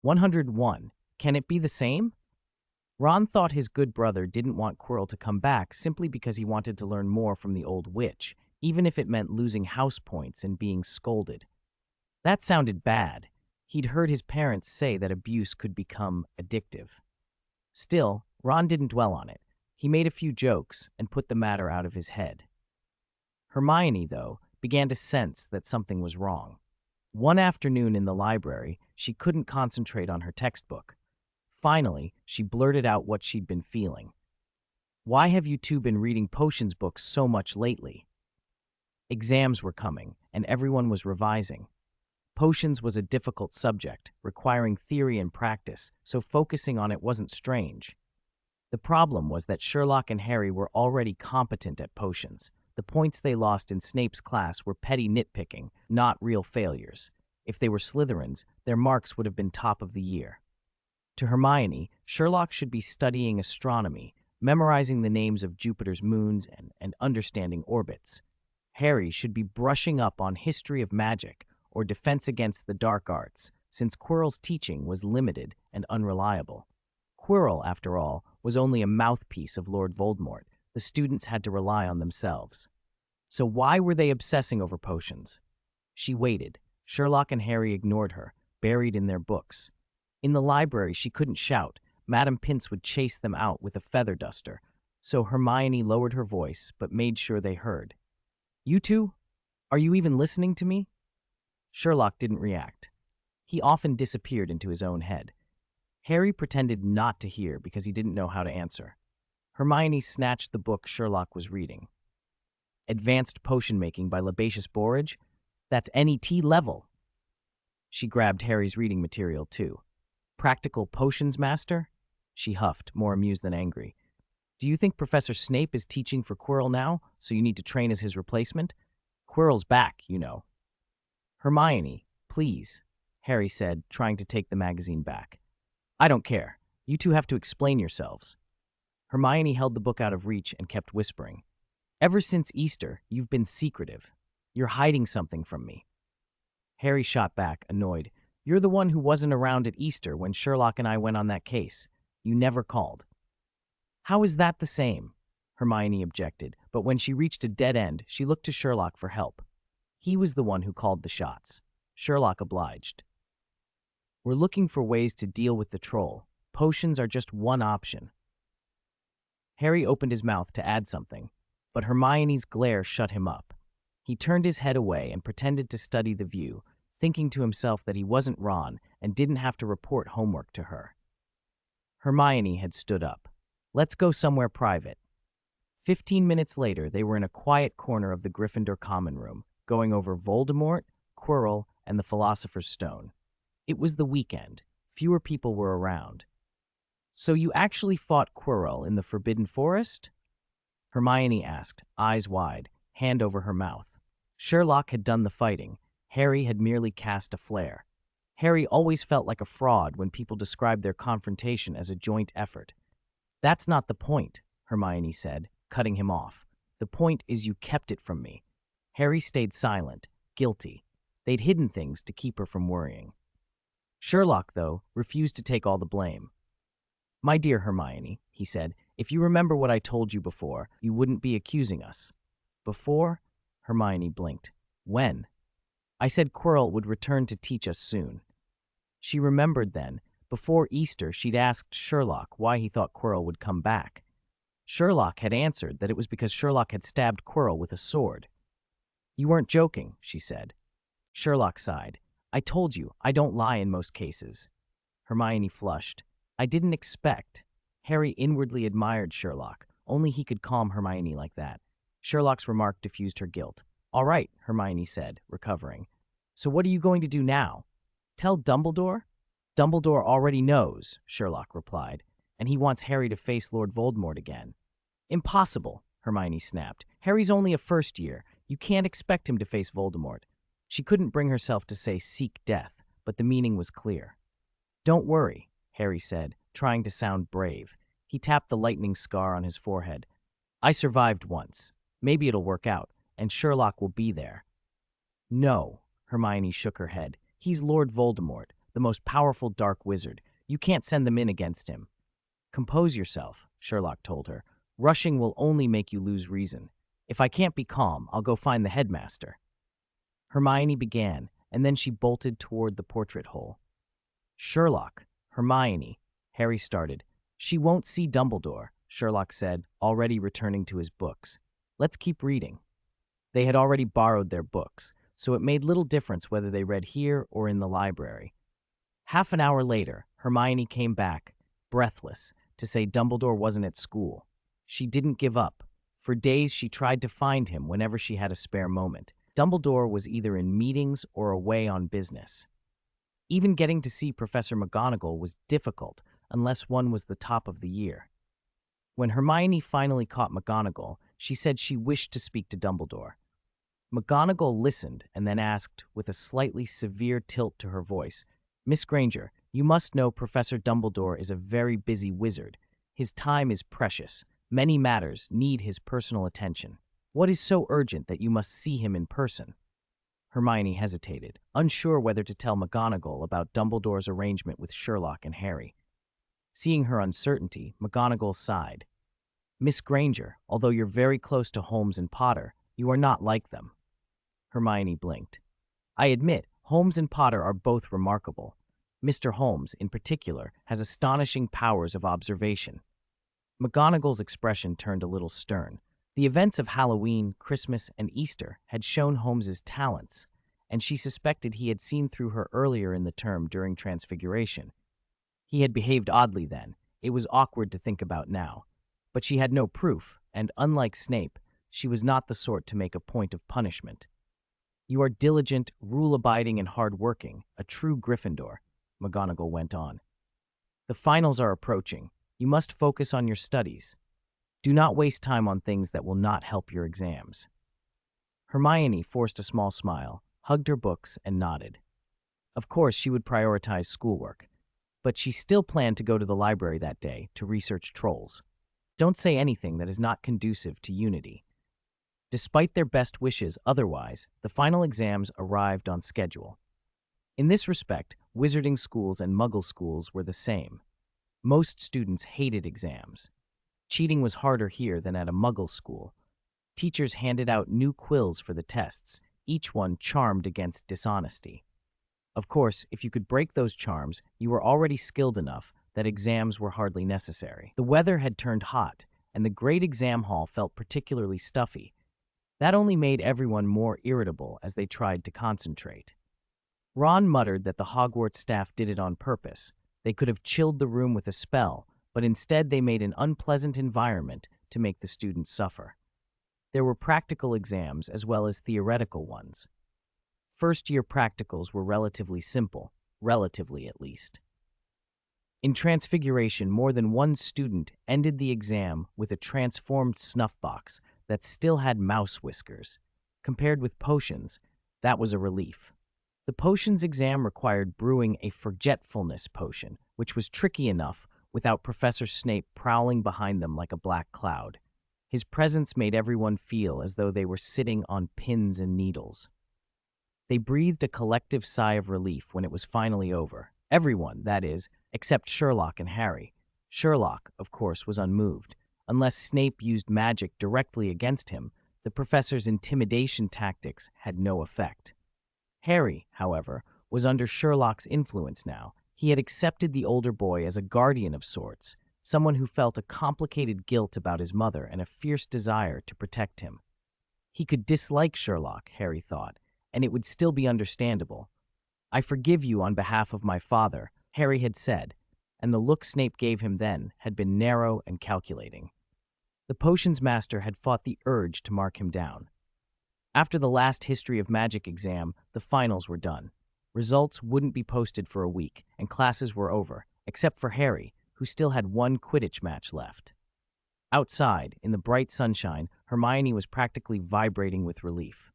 101. Can it be the same? Ron thought his good brother didn't want Quirrell to come back simply because he wanted to learn more from the old witch, even if it meant losing house points and being scolded. That sounded bad. He'd heard his parents say that abuse could become addictive. Still, Ron didn't dwell on it. He made a few jokes and put the matter out of his head. Hermione, though, began to sense that something was wrong. One afternoon in the library, she couldn't concentrate on her textbook. Finally, she blurted out what she'd been feeling. "Why have you two been reading potions books so much lately?" Exams were coming, and everyone was revising. Potions was a difficult subject, requiring theory and practice, so focusing on it wasn't strange. The problem was that Sherlock and Harry were already competent at potions. The points they lost in Snape's class were petty nitpicking, not real failures. If they were Slytherins, their marks would have been top of the year. To Hermione, Sherlock should be studying astronomy, memorizing the names of Jupiter's moons and understanding orbits. Harry should be brushing up on history of magic or defense against the dark arts, since Quirrell's teaching was limited and unreliable. Quirrell, after all, was only a mouthpiece of Lord Voldemort. The students had to rely on themselves. So why were they obsessing over potions? She waited. Sherlock and Harry ignored her, buried in their books. In the library, she couldn't shout. Madame Pince would chase them out with a feather duster. So Hermione lowered her voice, but made sure they heard. "You two? Are you even listening to me?" Sherlock didn't react. He often disappeared into his own head. Harry pretended not to hear because he didn't know how to answer. Hermione snatched the book Sherlock was reading. "Advanced Potion Making by Labacious Borage? That's NET level." She grabbed Harry's reading material, too. "Practical Potions Master?" She huffed, more amused than angry. "Do you think Professor Snape is teaching for Quirrell now, so you need to train as his replacement? Quirrell's back, you know." "Hermione, please," Harry said, trying to take the magazine back. "I don't care. You two have to explain yourselves." Hermione held the book out of reach and kept whispering. "Ever since Easter, you've been secretive. You're hiding something from me." Harry shot back, annoyed. "You're the one who wasn't around at Easter when Sherlock and I went on that case. You never called." "How is that the same?" Hermione objected, but when she reached a dead end, she looked to Sherlock for help. He was the one who called the shots. Sherlock obliged. "We're looking for ways to deal with the troll. Potions are just one option." Harry opened his mouth to add something, but Hermione's glare shut him up. He turned his head away and pretended to study the view, thinking to himself that he wasn't Ron and didn't have to report homework to her. Hermione had stood up. "Let's go somewhere private." 15 minutes later, they were in a quiet corner of the Gryffindor common room, going over Voldemort, Quirrell, and the Philosopher's Stone. It was the weekend. Fewer people were around. "So you actually fought Quirrell in the Forbidden Forest?" Hermione asked, eyes wide, hand over her mouth. Sherlock had done the fighting. Harry had merely cast a flare. Harry always felt like a fraud when people described their confrontation as a joint effort. "That's not the point," Hermione said, cutting him off. "The point is you kept it from me." Harry stayed silent, guilty. They'd hidden things to keep her from worrying. Sherlock, though, refused to take all the blame. "My dear Hermione," he said, "if you remember what I told you before, you wouldn't be accusing us." "Before?" Hermione blinked. "When?" "I said Quirrell would return to teach us soon." She remembered then. Before Easter, she'd asked Sherlock why he thought Quirrell would come back. Sherlock had answered that it was because Sherlock had stabbed Quirrell with a sword. "You weren't joking," she said. Sherlock sighed. "I told you, I don't lie in most cases." Hermione flushed. "I didn't expect." Harry inwardly admired Sherlock. Only he could calm Hermione like that. Sherlock's remark diffused her guilt. "All right," Hermione said, recovering. "So what are you going to do now? Tell Dumbledore?" "Dumbledore already knows," Sherlock replied, "and he wants Harry to face Lord Voldemort again." "Impossible," Hermione snapped. "Harry's only a first year. You can't expect him to face Voldemort." She couldn't bring herself to say seek death, but the meaning was clear. "Don't worry," Harry said, trying to sound brave. He tapped the lightning scar on his forehead. "I survived once. Maybe it'll work out, and Sherlock will be there." "No," Hermione shook her head. "He's Lord Voldemort. the most powerful dark wizard. You can't send them in against him. Compose yourself, Sherlock told her. Rushing will only make you lose reason. If I can't be calm, I'll go find the headmaster. Hermione began, and then she bolted toward the portrait hole. Sherlock, Hermione, Harry started. She won't see Dumbledore, Sherlock said, already returning to his books. Let's keep reading. They had already borrowed their books, so it made little difference whether they read here or in the library. Half an hour later, Hermione came back, breathless, to say Dumbledore wasn't at school. She didn't give up. For days she tried to find him whenever she had a spare moment. Dumbledore was either in meetings or away on business. Even getting to see Professor McGonagall was difficult unless one was the top of the year. When Hermione finally caught McGonagall, she said she wished to speak to Dumbledore. McGonagall listened and then asked, with a slightly severe tilt to her voice, "Miss Granger, you must know Professor Dumbledore is a very busy wizard. His time is precious. Many matters need his personal attention. What is so urgent that you must see him in person?" Hermione hesitated, unsure whether to tell McGonagall about Dumbledore's arrangement with Sherlock and Harry. Seeing her uncertainty, McGonagall sighed. "Miss Granger, although you're very close to Holmes and Potter, you are not like them." Hermione blinked. "I admit, Holmes and Potter are both remarkable. Mr. Holmes, in particular, has astonishing powers of observation." McGonagall's expression turned a little stern. The events of Halloween, Christmas, and Easter had shown Holmes's talents, and she suspected he had seen through her earlier in the term during Transfiguration. He had behaved oddly then. It was awkward to think about now. But she had no proof, and unlike Snape, she was not the sort to make a point of punishment. "You are diligent, rule-abiding, and hard-working, a true Gryffindor," McGonagall went on. "The finals are approaching. You must focus on your studies. Do not waste time on things that will not help your exams." Hermione forced a small smile, hugged her books, and nodded. Of course, she would prioritize schoolwork, but she still planned to go to the library that day to research trolls. Don't say anything that is not conducive to unity. Despite their best wishes otherwise, the final exams arrived on schedule. In this respect, wizarding schools and muggle schools were the same. Most students hated exams. Cheating was harder here than at a muggle school. Teachers handed out new quills for the tests, each one charmed against dishonesty. Of course, if you could break those charms, you were already skilled enough that exams were hardly necessary. The weather had turned hot, and the great exam hall felt particularly stuffy. That only made everyone more irritable as they tried to concentrate. Ron muttered that the Hogwarts staff did it on purpose. They could have chilled the room with a spell, but instead they made an unpleasant environment to make the students suffer. There were practical exams as well as theoretical ones. First-year practicals were relatively simple, relatively at least. In Transfiguration, more than one student ended the exam with a transformed snuff box that still had mouse whiskers. Compared with potions, that was a relief. The potions exam required brewing a forgetfulness potion, which was tricky enough without Professor Snape prowling behind them like a black cloud. His presence made everyone feel as though they were sitting on pins and needles. They breathed a collective sigh of relief when it was finally over. Everyone, that is, except Sherlock and Harry. Sherlock, of course, was unmoved. Unless Snape used magic directly against him, the professor's intimidation tactics had no effect. Harry, however, was under Sherlock's influence now. He had accepted the older boy as a guardian of sorts, someone who felt a complicated guilt about his mother and a fierce desire to protect him. He could dislike Sherlock, Harry thought, and it would still be understandable. "I forgive you on behalf of my father," Harry had said, and the look Snape gave him then had been narrow and calculating. The potions master had fought the urge to mark him down. After the last History of Magic exam, the finals were done. Results wouldn't be posted for a week, and classes were over, except for Harry, who still had one Quidditch match left. Outside, in the bright sunshine, Hermione was practically vibrating with relief.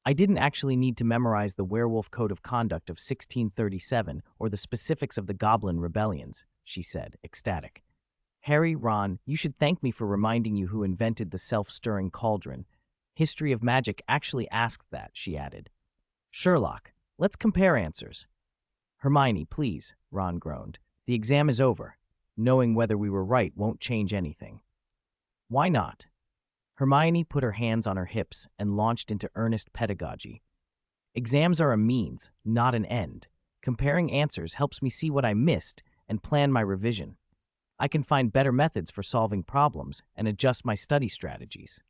"I didn't actually need to memorize the Werewolf Code of Conduct of 1637 or the specifics of the Goblin Rebellions," she said, ecstatic. "Harry, Ron, you should thank me for reminding you who invented the self-stirring cauldron. History of Magic actually asked that," she added. "Sherlock, let's compare answers." Hermione, please, Ron groaned. The exam is over. Knowing whether we were right won't change anything. Why not? Hermione put her hands on her hips and launched into earnest pedagogy. Exams are a means, not an end. Comparing answers helps me see what I missed and plan my revision. I can find better methods for solving problems and adjust my study strategies.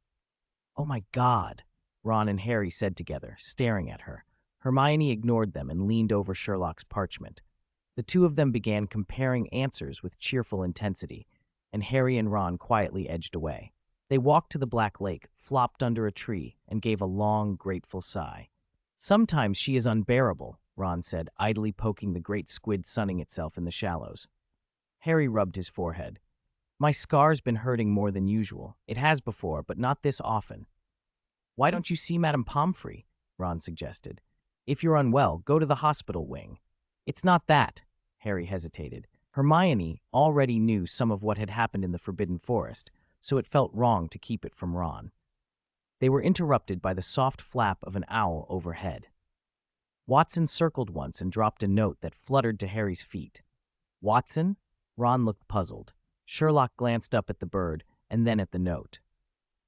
Oh my God, Ron and Harry said together, staring at her. Hermione ignored them and leaned over Sherlock's parchment. The two of them began comparing answers with cheerful intensity, and Harry and Ron quietly edged away. They walked to the Black Lake, flopped under a tree, and gave a long, grateful sigh. Sometimes she is unbearable, Ron said, idly poking the great squid sunning itself in the shallows. Harry rubbed his forehead. My scar's been hurting more than usual. It has before, but not this often. Why don't you see Madame Pomfrey? Ron suggested. If you're unwell, go to the hospital wing. It's not that, Harry hesitated. Hermione already knew some of what had happened in the Forbidden Forest, so it felt wrong to keep it from Ron. They were interrupted by the soft flap of an owl overhead. Watson circled once and dropped a note that fluttered to Harry's feet. Watson? Ron looked puzzled. Sherlock glanced up at the bird and then at the note.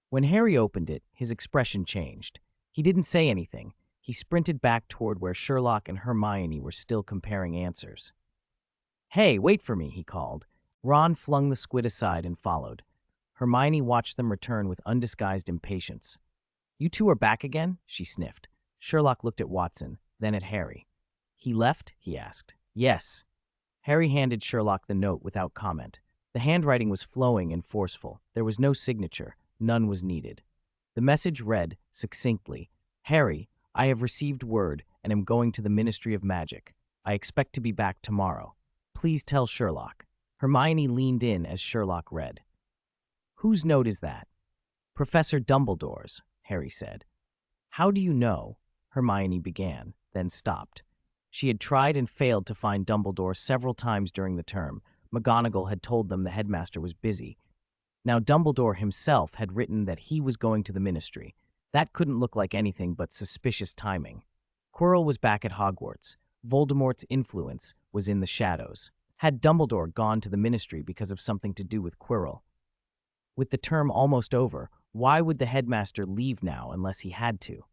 When Harry opened it, his expression changed. He didn't say anything. He sprinted back toward where Sherlock and Hermione were still comparing answers. Hey, wait for me, he called. Ron flung the squid aside and followed. Hermione watched them return with undisguised impatience. You two are back again? She sniffed. Sherlock looked at Watson, then at Harry. He left? He asked. Yes. Harry handed Sherlock the note without comment. The handwriting was flowing and forceful. There was no signature. None was needed. The message read, succinctly, Harry, I have received word and am going to the Ministry of Magic. I expect to be back tomorrow. Please tell Sherlock. Hermione leaned in as Sherlock read. Whose note is that? Professor Dumbledore's, Harry said. How do you know? Hermione began, then stopped. She had tried and failed to find Dumbledore several times during the term. McGonagall had told them the headmaster was busy. Now Dumbledore himself had written that he was going to the ministry. That couldn't look like anything but suspicious timing. Quirrell was back at Hogwarts. Voldemort's influence was in the shadows. Had Dumbledore gone to the ministry because of something to do with Quirrell? With the term almost over, why would the headmaster leave now unless he had to?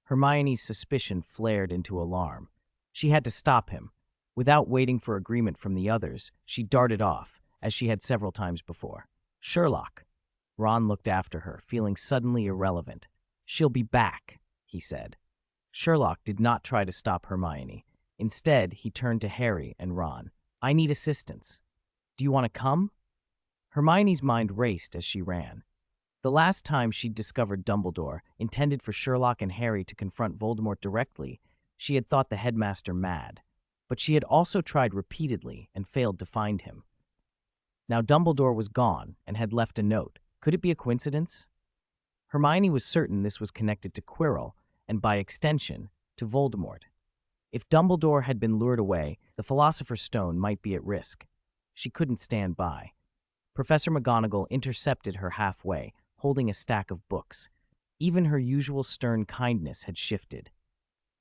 Hermione's suspicion flared into alarm. She had to stop him. Without waiting for agreement from the others, she darted off, as she had several times before. Sherlock. Ron looked after her, feeling suddenly irrelevant. She'll be back, he said. Sherlock did not try to stop Hermione. Instead, he turned to Harry and Ron. I need assistance. Do you want to come? Hermione's mind raced as she ran. The last time she'd discovered Dumbledore, intended for Sherlock and Harry to confront Voldemort directly, she had thought the headmaster mad. But she had also tried repeatedly and failed to find him. Now Dumbledore was gone and had left a note. Could it be a coincidence? Hermione was certain this was connected to Quirrell, and by extension, to Voldemort. If Dumbledore had been lured away, the Philosopher's Stone might be at risk. She couldn't stand by. Professor McGonagall intercepted her halfway, holding a stack of books. Even her usual stern kindness had shifted.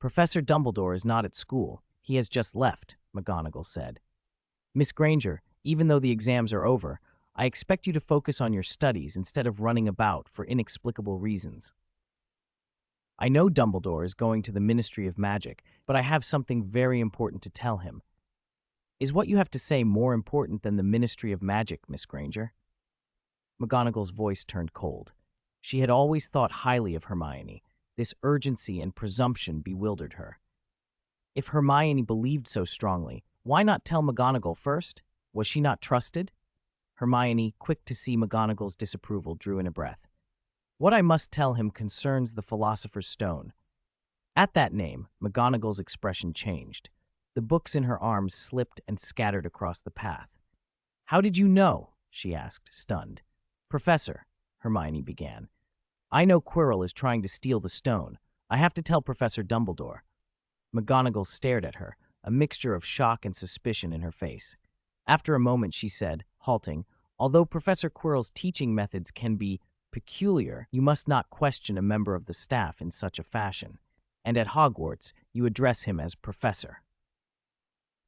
Professor Dumbledore is not at school. He has just left, McGonagall said. Miss Granger, even though the exams are over, I expect you to focus on your studies instead of running about for inexplicable reasons. I know Dumbledore is going to the Ministry of Magic, but I have something very important to tell him. Is what you have to say more important than the Ministry of Magic, Miss Granger? McGonagall's voice turned cold. She had always thought highly of Hermione. This urgency and presumption bewildered her. If Hermione believed so strongly, why not tell McGonagall first? Was she not trusted? Hermione, quick to see McGonagall's disapproval, drew in a breath. What I must tell him concerns the Philosopher's Stone. At that name, McGonagall's expression changed. The books in her arms slipped and scattered across the path. How did you know? She asked, stunned. Professor, Hermione began. I know Quirrell is trying to steal the stone. I have to tell Professor Dumbledore. McGonagall stared at her, a mixture of shock and suspicion in her face. After a moment, she said, halting, although Professor Quirrell's teaching methods can be peculiar, you must not question a member of the staff in such a fashion. And at Hogwarts, you address him as Professor.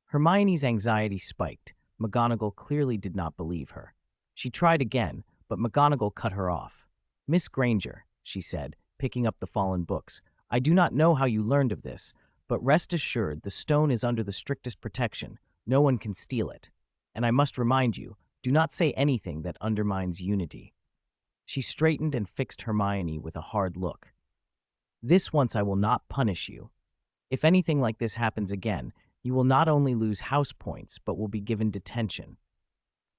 Hermione's anxiety spiked. McGonagall clearly did not believe her. She tried again, but McGonagall cut her off. "Miss Granger," she said, picking up the fallen books, "I do not know how you learned of this, but rest assured the stone is under the strictest protection. No one can steal it. And I must remind you, do not say anything that undermines unity." She straightened and fixed Hermione with a hard look. "This once I will not punish you. If anything like this happens again, you will not only lose house points, but will be given detention."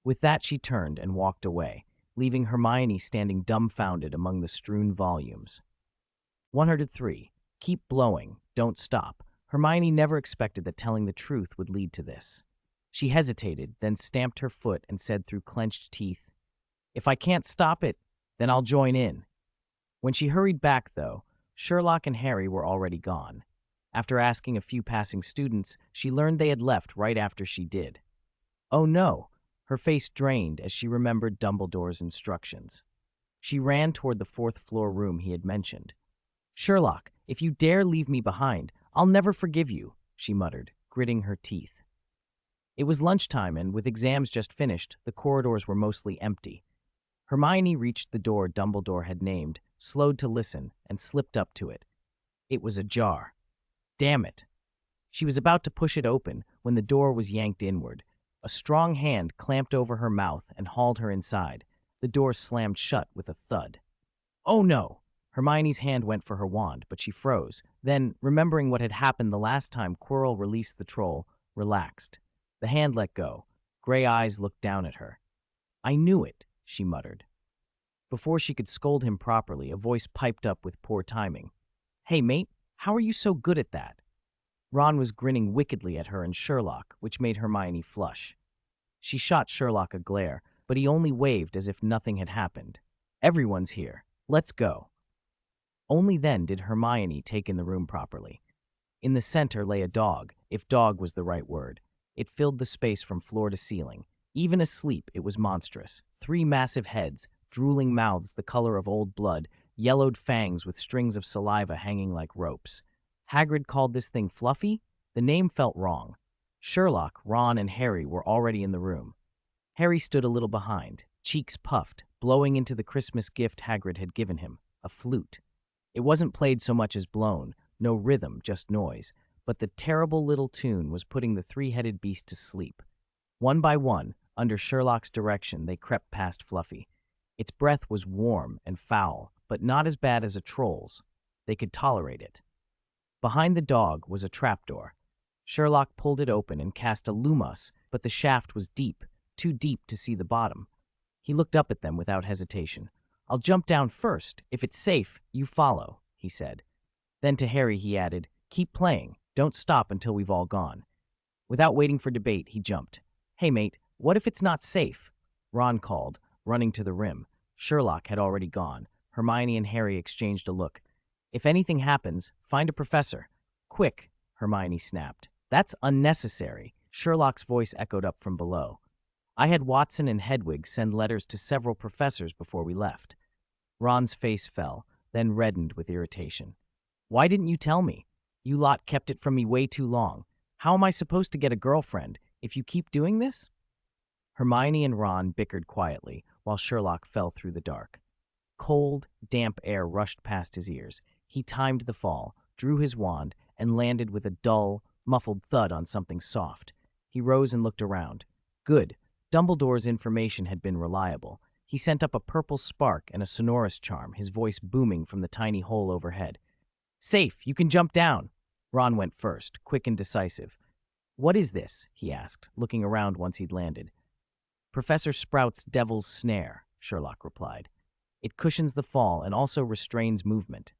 With that, she turned and walked away, leaving Hermione standing dumbfounded among the strewn volumes. 103. Keep blowing, don't stop. Hermione never expected that telling the truth would lead to this. She hesitated, then stamped her foot and said through clenched teeth, "If I can't stop it, then I'll join in." When she hurried back, though, Sherlock and Harry were already gone. After asking a few passing students, she learned they had left right after she did. Oh no! Her face drained as she remembered Dumbledore's instructions. She ran toward the fourth-floor room he had mentioned. "Sherlock, if you dare leave me behind, I'll never forgive you," she muttered, gritting her teeth. It was lunchtime, and with exams just finished, the corridors were mostly empty. Hermione reached the door Dumbledore had named, slowed to listen, and slipped up to it. It was ajar. Damn it! She was about to push it open when the door was yanked inward. A strong hand clamped over her mouth and hauled her inside. The door slammed shut with a thud. Oh no! Hermione's hand went for her wand, but she froze. Then, remembering what had happened the last time Quirrell released the troll, relaxed. The hand let go. Gray eyes looked down at her. "I knew it," she muttered. Before she could scold him properly, a voice piped up with poor timing. "Hey, mate, how are you so good at that?" Ron was grinning wickedly at her and Sherlock, which made Hermione flush. She shot Sherlock a glare, but he only waved as if nothing had happened. "Everyone's here. Let's go." Only then did Hermione take in the room properly. In the center lay a dog, if dog was the right word. It filled the space from floor to ceiling. Even asleep, it was monstrous. 3 massive heads, drooling mouths the color of old blood, yellowed fangs with strings of saliva hanging like ropes. Hagrid called this thing Fluffy? The name felt wrong. Sherlock, Ron, and Harry were already in the room. Harry stood a little behind, cheeks puffed, blowing into the Christmas gift Hagrid had given him, a flute. It wasn't played so much as blown, no rhythm, just noise, but the terrible little tune was putting the 3-headed beast to sleep. One by one, under Sherlock's direction, they crept past Fluffy. Its breath was warm and foul, but not as bad as a troll's. They could tolerate it. Behind the dog was a trapdoor. Sherlock pulled it open and cast a lumos, but the shaft was deep, too deep to see the bottom. He looked up at them without hesitation. "I'll jump down first. If it's safe, you follow," he said. Then to Harry he added, "Keep playing. Don't stop until we've all gone." Without waiting for debate, he jumped. "Hey, mate, what if it's not safe?" Ron called, running to the rim. Sherlock had already gone. Hermione and Harry exchanged a look. "If anything happens, find a professor. Quick," Hermione snapped. "That's unnecessary." Sherlock's voice echoed up from below. "I had Watson and Hedwig send letters to several professors before we left." Ron's face fell, then reddened with irritation. "Why didn't you tell me? You lot kept it from me way too long. How am I supposed to get a girlfriend if you keep doing this?" Hermione and Ron bickered quietly, while Sherlock fell through the dark. Cold, damp air rushed past his ears. He timed the fall, drew his wand, and landed with a dull, muffled thud on something soft. He rose and looked around. Good. Dumbledore's information had been reliable. He sent up a purple spark and a sonorous charm, his voice booming from the tiny hole overhead. "Safe, you can jump down." Ron went first, quick and decisive. "What is this?" he asked, looking around once he'd landed. "Professor Sprout's Devil's Snare," Sherlock replied. "It cushions the fall and also restrains movement."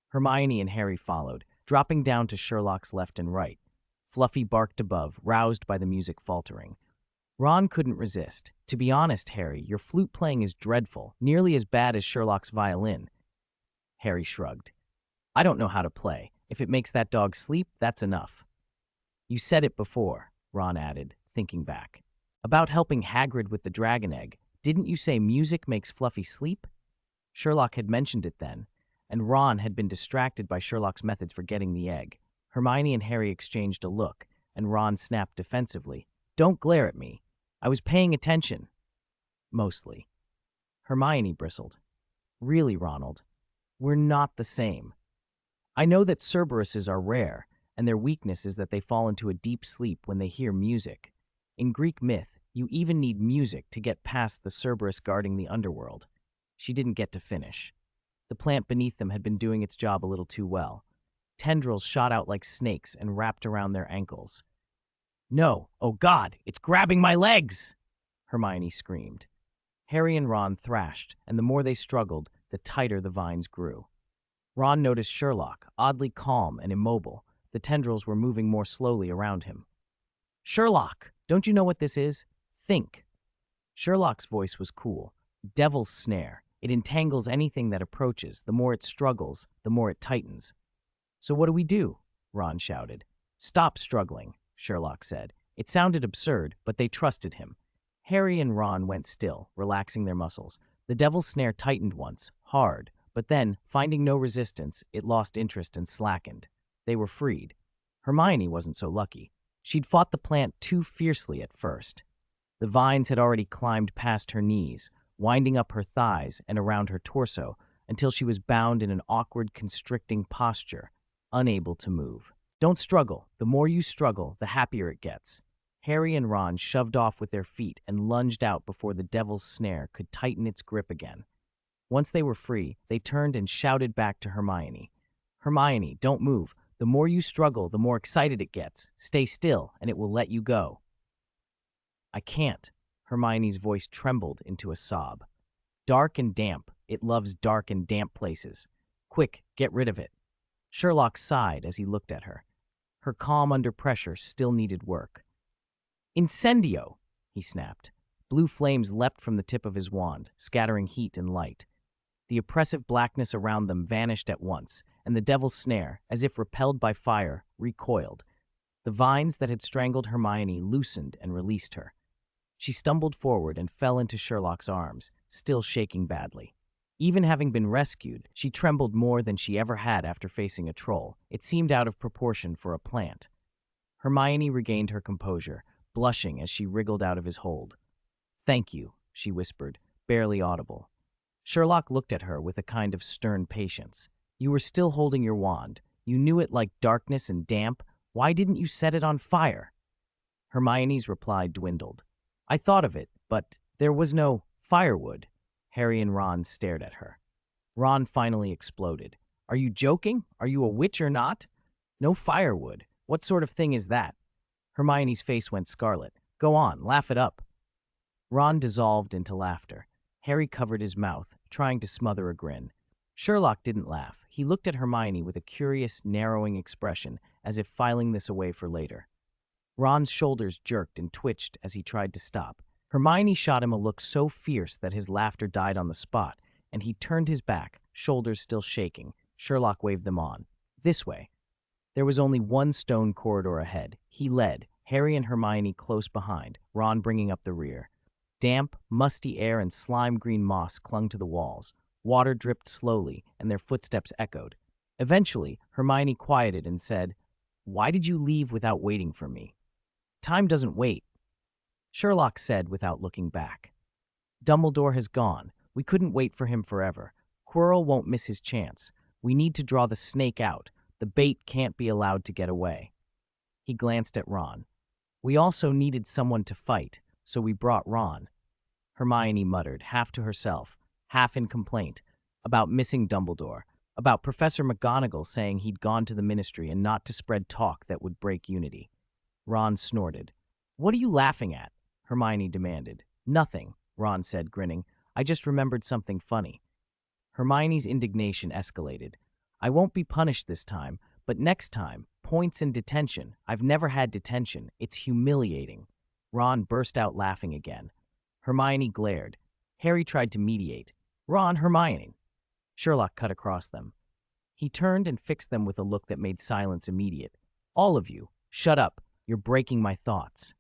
Hermione and Harry followed, dropping down to Sherlock's left and right. Fluffy barked above, roused by the music faltering. Ron couldn't resist. "To be honest, Harry, your flute playing is dreadful, nearly as bad as Sherlock's violin." Harry shrugged. "I don't know how to play. If it makes that dog sleep, that's enough." "You said it before," Ron added, thinking back. "About helping Hagrid with the dragon egg. Didn't you say music makes Fluffy sleep?" Sherlock had mentioned it then, and Ron had been distracted by Sherlock's methods for getting the egg. Hermione and Harry exchanged a look, and Ron snapped defensively. Don't glare at me. I was paying attention. Mostly. Hermione bristled. Really, Ronald, we're not the same. I know that Cerberuses are rare, and their weakness is that they fall into a deep sleep when they hear music. In Greek myth, you even need music to get past the Cerberus guarding the underworld. She didn't get to finish. The plant beneath them had been doing its job a little too well. Tendrils shot out like snakes and wrapped around their ankles. No, oh God, it's grabbing my legs! Hermione screamed. Harry and Ron thrashed, and the more they struggled, the tighter the vines grew. Ron noticed Sherlock, oddly calm and immobile. The tendrils were moving more slowly around him. Sherlock, don't you know what this is? Think. Sherlock's voice was cool. Devil's snare. It entangles anything that approaches. The more it struggles, the more it tightens. So what do we do? Ron shouted. Stop struggling, Sherlock said. It sounded absurd, but they trusted him. Harry and Ron went still, relaxing their muscles. The devil's snare tightened once, hard, but then, finding no resistance, it lost interest and slackened. They were freed. Hermione wasn't so lucky. She'd fought the plant too fiercely at first. The vines had already climbed past her knees, winding up her thighs and around her torso, until she was bound in an awkward, constricting posture, unable to move. Don't struggle. The more you struggle, the happier it gets. Harry and Ron shoved off with their feet and lunged out before the devil's snare could tighten its grip again. Once they were free, they turned and shouted back to Hermione. Hermione, don't move. The more you struggle, the more excited it gets. Stay still, and it will let you go. I can't. Hermione's voice trembled into a sob. Dark and damp. It loves dark and damp places. Quick, get rid of it. Sherlock sighed as he looked at her. Her calm under pressure still needed work. Incendio, he snapped. Blue flames leapt from the tip of his wand, scattering heat and light. The oppressive blackness around them vanished at once, and the devil's snare, as if repelled by fire, recoiled. The vines that had strangled Hermione loosened and released her. She stumbled forward and fell into Sherlock's arms, still shaking badly. Even having been rescued, she trembled more than she ever had after facing a troll. It seemed out of proportion for a plant. Hermione regained her composure, blushing as she wriggled out of his hold. Thank you, she whispered, barely audible. Sherlock looked at her with a kind of stern patience. You were still holding your wand. You knew it like darkness and damp. Why didn't you set it on fire? Hermione's reply dwindled. I thought of it, but there was no firewood. Harry and Ron stared at her. Ron finally exploded. Are you joking? Are you a witch or not? No firewood. What sort of thing is that? Hermione's face went scarlet. Go on, laugh it up. Ron dissolved into laughter. Harry covered his mouth, trying to smother a grin. Sherlock didn't laugh. He looked at Hermione with a curious, narrowing expression, as if filing this away for later. Ron's shoulders jerked and twitched as he tried to stop. Hermione shot him a look so fierce that his laughter died on the spot, and he turned his back, shoulders still shaking. Sherlock waved them on. This way. There was only one stone corridor ahead. He led, Harry and Hermione close behind, Ron bringing up the rear. Damp, musty air and slime-green moss clung to the walls. Water dripped slowly, and their footsteps echoed. Eventually, Hermione quieted and said, Why did you leave without waiting for me? Time doesn't wait. Sherlock said without looking back. Dumbledore has gone. We couldn't wait for him forever. Quirrell won't miss his chance. We need to draw the snake out. The bait can't be allowed to get away. He glanced at Ron. We also needed someone to fight, so we brought Ron. Hermione muttered, half to herself, half in complaint, about missing Dumbledore, about Professor McGonagall saying he'd gone to the Ministry and not to spread talk that would break unity. Ron snorted. What are you laughing at? Hermione demanded. Nothing, Ron said, grinning. I just remembered something funny. Hermione's indignation escalated. I won't be punished this time, but next time, points and detention. I've never had detention. It's humiliating. Ron burst out laughing again. Hermione glared. Harry tried to mediate. Ron, Hermione. Sherlock cut across them. He turned and fixed them with a look that made silence immediate. All of you, shut up. You're breaking my thoughts.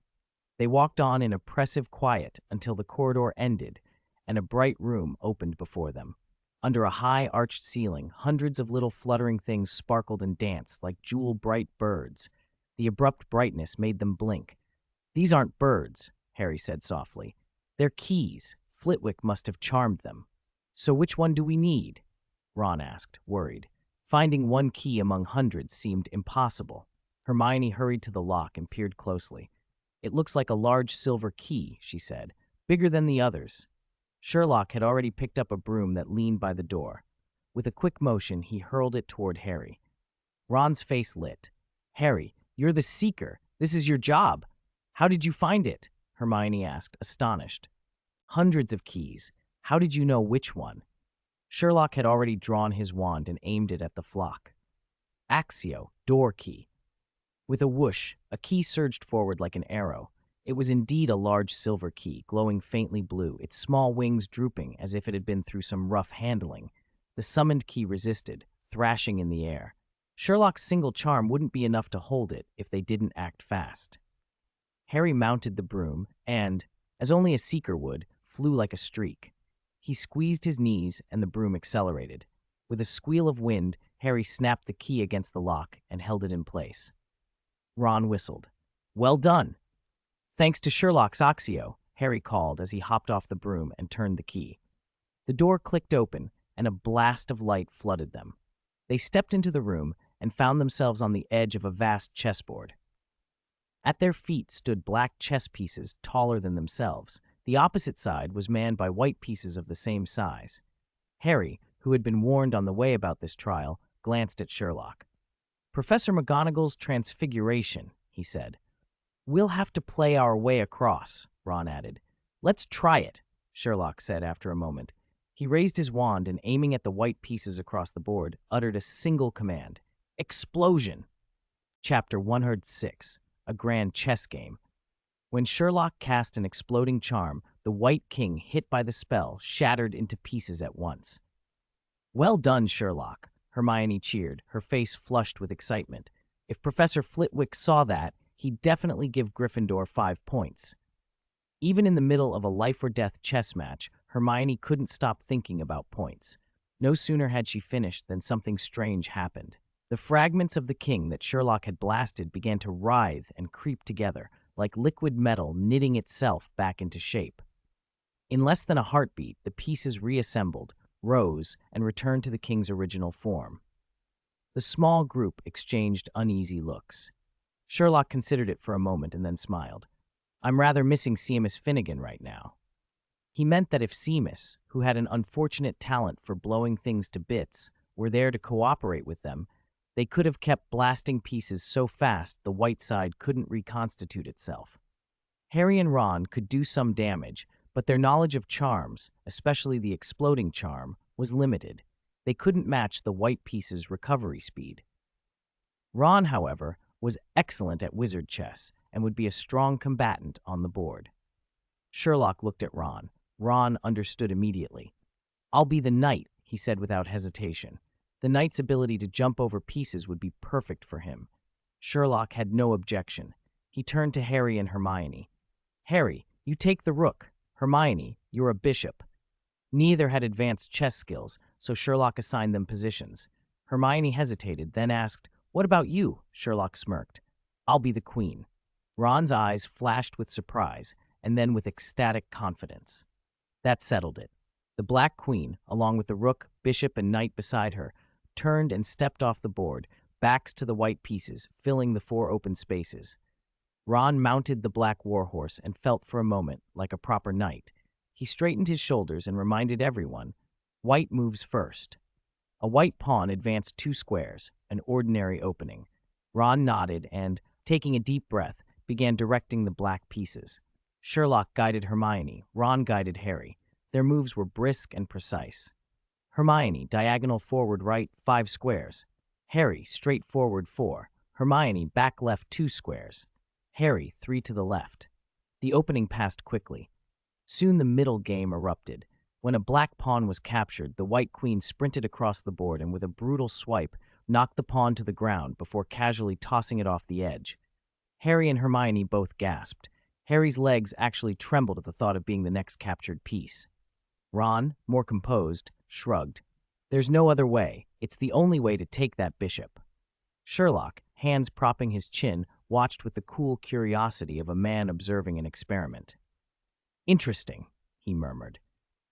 They walked on in oppressive quiet until the corridor ended and a bright room opened before them. Under a high arched ceiling, hundreds of little fluttering things sparkled and danced like jewel-bright birds. The abrupt brightness made them blink. "These aren't birds," Harry said softly. "They're keys. Flitwick must have charmed them." "So which one do we need?" Ron asked, worried. Finding one key among hundreds seemed impossible. Hermione hurried to the lock and peered closely. "It looks like a large silver key," she said, "bigger than the others." Sherlock had already picked up a broom that leaned by the door. With a quick motion, he hurled it toward Harry. Ron's face lit. "Harry, you're the Seeker. This is your job. How did you find it?" Hermione asked, astonished. "Hundreds of keys. How did you know which one?" Sherlock had already drawn his wand and aimed it at the flock. "Accio, door key." With a whoosh, a key surged forward like an arrow. It was indeed a large silver key, glowing faintly blue, its small wings drooping as if it had been through some rough handling. The summoned key resisted, thrashing in the air. Sherlock's single charm wouldn't be enough to hold it if they didn't act fast. Harry mounted the broom and, as only a seeker would, flew like a streak. He squeezed his knees and the broom accelerated. With a squeal of wind, Harry snapped the key against the lock and held it in place. Ron whistled. "Well done." "Thanks to Sherlock's Accio," Harry called as he hopped off the broom and turned the key. The door clicked open, and a blast of light flooded them. They stepped into the room and found themselves on the edge of a vast chessboard. At their feet stood black chess pieces taller than themselves. The opposite side was manned by white pieces of the same size. Harry, who had been warned on the way about this trial, glanced at Sherlock. "Professor McGonagall's transfiguration," he said. "We'll have to play our way across," Ron added. "Let's try it," Sherlock said after a moment. He raised his wand and, aiming at the white pieces across the board, uttered a single command. "Explosion!" Chapter 106, A Grand Chess Game. When Sherlock cast an exploding charm, the White King, hit by the spell, shattered into pieces at once. "Well done, Sherlock," Hermione cheered, her face flushed with excitement. If Professor Flitwick saw that, he'd definitely give Gryffindor 5 points. Even in the middle of a life-or-death chess match, Hermione couldn't stop thinking about points. No sooner had she finished than something strange happened. The fragments of the king that Sherlock had blasted began to writhe and creep together, like liquid metal knitting itself back into shape. In less than a heartbeat, the pieces reassembled, rose, and returned to the king's original form. The small group exchanged uneasy looks. Sherlock considered it for a moment and then smiled. "I'm rather missing Seamus Finnegan right now." He meant that if Seamus, who had an unfortunate talent for blowing things to bits, were there to cooperate with them, they could have kept blasting pieces so fast the white side couldn't reconstitute itself. Harry and Ron could do some damage, but their knowledge of charms, especially the exploding charm, was limited. They couldn't match the white piece's recovery speed. Ron, however, was excellent at wizard chess and would be a strong combatant on the board. Sherlock looked at Ron. Ron understood immediately. "I'll be the knight," he said without hesitation. The knight's ability to jump over pieces would be perfect for him. Sherlock had no objection. He turned to Harry and Hermione. "Harry, you take the rook. Hermione, you're a bishop." Neither had advanced chess skills, so Sherlock assigned them positions. Hermione hesitated, then asked, "What about you?" Sherlock smirked. "I'll be the queen." Ron's eyes flashed with surprise, and then with ecstatic confidence. That settled it. The Black Queen, along with the rook, bishop, and knight beside her, turned and stepped off the board, backs to the white pieces, filling the 4 open spaces. Ron mounted the black warhorse and felt for a moment like a proper knight. He straightened his shoulders and reminded everyone, "White moves first." A white pawn advanced 2 squares, an ordinary opening. Ron nodded and, taking a deep breath, began directing the black pieces. Sherlock guided Hermione, Ron guided Harry. Their moves were brisk and precise. Hermione, diagonal forward right, 5 squares. Harry, straight forward 4. Hermione, back left 2 squares. Harry, 3 to the left. The opening passed quickly. Soon the middle game erupted. When a black pawn was captured, the white queen sprinted across the board and with a brutal swipe, knocked the pawn to the ground before casually tossing it off the edge. Harry and Hermione both gasped. Harry's legs actually trembled at the thought of being the next captured piece. Ron, more composed, shrugged. "There's no other way. It's the only way to take that bishop." Sherlock, hands propping his chin, watched with the cool curiosity of a man observing an experiment. Interesting, he murmured.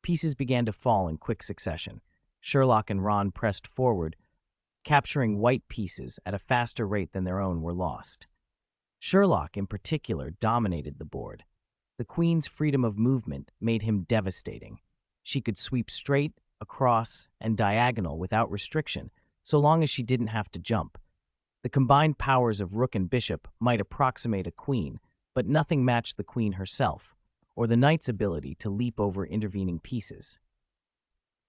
Pieces began to fall in quick succession. Sherlock and Ron pressed forward, capturing white pieces at a faster rate than their own were lost. Sherlock, in particular, dominated the board. The Queen's freedom of movement made him devastating. She could sweep straight, across, and diagonal without restriction, so long as she didn't have to jump. The combined powers of rook and bishop might approximate a queen, but nothing matched the queen herself, or the knight's ability to leap over intervening pieces.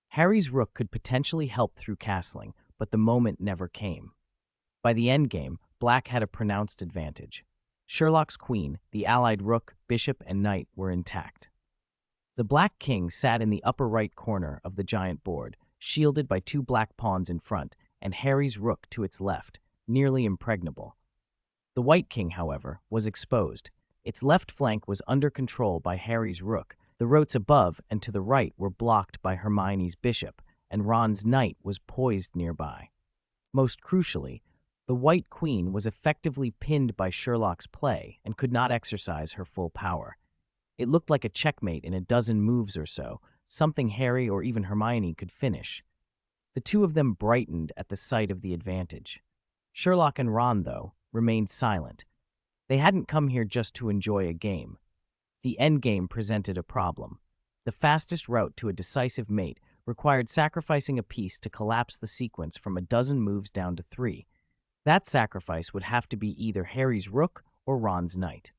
Harry's rook could potentially help through castling, but the moment never came. By the endgame, Black had a pronounced advantage. Sherlock's queen, the allied rook, bishop, and knight were intact. The Black King sat in the upper right corner of the giant board, shielded by two black pawns in front, and Harry's rook to its left, nearly impregnable. The White King, however, was exposed. Its left flank was under control by Harry's rook. The roads above and to the right were blocked by Hermione's bishop, and Ron's knight was poised nearby. Most crucially, the White Queen was effectively pinned by Sherlock's play and could not exercise her full power. It looked like a checkmate in a dozen moves or so, something Harry or even Hermione could finish. The two of them brightened at the sight of the advantage. Sherlock and Ron, though, remained silent. They hadn't come here just to enjoy a game. The endgame presented a problem. The fastest route to a decisive mate required sacrificing a piece to collapse the sequence from a dozen moves down to 3. That sacrifice would have to be either Harry's rook or Ron's knight.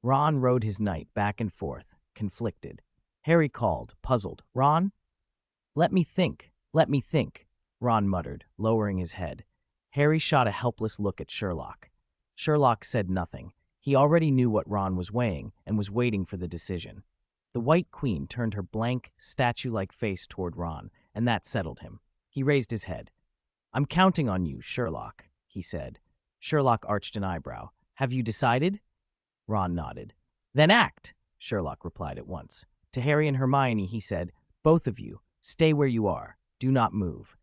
Ron rode his knight back and forth, conflicted. Harry called, puzzled, "Ron?" Let me think," Ron muttered, lowering his head. Harry shot a helpless look at Sherlock. Sherlock said nothing. He already knew what Ron was weighing and was waiting for the decision. The White Queen turned her blank, statue-like face toward Ron, and that settled him. He raised his head. "I'm counting on you, Sherlock," he said. Sherlock arched an eyebrow. "Have you decided?" Ron nodded. "Then act," Sherlock replied at once. To Harry and Hermione, he said, "Both of you, stay where you are. Do not move."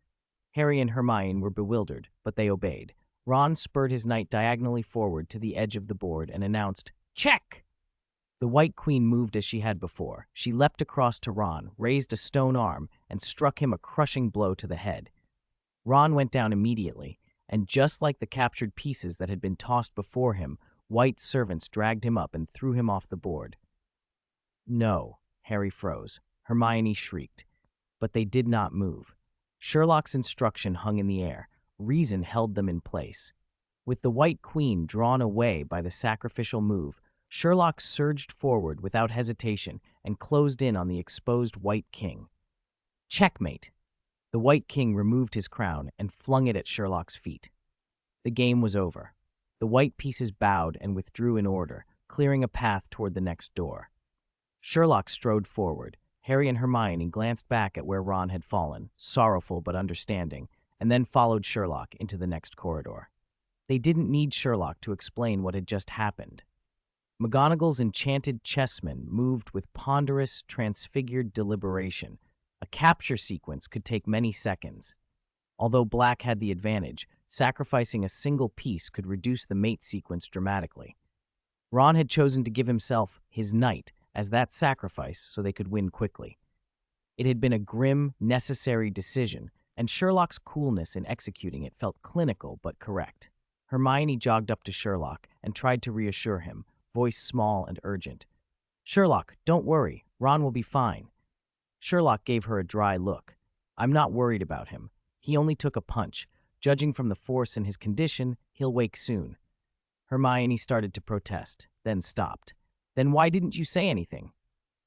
Harry and Hermione were bewildered, but they obeyed. Ron spurred his knight diagonally forward to the edge of the board and announced, "Check!" The White Queen moved as she had before. She leapt across to Ron, raised a stone arm, and struck him a crushing blow to the head. Ron went down immediately, and just like the captured pieces that had been tossed before him, White's servants dragged him up and threw him off the board. "No," Harry froze. Hermione shrieked. But they did not move. Sherlock's instruction hung in the air. Reason held them in place. With the White Queen drawn away by the sacrificial move, Sherlock surged forward without hesitation and closed in on the exposed White King. Checkmate! The White King removed his crown and flung it at Sherlock's feet. The game was over. The white pieces bowed and withdrew in order, clearing a path toward the next door. Sherlock strode forward. Harry and Hermione glanced back at where Ron had fallen, sorrowful but understanding, and then followed Sherlock into the next corridor. They didn't need Sherlock to explain what had just happened. McGonagall's enchanted chessmen moved with ponderous, transfigured deliberation. A capture sequence could take many seconds. Although Black had the advantage, sacrificing a single piece could reduce the mate sequence dramatically. Ron had chosen to give himself, his knight, as that sacrifice so they could win quickly. It had been a grim, necessary decision, and Sherlock's coolness in executing it felt clinical but correct. Hermione jogged up to Sherlock and tried to reassure him, voice small and urgent. "Sherlock, don't worry. Ron will be fine." Sherlock gave her a dry look. "I'm not worried about him. He only took a punch. Judging from the force in his condition, he'll wake soon." Hermione started to protest, then stopped. "Then why didn't you say anything?"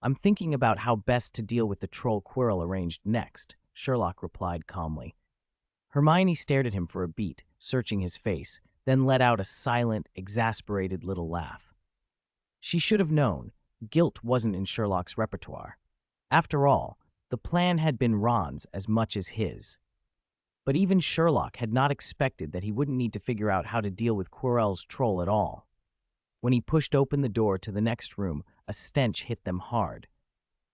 "I'm thinking about how best to deal with the troll Quirrell arranged next," Sherlock replied calmly. Hermione stared at him for a beat, searching his face, then let out a silent, exasperated little laugh. She should have known. Guilt wasn't in Sherlock's repertoire. After all, the plan had been Ron's as much as his. But even Sherlock had not expected that he wouldn't need to figure out how to deal with Quirrell's troll at all. When he pushed open the door to the next room, a stench hit them hard.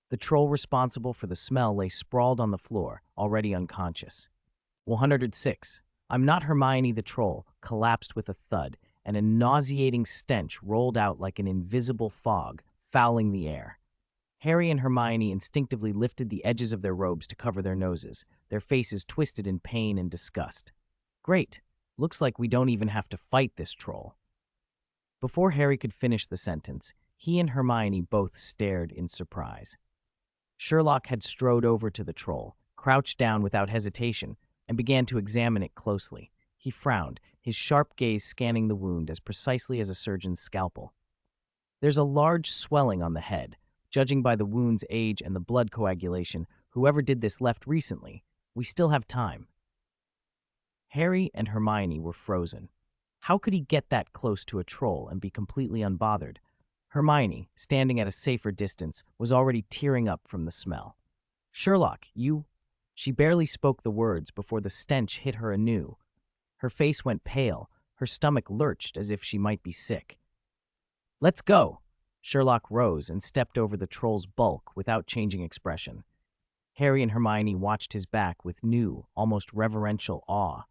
The troll responsible for the smell lay sprawled on the floor, already unconscious. 106. I'm not Hermione the troll collapsed with a thud, and a nauseating stench rolled out like an invisible fog, fouling the air. Harry and Hermione instinctively lifted the edges of their robes to cover their noses, their faces twisted in pain and disgust. Great. Looks like we don't even have to fight this troll. Before Harry could finish the sentence, he and Hermione both stared in surprise. Sherlock had strode over to the troll, crouched down without hesitation, and began to examine it closely. He frowned, his sharp gaze scanning the wound as precisely as a surgeon's scalpel. There's a large swelling on the head. Judging by the wound's age and the blood coagulation, whoever did this left recently. We still have time. Harry and Hermione were frozen. How could he get that close to a troll and be completely unbothered? Hermione, standing at a safer distance, was already tearing up from the smell. Sherlock, you... She barely spoke the words before the stench hit her anew. Her face went pale, her stomach lurched as if she might be sick. Let's go! Sherlock rose and stepped over the troll's bulk without changing expression. Harry and Hermione watched his back with new, almost reverential awe.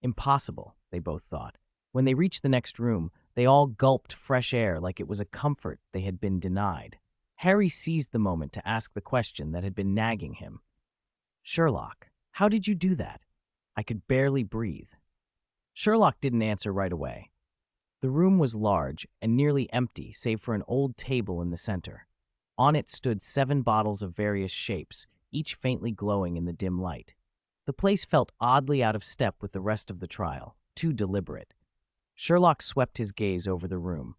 Impossible, they both thought. When they reached the next room, they all gulped fresh air like it was a comfort they had been denied. Harry seized the moment to ask the question that had been nagging him. Sherlock, how did you do that? I could barely breathe. Sherlock didn't answer right away. The room was large and nearly empty save for an old table in the center. On it stood 7 bottles of various shapes, each faintly glowing in the dim light. The place felt oddly out of step with the rest of the trial, too deliberate. Sherlock swept his gaze over the room.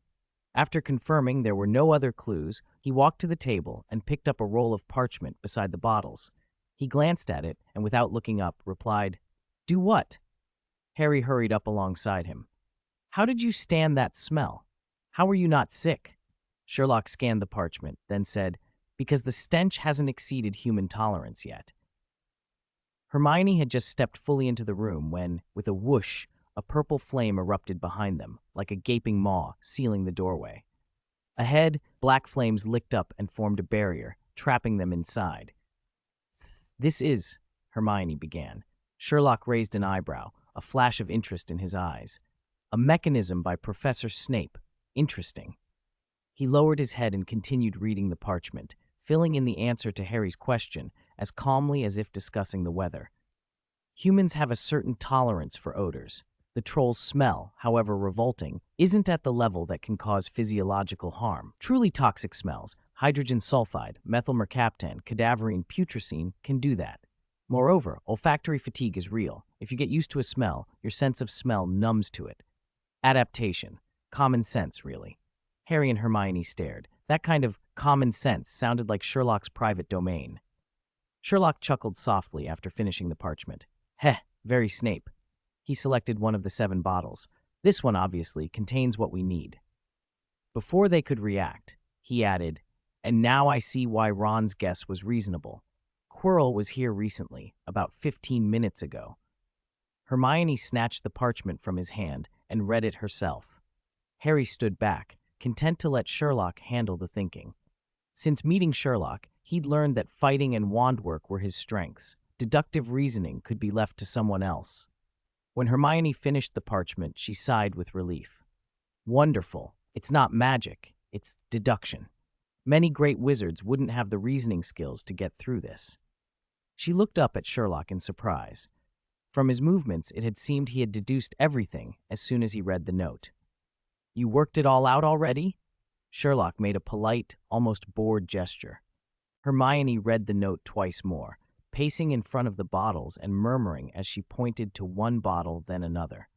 After confirming there were no other clues, he walked to the table and picked up a roll of parchment beside the bottles. He glanced at it and, without looking up, replied, "Do what?" Harry hurried up alongside him. How did you stand that smell? How were you not sick? Sherlock scanned the parchment, then said, because the stench hasn't exceeded human tolerance yet. Hermione had just stepped fully into the room when, with a whoosh, a purple flame erupted behind them, like a gaping maw, sealing the doorway. Ahead, black flames licked up and formed a barrier, trapping them inside. This is, Hermione began. Sherlock raised an eyebrow, a flash of interest in his eyes. A mechanism by Professor Snape. Interesting. He lowered his head and continued reading the parchment, filling in the answer to Harry's question as calmly as if discussing the weather. Humans have a certain tolerance for odors. The troll's smell, however revolting, isn't at the level that can cause physiological harm. Truly toxic smells, hydrogen sulfide, methyl mercaptan, cadaverine, putrescine, can do that. Moreover, olfactory fatigue is real. If you get used to a smell, your sense of smell numbs to it. Adaptation. Common sense, really. Harry and Hermione stared. That kind of common sense sounded like Sherlock's private domain. Sherlock chuckled softly after finishing the parchment. Heh, very Snape. He selected one of the 7 bottles. This one, obviously, contains what we need. Before they could react, he added, and now I see why Ron's guess was reasonable. Quirrell was here recently, about 15 minutes ago. Hermione snatched the parchment from his hand and read it herself. Harry stood back, content to let Sherlock handle the thinking. Since meeting Sherlock, he'd learned that fighting and wand work were his strengths. Deductive reasoning could be left to someone else. When Hermione finished the parchment, she sighed with relief. Wonderful. It's not magic, it's deduction. Many great wizards wouldn't have the reasoning skills to get through this. She looked up at Sherlock in surprise. From his movements, it had seemed he had deduced everything as soon as he read the note. You worked it all out already? Sherlock made a polite, almost bored gesture. Hermione read the note twice more, pacing in front of the bottles and murmuring as she pointed to one bottle then another.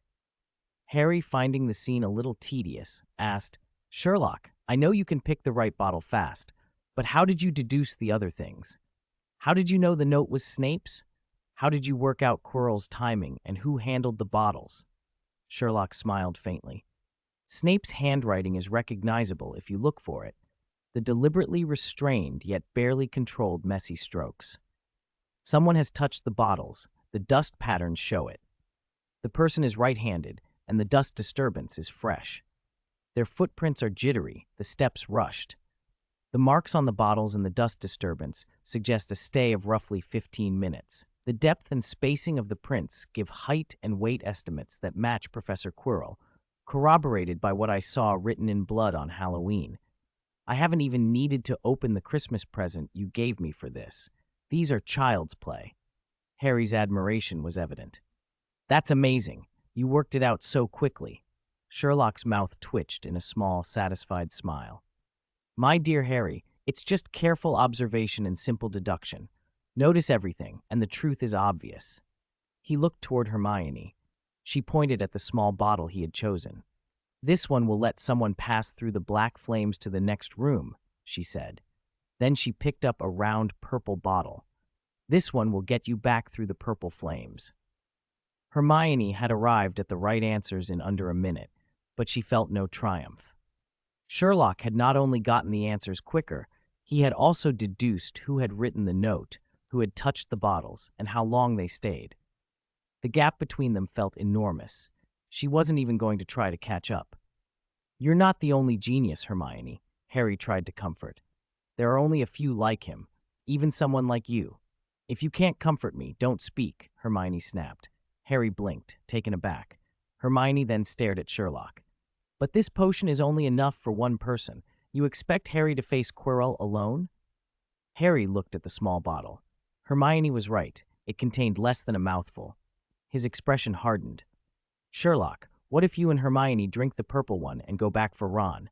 Harry, finding the scene a little tedious, asked, Sherlock, I know you can pick the right bottle fast, but how did you deduce the other things? How did you know the note was Snape's? How did you work out Quirrell's timing and who handled the bottles? Sherlock smiled faintly. Snape's handwriting is recognizable if you look for it. The deliberately restrained yet barely controlled messy strokes. Someone has touched the bottles. The dust patterns show it. The person is right-handed, and the dust disturbance is fresh. Their footprints are jittery, the steps rushed. The marks on the bottles and the dust disturbance suggest a stay of roughly 15 minutes. The depth and spacing of the prints give height and weight estimates that match Professor Quirrell. corroborated by what I saw written in blood on Halloween. I haven't even needed to open the Christmas present you gave me for this. These are child's play." Harry's admiration was evident. "That's amazing. You worked it out so quickly." Sherlock's mouth twitched in a small, satisfied smile. "My dear Harry, it's just careful observation and simple deduction. Notice everything, and the truth is obvious." He looked toward Hermione. She pointed at the small bottle he had chosen. "This one will let someone pass through the black flames to the next room," she said. Then she picked up a round purple bottle. "This one will get you back through the purple flames." Hermione had arrived at the right answers in under a minute, but she felt no triumph. Sherlock had not only gotten the answers quicker, he had also deduced who had written the note, who had touched the bottles, and how long they stayed. The gap between them felt enormous. She wasn't even going to try to catch up. "You're not the only genius, Hermione," Harry tried to comfort. "There are only a few like him, even someone like you." "If you can't comfort me, don't speak," Hermione snapped. Harry blinked, taken aback. Hermione then stared at Sherlock. "But this potion is only enough for one person. You expect Harry to face Quirrell alone?" Harry looked at the small bottle. Hermione was right. It contained less than a mouthful. His expression hardened. "Sherlock, what if you and Hermione drink the purple one and go back for Ron?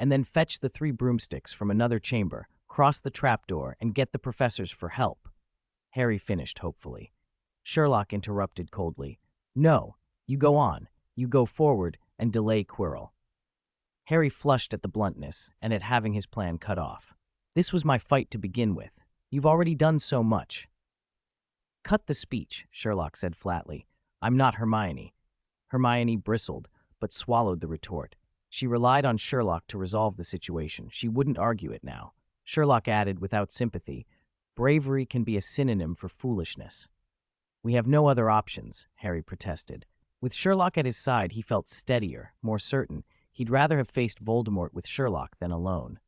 And then fetch the 3 broomsticks from another chamber, cross the trapdoor, and get the professors for help?" Harry finished hopefully. Sherlock interrupted coldly. "No, you go on. You go forward and delay Quirrell." Harry flushed at the bluntness and at having his plan cut off. "This was my fight to begin with. You've already done so much." "Cut the speech," Sherlock said flatly. "I'm not Hermione." Hermione bristled, but swallowed the retort. She relied on Sherlock to resolve the situation. She wouldn't argue it now. Sherlock added without sympathy, "Bravery can be a synonym for foolishness." "We have no other options," Harry protested. With Sherlock at his side, he felt steadier, more certain. He'd rather have faced Voldemort with Sherlock than alone.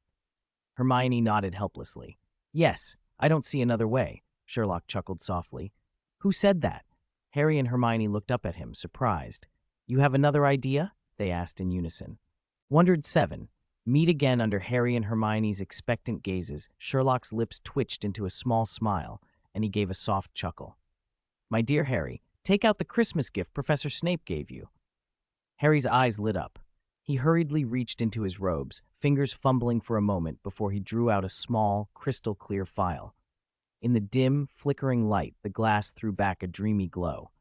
Hermione nodded helplessly. "Yes, I don't see another way," Sherlock chuckled softly. "Who said that?" Harry and Hermione looked up at him, surprised. "You have another idea?" they asked in unison. 107. Meet again under Harry and Hermione's expectant gazes. Sherlock's lips twitched into a small smile, and he gave a soft chuckle. "My dear Harry, take out the Christmas gift Professor Snape gave you." Harry's eyes lit up. He hurriedly reached into his robes, fingers fumbling for a moment before he drew out a small, crystal-clear phial. In the dim, flickering light, the glass threw back a dreamy glow.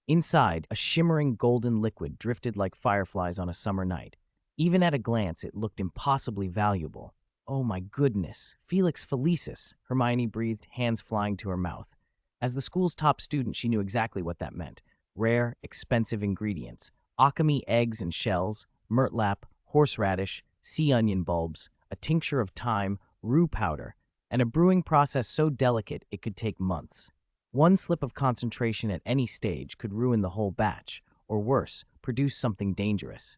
Inside, a shimmering golden liquid drifted like fireflies on a summer night. Even at a glance, it looked impossibly valuable. "Oh my goodness, Felix Felicis," Hermione breathed, hands flying to her mouth. As the school's top student, she knew exactly what that meant. Rare, expensive ingredients. Alchemy eggs and shells, murtlap, horseradish, sea onion bulbs, a tincture of thyme, rue powder, and a brewing process so delicate it could take months. One slip of concentration at any stage could ruin the whole batch, or worse, produce something dangerous.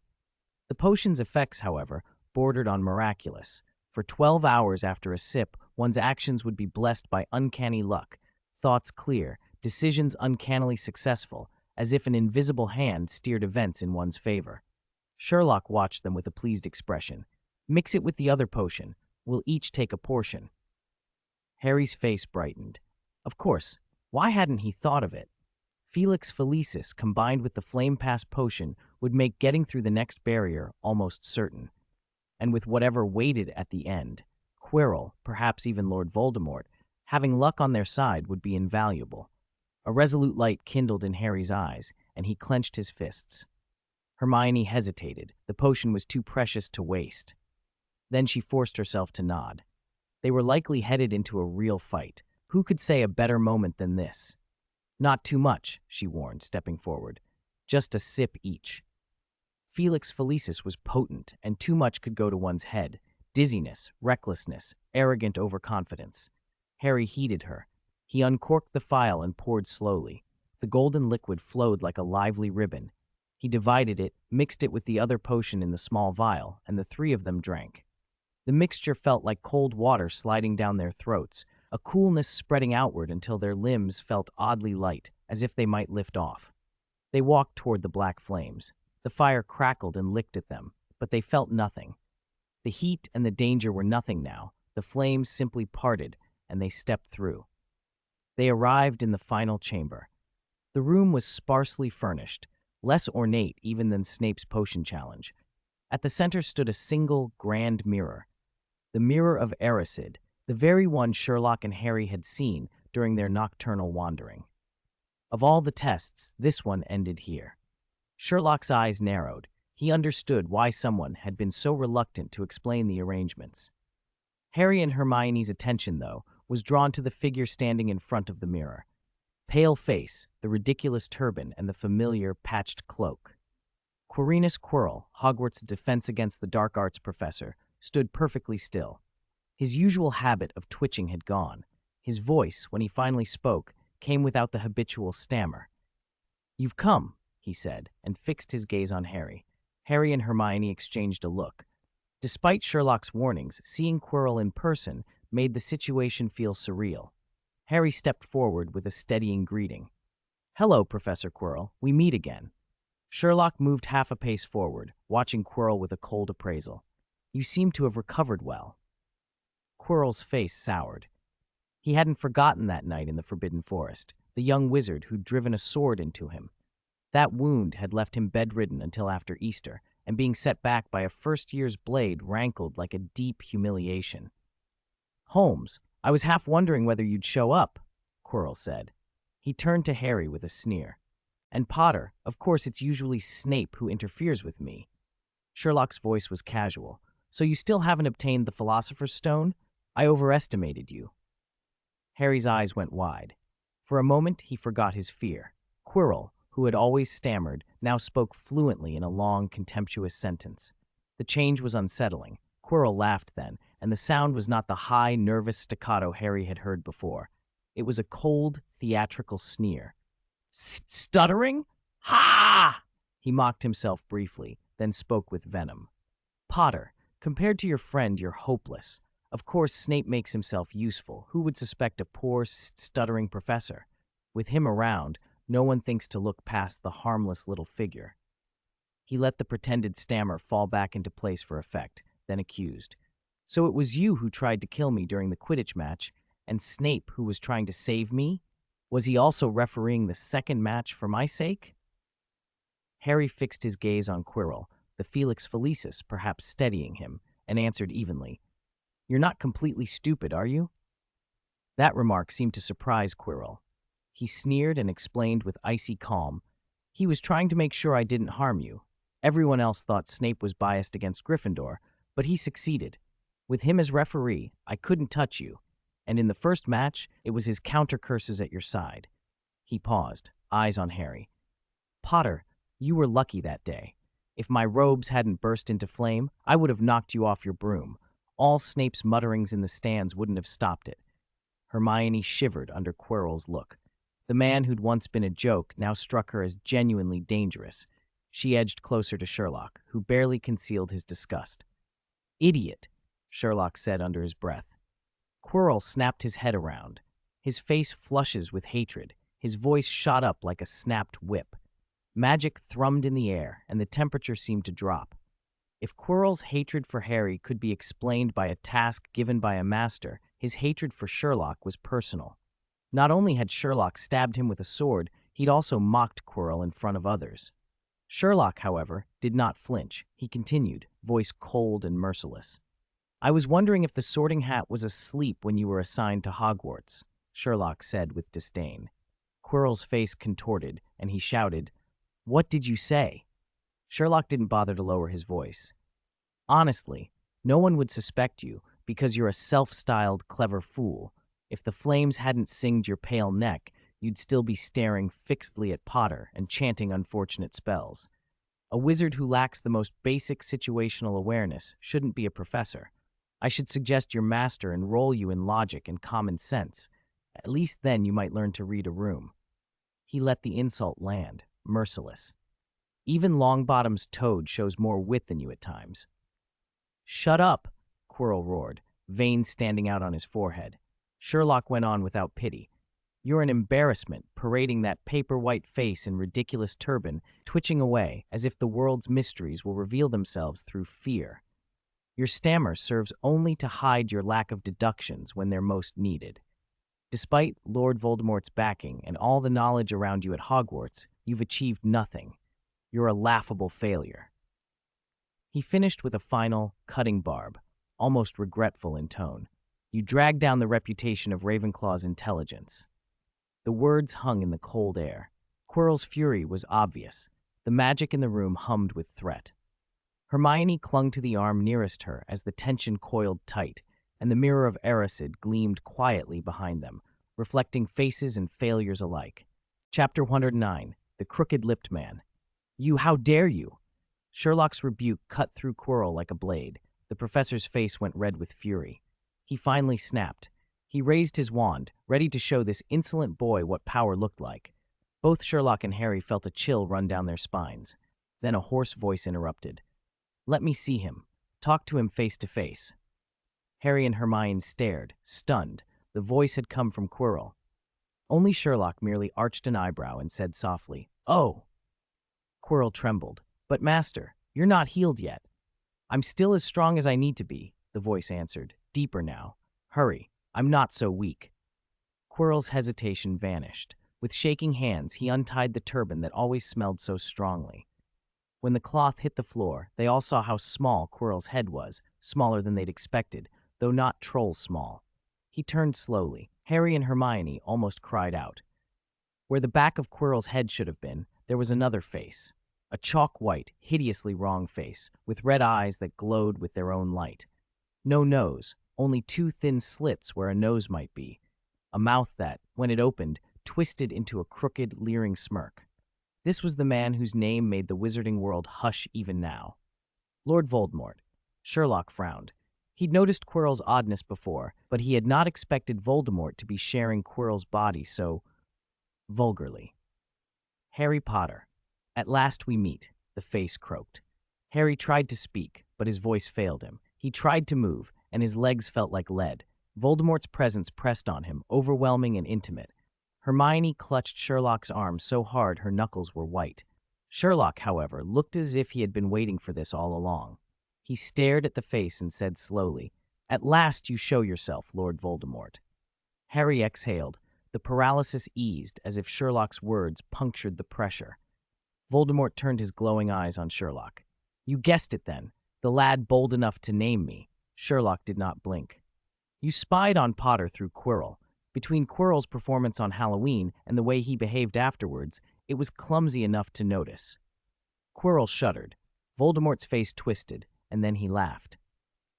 The potion's effects, however, bordered on miraculous. For 12 hours after a sip, one's actions would be blessed by uncanny luck, thoughts clear, decisions uncannily successful, as if an invisible hand steered events in one's favor. Sherlock watched them with a pleased expression. "Mix it with the other potion. We'll each take a portion." Harry's face brightened. Of course, why hadn't he thought of it? Felix Felicis combined with the Flame Pass potion would make getting through the next barrier almost certain. And with whatever waited at the end, Quirrell, perhaps even Lord Voldemort, having luck on their side would be invaluable. A resolute light kindled in Harry's eyes, and he clenched his fists. Hermione hesitated. The potion was too precious to waste. Then she forced herself to nod. They were likely headed into a real fight. Who could say a better moment than this? "Not too much," she warned, stepping forward. "Just a sip each." Felix Felicis was potent, and too much could go to one's head. Dizziness, recklessness, arrogant overconfidence. Harry heeded her. He uncorked the phial and poured slowly. The golden liquid flowed like a lively ribbon. He divided it, mixed it with the other potion in the small vial, and the 3 of them drank. The mixture felt like cold water sliding down their throats, a coolness spreading outward until their limbs felt oddly light, as if they might lift off. They walked toward the black flames. The fire crackled and licked at them, but they felt nothing. The heat and the danger were nothing now. The flames simply parted, and they stepped through. They arrived in the final chamber. The room was sparsely furnished, less ornate even than Snape's potion challenge. At the center stood a single grand mirror, the mirror of Erised, the very one Sherlock and Harry had seen during their nocturnal wandering. Of all the tests, this one ended here. Sherlock's eyes narrowed. He understood why someone had been so reluctant to explain the arrangements. Harry and Hermione's attention, though, was drawn to the figure standing in front of the mirror. Pale face, the ridiculous turban, and the familiar patched cloak. Quirinus Quirrell, Hogwarts' defense against the dark arts professor, stood perfectly still. His usual habit of twitching had gone. His voice, when he finally spoke, came without the habitual stammer. "You've come," he said, and fixed his gaze on Harry. Harry and Hermione exchanged a look. Despite Sherlock's warnings, seeing Quirrell in person made the situation feel surreal. Harry stepped forward with a steadying greeting. "Hello, Professor Quirrell. We meet again." Sherlock moved half a pace forward, watching Quirrell with a cold appraisal. "You seem to have recovered well." Quirrell's face soured. He hadn't forgotten that night in the Forbidden Forest, the young wizard who'd driven a sword into him. That wound had left him bedridden until after Easter, and being set back by a first-year's blade rankled like a deep humiliation. "Holmes, I was half wondering whether you'd show up," Quirrell said. He turned to Harry with a sneer. "And Potter, of course it's usually Snape who interferes with me." Sherlock's voice was casual. "So you still haven't obtained the Philosopher's Stone? I overestimated you." Harry's eyes went wide. For a moment, he forgot his fear. Quirrell, who had always stammered, now spoke fluently in a long, contemptuous sentence. The change was unsettling. Quirrell laughed then, and the sound was not the high, nervous staccato Harry had heard before. It was a cold, theatrical sneer. "Stuttering? Ha!" He mocked himself briefly, then spoke with venom. "Potter, compared to your friend, you're hopeless. Of course, Snape makes himself useful. Who would suspect a poor, stuttering professor? With him around, no one thinks to look past the harmless little figure." He let the pretended stammer fall back into place for effect, then accused. "So it was you who tried to kill me during the Quidditch match, and Snape who was trying to save me? Was he also refereeing the second match for my sake?" Harry fixed his gaze on Quirrell, the Felix Felicis perhaps steadying him, and answered evenly, "You're not completely stupid, are you?" That remark seemed to surprise Quirrell. He sneered and explained with icy calm, "He was trying to make sure I didn't harm you. Everyone else thought Snape was biased against Gryffindor, but he succeeded. With him as referee, I couldn't touch you, and in the first match, it was his counter curses at your side." He paused, eyes on Harry. "Potter, you were lucky that day. If my robes hadn't burst into flame, I would have knocked you off your broom. All Snape's mutterings in the stands wouldn't have stopped it." Hermione shivered under Quirrell's look. The man who'd once been a joke now struck her as genuinely dangerous. She edged closer to Sherlock, who barely concealed his disgust. "Idiot," Sherlock said under his breath. Quirrell snapped his head around. His face flushes with hatred. His voice shot up like a snapped whip. Magic thrummed in the air, and the temperature seemed to drop. If Quirrell's hatred for Harry could be explained by a task given by a master, his hatred for Sherlock was personal. Not only had Sherlock stabbed him with a sword, he'd also mocked Quirrell in front of others. Sherlock, however, did not flinch. He continued, voice cold and merciless. "I was wondering if the Sorting Hat was asleep when you were assigned to Hogwarts," Sherlock said with disdain. Quirrell's face contorted, and he shouted, "What did you say?" Sherlock didn't bother to lower his voice. "Honestly, no one would suspect you because you're a self-styled clever fool. If the flames hadn't singed your pale neck, you'd still be staring fixedly at Potter and chanting unfortunate spells. A wizard who lacks the most basic situational awareness shouldn't be a professor. I should suggest your master enroll you in logic and common sense. At least then you might learn to read a room." He let the insult land, merciless. "Even Longbottom's toad shows more wit than you at times." "Shut up," Quirrell roared, veins standing out on his forehead. Sherlock went on without pity. You're an embarrassment, parading that paper-white face and ridiculous turban, twitching away as if the world's mysteries will reveal themselves through fear. Your stammer serves only to hide your lack of deductions when they're most needed. Despite Lord Voldemort's backing and all the knowledge around you at Hogwarts, you've achieved nothing. You're a laughable failure. He finished with a final, cutting barb, almost regretful in tone. You dragged down the reputation of Ravenclaw's intelligence. The words hung in the cold air. Quirrell's fury was obvious. The magic in the room hummed with threat. Hermione clung to the arm nearest her as the tension coiled tight, and the mirror of Erised gleamed quietly behind them, reflecting faces and failures alike. Chapter 109, The Crooked-Lipped Man. You, how dare you? Sherlock's rebuke cut through Quirrell like a blade. The professor's face went red with fury. He finally snapped. He raised his wand, ready to show this insolent boy what power looked like. Both Sherlock and Harry felt a chill run down their spines. Then a hoarse voice interrupted. Let me see him. Talk to him face to face. Harry and Hermione stared, stunned. The voice had come from Quirrell. Only Sherlock merely arched an eyebrow and said softly, "Oh!" Quirrell trembled. "But Master, you're not healed yet." "I'm still as strong as I need to be," the voice answered, deeper now. "Hurry, I'm not so weak." Quirrell's hesitation vanished. With shaking hands, he untied the turban that always smelled so strongly. When the cloth hit the floor, they all saw how small Quirrell's head was, smaller than they'd expected, though not troll small. He turned slowly. Harry and Hermione almost cried out. Where the back of Quirrell's head should have been, there was another face. A chalk-white, hideously wrong face, with red eyes that glowed with their own light. No nose, only two thin slits where a nose might be. A mouth that, when it opened, twisted into a crooked, leering smirk. This was the man whose name made the wizarding world hush even now. Lord Voldemort. Sherlock frowned. He'd noticed Quirrell's oddness before, but he had not expected Voldemort to be sharing Quirrell's body so vulgarly. Harry Potter. At last we meet, the face croaked. Harry tried to speak, but his voice failed him. He tried to move, and his legs felt like lead. Voldemort's presence pressed on him, overwhelming and intimate. Hermione clutched Sherlock's arm so hard her knuckles were white. Sherlock, however, looked as if he had been waiting for this all along. He stared at the face and said slowly, "At last you show yourself, Lord Voldemort." Harry exhaled. The paralysis eased as if Sherlock's words punctured the pressure. Voldemort turned his glowing eyes on Sherlock. "You guessed it then, the lad bold enough to name me." Sherlock did not blink. "You spied on Potter through Quirrell. Between Quirrell's performance on Halloween and the way he behaved afterwards, it was clumsy enough to notice." Quirrell shuddered. Voldemort's face twisted, and then he laughed.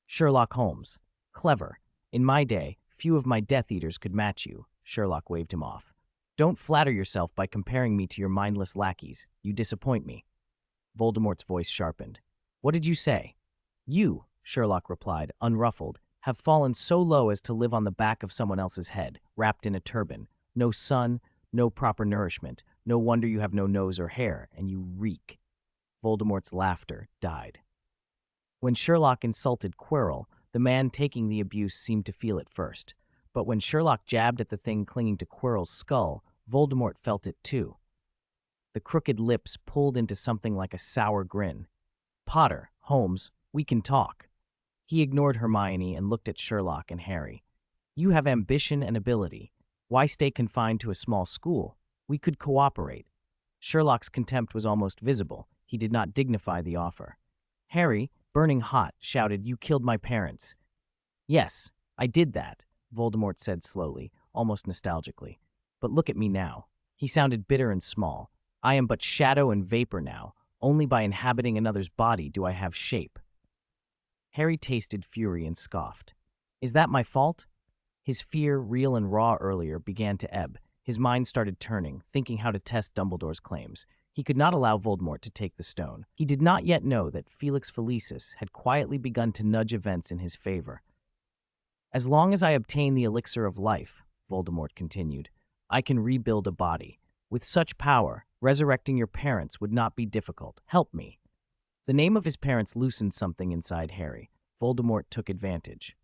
"Sherlock Holmes. Clever. In my day, few of my Death Eaters could match you." Sherlock waved him off. "Don't flatter yourself by comparing me to your mindless lackeys. You disappoint me." Voldemort's voice sharpened. "What did you say?" "You," Sherlock replied, unruffled, "have fallen so low as to live on the back of someone else's head, wrapped in a turban. No sun, no proper nourishment. No wonder you have no nose or hair, and you reek." Voldemort's laughter died. When Sherlock insulted Quirrell, the man taking the abuse seemed to feel it first. But when Sherlock jabbed at the thing clinging to Quirrell's skull, Voldemort felt it too. The crooked lips pulled into something like a sour grin. "Potter, Holmes, we can talk." He ignored Hermione and looked at Sherlock and Harry. "You have ambition and ability. Why stay confined to a small school? We could cooperate." Sherlock's contempt was almost visible. He did not dignify the offer. Harry, burning hot, shouted, "You killed my parents." "Yes, I did that," Voldemort said slowly, almost nostalgically. "But look at me now." He sounded bitter and small. "I am but shadow and vapor now. Only by inhabiting another's body do I have shape." Harry tasted fury and scoffed. "Is that my fault?" His fear, real and raw earlier, began to ebb. His mind started turning, thinking how to test Dumbledore's claims. He could not allow Voldemort to take the stone. He did not yet know that Felix Felicis had quietly begun to nudge events in his favor. "As long as I obtain the elixir of life," Voldemort continued, "I can rebuild a body. With such power, resurrecting your parents would not be difficult. Help me." The name of his parents loosened something inside Harry. Voldemort took advantage.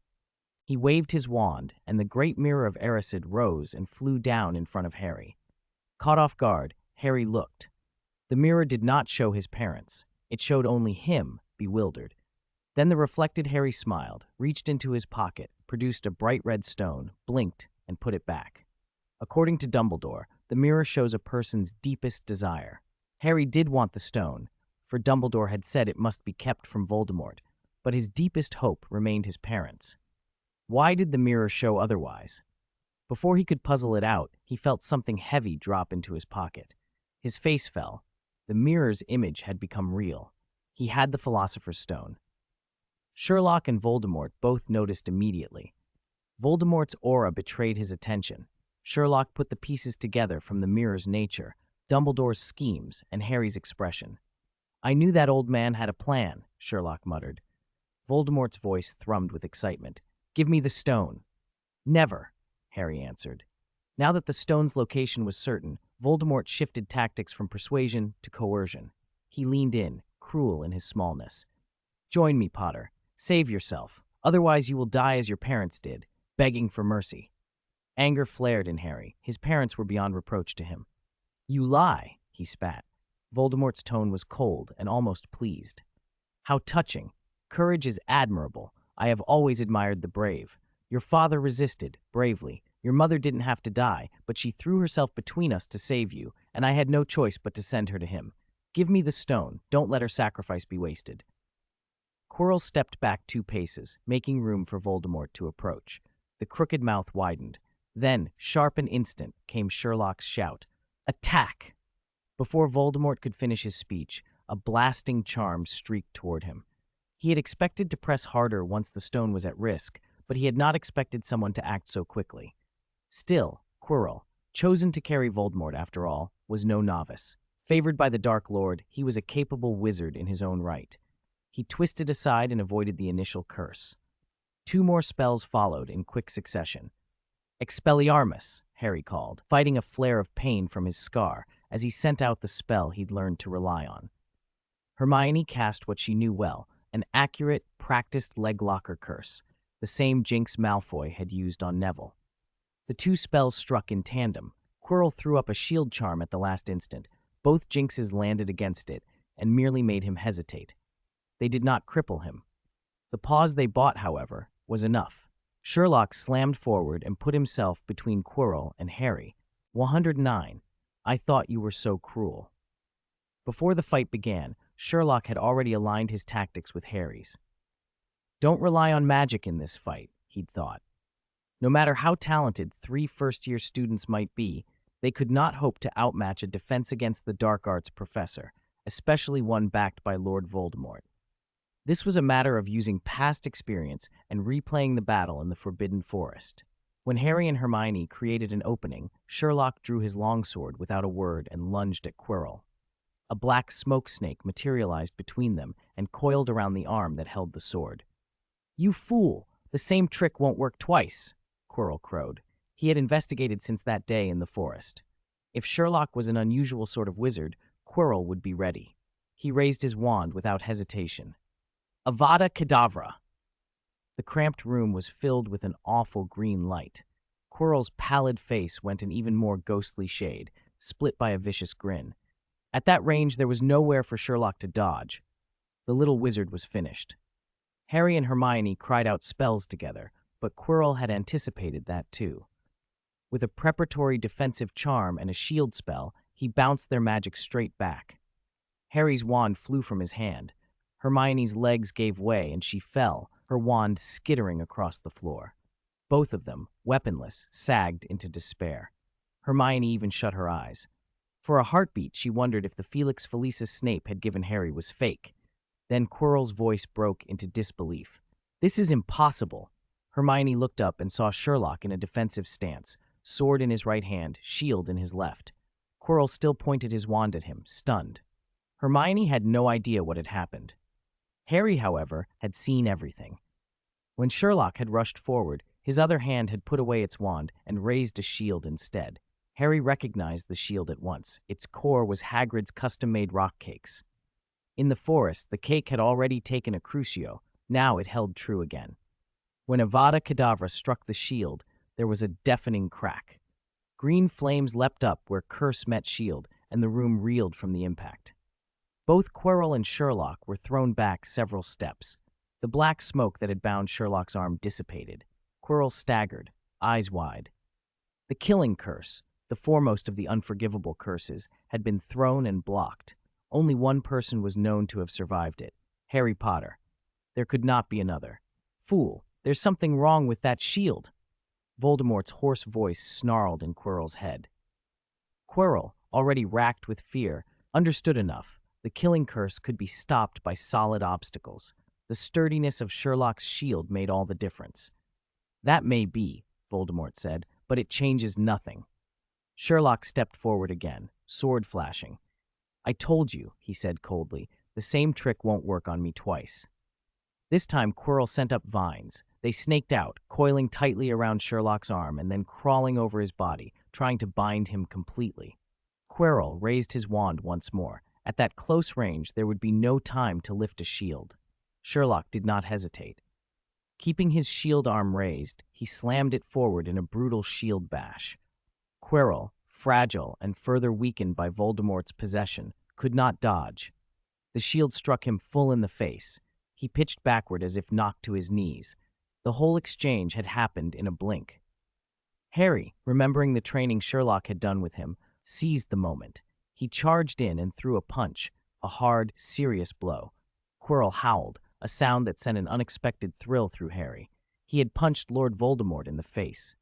He waved his wand, and the great mirror of Erised rose and flew down in front of Harry. Caught off guard, Harry looked. The mirror did not show his parents. It showed only him, bewildered. Then the reflected Harry smiled, reached into his pocket, produced a bright red stone, blinked, and put it back. According to Dumbledore, the mirror shows a person's deepest desire. Harry did want the stone, for Dumbledore had said it must be kept from Voldemort, but his deepest hope remained his parents. Why did the mirror show otherwise? Before he could puzzle it out, he felt something heavy drop into his pocket. His face fell. The mirror's image had become real. He had the Philosopher's Stone. Sherlock and Voldemort both noticed immediately. Voldemort's aura betrayed his attention. Sherlock put the pieces together from the mirror's nature, Dumbledore's schemes, and Harry's expression. "I knew that old man had a plan," Sherlock muttered. Voldemort's voice thrummed with excitement. "Give me the stone." "Never," Harry answered. Now that the stone's location was certain, Voldemort shifted tactics from persuasion to coercion. He leaned in, cruel in his smallness. "Join me, Potter. Save yourself. Otherwise you will die as your parents did, begging for mercy." Anger flared in Harry. His parents were beyond reproach to him. "You lie," he spat. Voldemort's tone was cold and almost pleased. "How touching. Courage is admirable. I have always admired the brave. Your father resisted, bravely. Your mother didn't have to die, but she threw herself between us to save you, and I had no choice but to send her to him. Give me the stone. Don't let her sacrifice be wasted." Quirrell stepped back 2 paces, making room for Voldemort to approach. The crooked mouth widened. Then, sharp and instant, came Sherlock's shout. "Attack!" Before Voldemort could finish his speech, a blasting charm streaked toward him. He had expected to press harder once the stone was at risk, but he had not expected someone to act so quickly. Still, Quirrell, chosen to carry Voldemort after all, was no novice. Favored by the Dark Lord, he was a capable wizard in his own right. He twisted aside and avoided the initial curse. 2 more spells followed in quick succession. "Expelliarmus," Harry called, fighting a flare of pain from his scar as he sent out the spell he'd learned to rely on. Hermione cast what she knew well, an accurate, practiced leglocker curse, the same Jinx Malfoy had used on Neville. The 2 spells struck in tandem. Quirrell threw up a shield charm at the last instant. Both Jinxes landed against it and merely made him hesitate. They did not cripple him. The pause they bought, however, was enough. Sherlock slammed forward and put himself between Quirrell and Harry. 109. I thought you were so cruel. Before the fight began, Sherlock had already aligned his tactics with Harry's. Don't rely on magic in this fight, he'd thought. No matter how talented 3 first-year students might be, they could not hope to outmatch a defense against the dark arts professor, especially one backed by Lord Voldemort. This was a matter of using past experience and replaying the battle in the Forbidden Forest. When Harry and Hermione created an opening, Sherlock drew his longsword without a word and lunged at Quirrell. A black smoke snake materialized between them and coiled around the arm that held the sword. "You fool! The same trick won't work twice," Quirrell crowed. He had investigated since that day in the forest. If Sherlock was an unusual sort of wizard, Quirrell would be ready. He raised his wand without hesitation. Avada Kedavra! The cramped room was filled with an awful green light. Quirrell's pallid face went an even more ghostly shade, split by a vicious grin. At that range, there was nowhere for Sherlock to dodge. The little wizard was finished. Harry and Hermione cried out spells together, but Quirrell had anticipated that too. With a preparatory defensive charm and a shield spell, he bounced their magic straight back. Harry's wand flew from his hand. Hermione's legs gave way and she fell, her wand skittering across the floor. Both of them, weaponless, sagged into despair. Hermione even shut her eyes. For a heartbeat, she wondered if the Felix Felicis Snape had given Harry was fake. Then Quirrell's voice broke into disbelief. "This is impossible." Hermione looked up and saw Sherlock in a defensive stance, sword in his right hand, shield in his left. Quirrell still pointed his wand at him, stunned. Hermione had no idea what had happened. Harry, however, had seen everything. When Sherlock had rushed forward, his other hand had put away its wand and raised a shield instead. Harry recognized the shield at once. Its core was Hagrid's custom-made rock cakes. In the forest, the cake had already taken a crucio. Now it held true again. When Avada Kedavra struck the shield, there was a deafening crack. Green flames leapt up where curse met shield, and the room reeled from the impact. Both Quirrell and Sherlock were thrown back several steps. The black smoke that had bound Sherlock's arm dissipated. Quirrell staggered, eyes wide. The killing curse, the foremost of the unforgivable curses, had been thrown and blocked. Only one person was known to have survived it: Harry Potter. There could not be another. Fool, there's something wrong with that shield. Voldemort's hoarse voice snarled in Quirrell's head. Quirrell, already racked with fear, understood enough. The killing curse could be stopped by solid obstacles. The sturdiness of Sherlock's shield made all the difference. That may be, Voldemort said, but it changes nothing. Sherlock stepped forward again, sword flashing. I told you, he said coldly, the same trick won't work on me twice. This time Quirrell sent up vines. They snaked out, coiling tightly around Sherlock's arm and then crawling over his body, trying to bind him completely. Quirrell raised his wand once more. At that close range, there would be no time to lift a shield. Sherlock did not hesitate. Keeping his shield arm raised, he slammed it forward in a brutal shield bash. Quirrell, fragile and further weakened by Voldemort's possession, could not dodge. The shield struck him full in the face. He pitched backward as if knocked to his knees. The whole exchange had happened in a blink. Harry, remembering the training Sherlock had done with him, seized the moment. He charged in and threw a punch, a hard, serious blow. Quirrell howled, a sound that sent an unexpected thrill through Harry. He had punched Lord Voldemort in the face.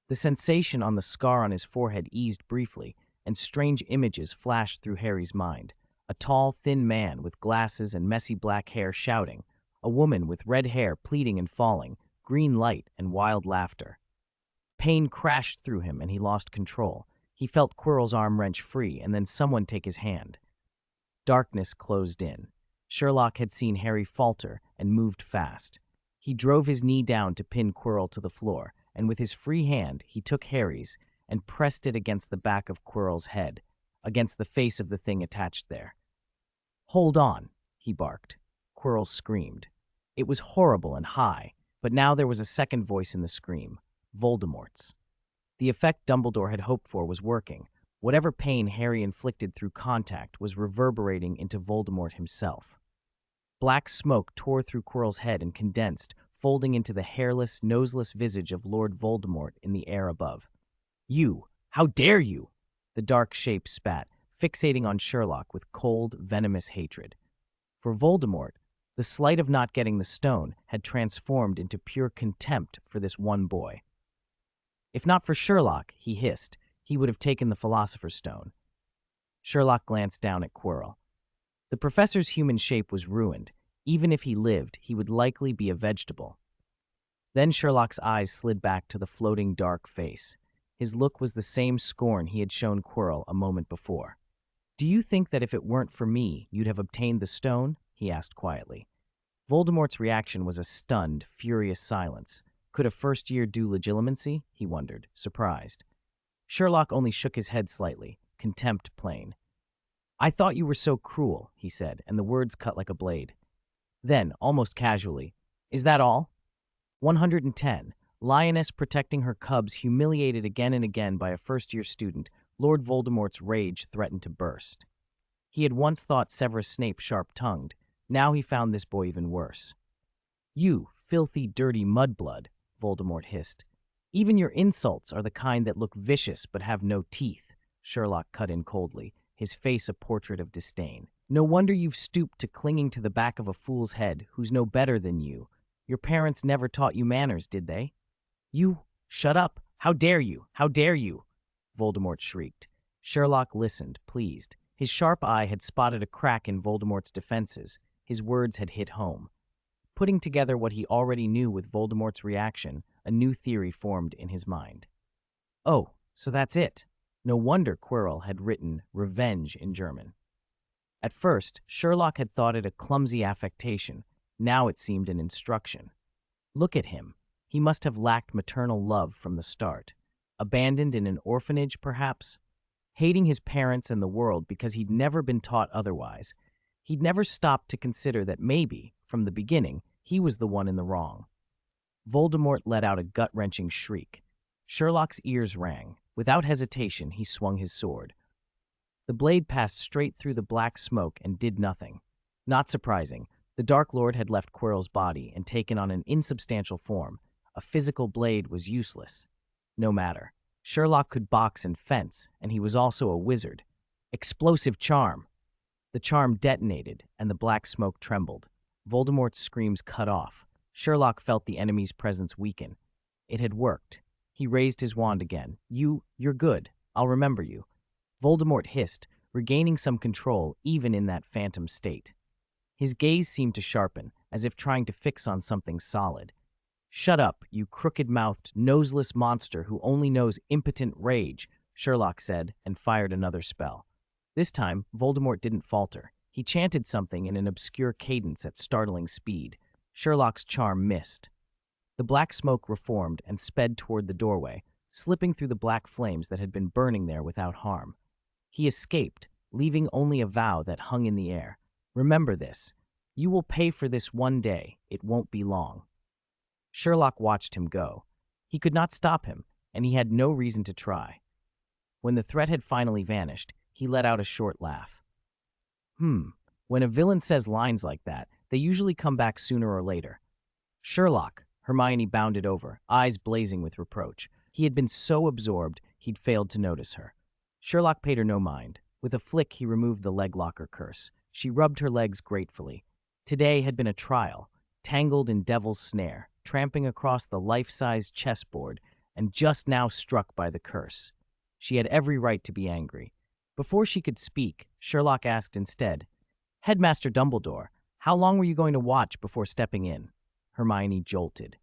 The sensation on the scar on his forehead eased briefly, and strange images flashed through Harry's mind. A tall, thin man with glasses and messy black hair shouting, a woman with red hair pleading and falling, green light and wild laughter. Pain crashed through him and he lost control. He felt Quirrell's arm wrench free and then someone take his hand. Darkness closed in. Sherlock had seen Harry falter and moved fast. He drove his knee down to pin Quirrell to the floor, and with his free hand he took Harry's and pressed it against the back of Quirrell's head, against the face of the thing attached there. Hold on, he barked. Quirrell screamed. It was horrible and high, but now there was a second voice in the scream, Voldemort's. The effect Dumbledore had hoped for was working. Whatever pain Harry inflicted through contact was reverberating into Voldemort himself. Black smoke tore through Quirrell's head and condensed, folding into the hairless, noseless visage of Lord Voldemort in the air above. You! How dare you! The dark shape spat, fixating on Sherlock with cold, venomous hatred. For Voldemort, the slight of not getting the stone had transformed into pure contempt for this one boy. If not for Sherlock, he hissed, he would have taken the Philosopher's Stone. Sherlock glanced down at Quirrell. The professor's human shape was ruined. Even if he lived, he would likely be a vegetable. Then Sherlock's eyes slid back to the floating dark face. His look was the same scorn he had shown Quirrell a moment before. Do you think that if it weren't for me, you'd have obtained the stone? He asked quietly. Voldemort's reaction was a stunned, furious silence. Could a first-year do legilimency? He wondered, surprised. Sherlock only shook his head slightly, contempt plain. I thought you were so cruel, he said, and the words cut like a blade. Then, almost casually, is that all? 110. Lioness protecting her cubs humiliated again and again by a first-year student, Lord Voldemort's rage threatened to burst. He had once thought Severus Snape sharp-tongued. Now he found this boy even worse. You, filthy, dirty mudblood, Voldemort hissed. Even your insults are the kind that look vicious but have no teeth, Sherlock cut in coldly, his face a portrait of disdain. No wonder you've stooped to clinging to the back of a fool's head who's no better than you. Your parents never taught you manners, did they? You, shut up! How dare you? How dare you? Voldemort shrieked. Sherlock listened, pleased. His sharp eye had spotted a crack in Voldemort's defenses. His words had hit home. Putting together what he already knew with Voldemort's reaction, a new theory formed in his mind. Oh, so that's it. No wonder Quirrell had written revenge in German. At first, Sherlock had thought it a clumsy affectation. Now it seemed an instruction. Look at him. He must have lacked maternal love from the start. Abandoned in an orphanage, perhaps? Hating his parents and the world because he'd never been taught otherwise. He'd never stopped to consider that maybe, from the beginning, he was the one in the wrong. Voldemort let out a gut-wrenching shriek. Sherlock's ears rang. Without hesitation, he swung his sword. The blade passed straight through the black smoke and did nothing. Not surprising, the Dark Lord had left Quirrell's body and taken on an insubstantial form. A physical blade was useless. No matter. Sherlock could box and fence, and he was also a wizard. Explosive charm! The charm detonated, and the black smoke trembled. Voldemort's screams cut off. Sherlock felt the enemy's presence weaken. It had worked. He raised his wand again. You're good. I'll remember you. Voldemort hissed, regaining some control even in that phantom state. His gaze seemed to sharpen, as if trying to fix on something solid. "Shut up, you crooked-mouthed, noseless monster who only knows impotent rage," Sherlock said, and fired another spell. This time, Voldemort didn't falter. He chanted something in an obscure cadence at startling speed. Sherlock's charm missed. The black smoke reformed and sped toward the doorway, slipping through the black flames that had been burning there without harm. He escaped, leaving only a vow that hung in the air. "Remember this. You will pay for this one day. It won't be long." Sherlock watched him go. He could not stop him, and he had no reason to try. When the threat had finally vanished, he let out a short laugh. When a villain says lines like that, they usually come back sooner or later. "Sherlock," Hermione bounded over, eyes blazing with reproach. He had been so absorbed, he'd failed to notice her. Sherlock paid her no mind. With a flick, he removed the leg locker curse. She rubbed her legs gratefully. Today had been a trial, tangled in devil's snare, tramping across the life-sized chessboard, and just now struck by the curse. She had every right to be angry. Before she could speak, Sherlock asked instead, "Headmaster Dumbledore, how long were you going to watch before stepping in?" Hermione jolted.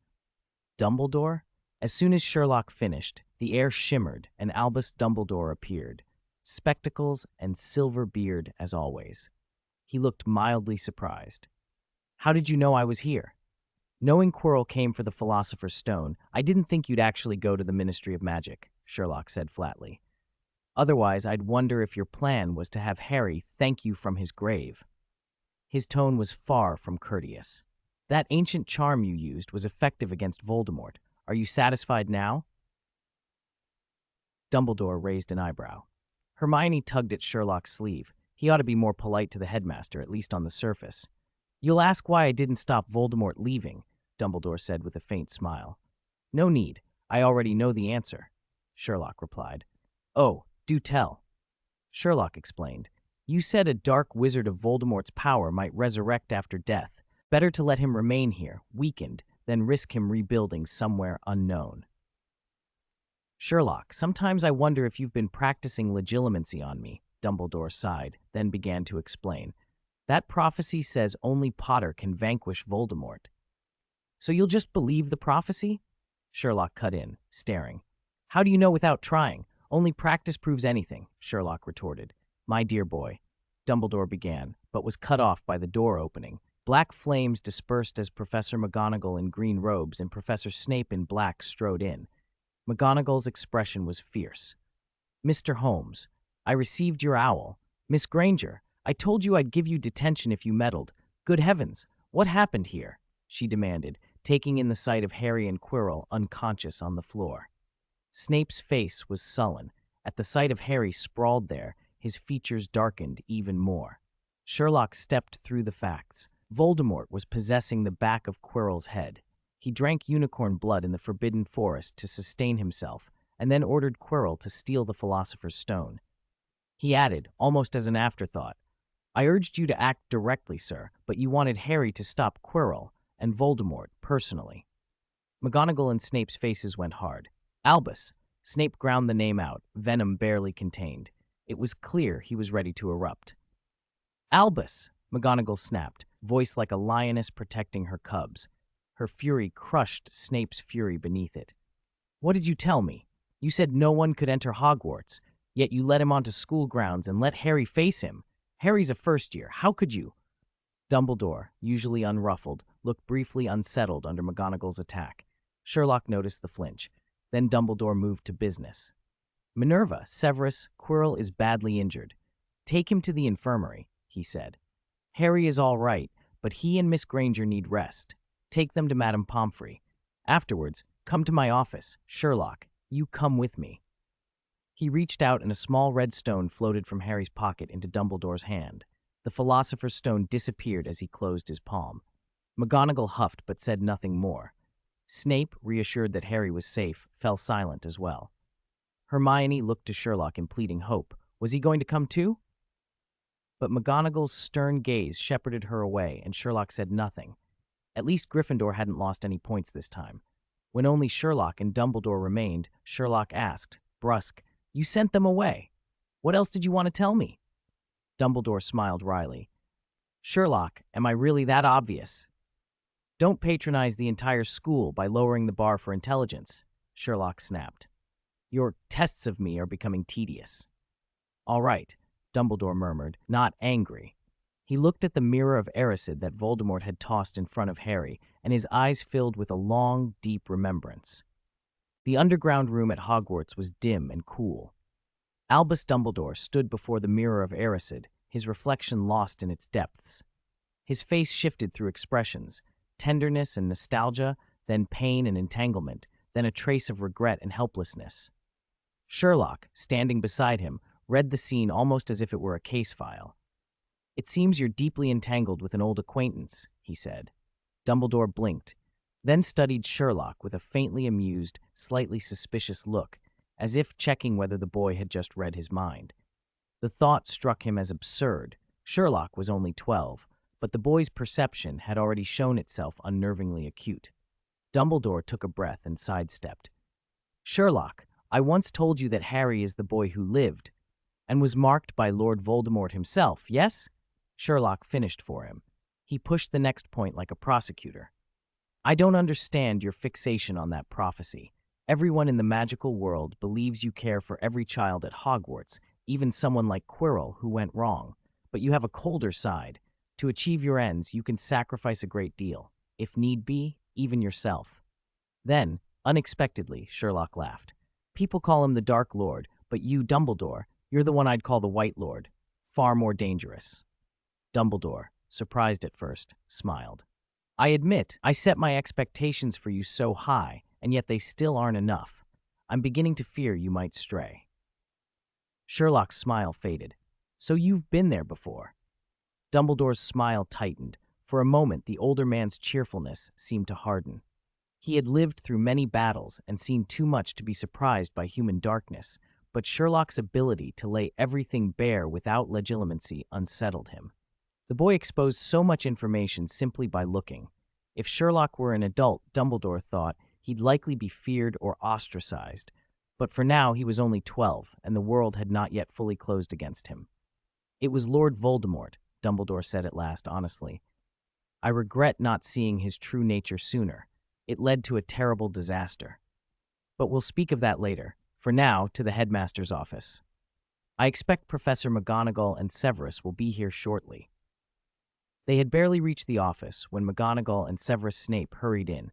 "Dumbledore?" As soon as Sherlock finished, the air shimmered and Albus Dumbledore appeared, spectacles and silver beard as always. He looked mildly surprised. "How did you know I was here?" "Knowing Quirrell came for the Philosopher's Stone, I didn't think you'd actually go to the Ministry of Magic," Sherlock said flatly. "Otherwise, I'd wonder if your plan was to have Harry thank you from his grave." His tone was far from courteous. "That ancient charm you used was effective against Voldemort. Are you satisfied now?" Dumbledore raised an eyebrow. Hermione tugged at Sherlock's sleeve. He ought to be more polite to the headmaster, at least on the surface. "You'll ask why I didn't stop Voldemort leaving," Dumbledore said with a faint smile. "No need. I already know the answer," Sherlock replied. "Oh, do tell." Sherlock explained. "You said a dark wizard of Voldemort's power might resurrect after death. Better to let him remain here, weakened, than risk him rebuilding somewhere unknown." "Sherlock, sometimes I wonder if you've been practicing legilimency on me," Dumbledore sighed, then began to explain. "That prophecy says only Potter can vanquish Voldemort." "So you'll just believe the prophecy?" Sherlock cut in, staring. "How do you know without trying? Only practice proves anything," Sherlock retorted. "My dear boy," Dumbledore began, but was cut off by the door opening. Black flames dispersed as Professor McGonagall in green robes and Professor Snape in black strode in. McGonagall's expression was fierce. "Mr. Holmes, I received your owl. Miss Granger, I told you I'd give you detention if you meddled. Good heavens, what happened here?" she demanded, taking in the sight of Harry and Quirrell unconscious on the floor. Snape's face was sullen. At the sight of Harry sprawled there, his features darkened even more. Sherlock stepped through the facts. Voldemort was possessing the back of Quirrell's head. He drank unicorn blood in the Forbidden Forest to sustain himself, and then ordered Quirrell to steal the Philosopher's Stone. He added, almost as an afterthought, "I urged you to act directly, sir, but you wanted Harry to stop Quirrell and Voldemort personally." McGonagall and Snape's faces went hard. "Albus," Snape ground the name out, venom barely contained. It was clear he was ready to erupt. "Albus!" McGonagall snapped, voice like a lioness protecting her cubs. Her fury crushed Snape's fury beneath it. "What did you tell me? You said no one could enter Hogwarts, yet you led him onto school grounds and let Harry face him. Harry's a first year. How could you?" Dumbledore, usually unruffled, looked briefly unsettled under McGonagall's attack. Sherlock noticed the flinch. Then Dumbledore moved to business. "Minerva, Severus, Quirrell is badly injured. Take him to the infirmary," he said. "Harry is all right, but he and Miss Granger need rest. Take them to Madame Pomfrey. Afterwards, come to my office. Sherlock, you come with me." He reached out and a small red stone floated from Harry's pocket into Dumbledore's hand. The Philosopher's Stone disappeared as he closed his palm. McGonagall huffed but said nothing more. Snape, reassured that Harry was safe, fell silent as well. Hermione looked to Sherlock in pleading hope. Was he going to come too? But McGonagall's stern gaze shepherded her away, and Sherlock said nothing. At least Gryffindor hadn't lost any points this time. When only Sherlock and Dumbledore remained, Sherlock asked, brusque, "You sent them away. What else did you want to tell me?" Dumbledore smiled wryly. "Sherlock, am I really that obvious?" "Don't patronize the entire school by lowering the bar for intelligence," Sherlock snapped. "Your tests of me are becoming tedious." "All right," Dumbledore murmured, not angry. He looked at the mirror of Erised that Voldemort had tossed in front of Harry, and his eyes filled with a long, deep remembrance. The underground room at Hogwarts was dim and cool. Albus Dumbledore stood before the mirror of Erised, his reflection lost in its depths. His face shifted through expressions, tenderness and nostalgia, then pain and entanglement, then a trace of regret and helplessness. Sherlock, standing beside him, read the scene almost as if it were a case file. "It seems you're deeply entangled with an old acquaintance," he said. Dumbledore blinked, then studied Sherlock with a faintly amused, slightly suspicious look, as if checking whether the boy had just read his mind. The thought struck him as absurd. Sherlock was only 12, but the boy's perception had already shown itself unnervingly acute. Dumbledore took a breath and sidestepped. "Sherlock, I once told you that Harry is the boy who lived, and was marked by Lord Voldemort himself, yes?" Sherlock finished for him. He pushed the next point like a prosecutor. "I don't understand your fixation on that prophecy. Everyone in the magical world believes you care for every child at Hogwarts, even someone like Quirrell who went wrong. But you have a colder side. To achieve your ends, you can sacrifice a great deal. If need be, even yourself." Then, unexpectedly, Sherlock laughed. "People call him the Dark Lord, but you, Dumbledore, you're the one I'd call the White Lord. Far more dangerous." Dumbledore, surprised at first, smiled. "I admit, I set my expectations for you so high, and yet they still aren't enough. I'm beginning to fear you might stray." Sherlock's smile faded. "So you've been there before?" Dumbledore's smile tightened. For a moment, the older man's cheerfulness seemed to harden. He had lived through many battles and seen too much to be surprised by human darkness, but Sherlock's ability to lay everything bare without legitimacy unsettled him. The boy exposed so much information simply by looking. If Sherlock were an adult, Dumbledore thought, he'd likely be feared or ostracized. But for now, he was only 12, and the world had not yet fully closed against him. "It was Lord Voldemort," Dumbledore said at last, honestly. "I regret not seeing his true nature sooner. It led to a terrible disaster. But we'll speak of that later. For now, to the headmaster's office. I expect Professor McGonagall and Severus will be here shortly." They had barely reached the office when McGonagall and Severus Snape hurried in.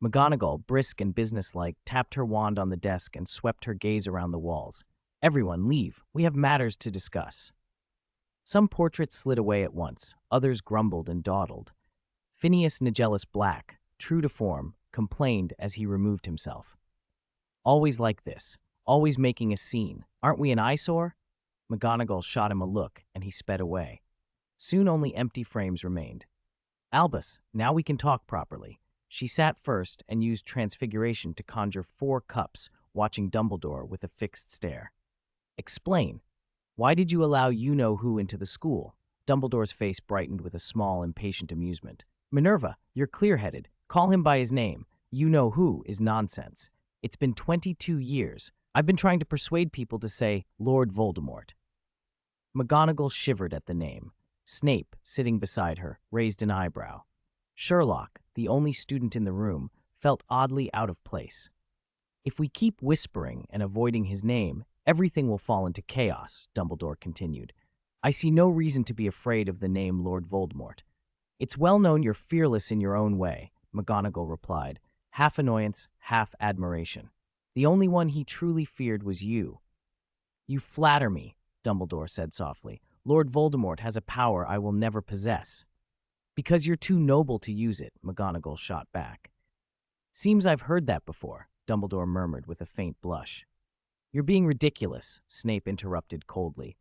McGonagall, brisk and businesslike, tapped her wand on the desk and swept her gaze around the walls. "Everyone, leave. We have matters to discuss." Some portraits slid away at once. Others grumbled and dawdled. Phineas Nigellus Black, true to form, complained as he removed himself. "Always like this. Always making a scene. Aren't we an eyesore?" McGonagall shot him a look, and he sped away. Soon only empty frames remained. "Albus, now we can talk properly." She sat first and used transfiguration to conjure 4 cups, watching Dumbledore with a fixed stare. "Explain. Why did you allow you-know-who into the school?" Dumbledore's face brightened with a small, impatient amusement. "Minerva, you're clear-headed. Call him by his name. You-know-who is nonsense. It's been 22 years. I've been trying to persuade people to say Lord Voldemort." McGonagall shivered at the name. Snape, sitting beside her, raised an eyebrow. Sherlock, the only student in the room, felt oddly out of place. "If we keep whispering and avoiding his name, everything will fall into chaos," Dumbledore continued. "I see no reason to be afraid of the name Lord Voldemort." "It's well known you're fearless in your own way," McGonagall replied, half annoyance, half admiration. "The only one he truly feared was you." "You flatter me," Dumbledore said softly. "Lord Voldemort has a power I will never possess." "Because you're too noble to use it," McGonagall shot back. Seems I've heard that before, Dumbledore murmured with a faint blush. You're being ridiculous, Snape interrupted coldly.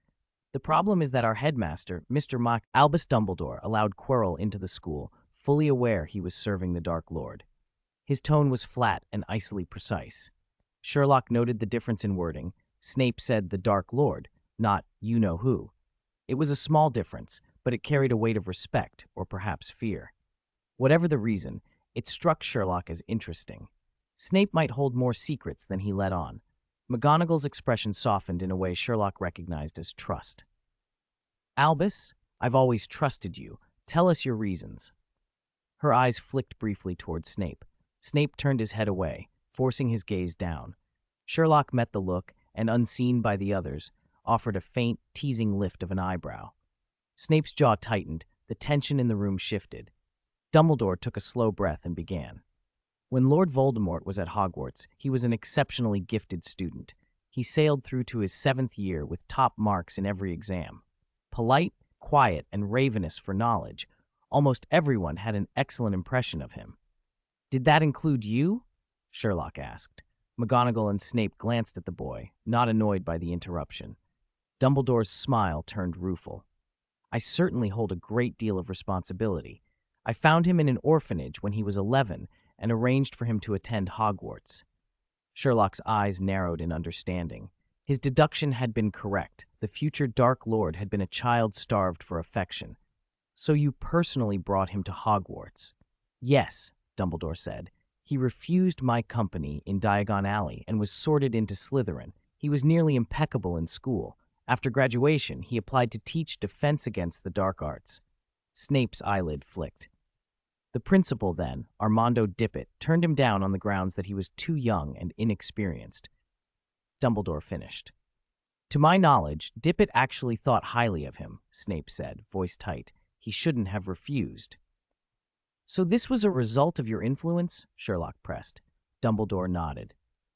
The problem is that our headmaster, Mr. Albus Dumbledore, allowed Quirrell into the school, fully aware he was serving the Dark Lord. His tone was flat and icily precise. Sherlock noted the difference in wording. Snape said the Dark Lord, not you-know-who. It was a small difference, but it carried a weight of respect, or perhaps fear. Whatever the reason, it struck Sherlock as interesting. Snape might hold more secrets than he let on. McGonagall's expression softened in a way Sherlock recognized as trust. Albus, I've always trusted you. Tell us your reasons. Her eyes flicked briefly toward Snape. Snape turned his head away, forcing his gaze down. Sherlock met the look and, unseen by the others, offered a faint, teasing lift of an eyebrow. Snape's jaw tightened, the tension in the room shifted. Dumbledore took a slow breath and began. When Lord Voldemort was at Hogwarts, he was an exceptionally gifted student. He sailed through to his 7th year with top marks in every exam. Polite, quiet, and ravenous for knowledge, almost everyone had an excellent impression of him. Did that include you? Sherlock asked. McGonagall and Snape glanced at the boy, not annoyed by the interruption. Dumbledore's smile turned rueful. I certainly hold a great deal of responsibility. I found him in an orphanage when he was 11 and arranged for him to attend Hogwarts. Sherlock's eyes narrowed in understanding. His deduction had been correct. The future Dark Lord had been a child starved for affection. So you personally brought him to Hogwarts? Yes, Dumbledore said. He refused my company in Diagon Alley and was sorted into Slytherin. He was nearly impeccable in school. After graduation, he applied to teach defense against the dark arts. Snape's eyelid flicked. The principal then, Armando Dippet, turned him down on the grounds that he was too young and inexperienced. Dumbledore finished. To my knowledge, Dippet actually thought highly of him, Snape said, voice tight. He shouldn't have refused. So this was a result of your influence? Sherlock pressed. Dumbledore nodded.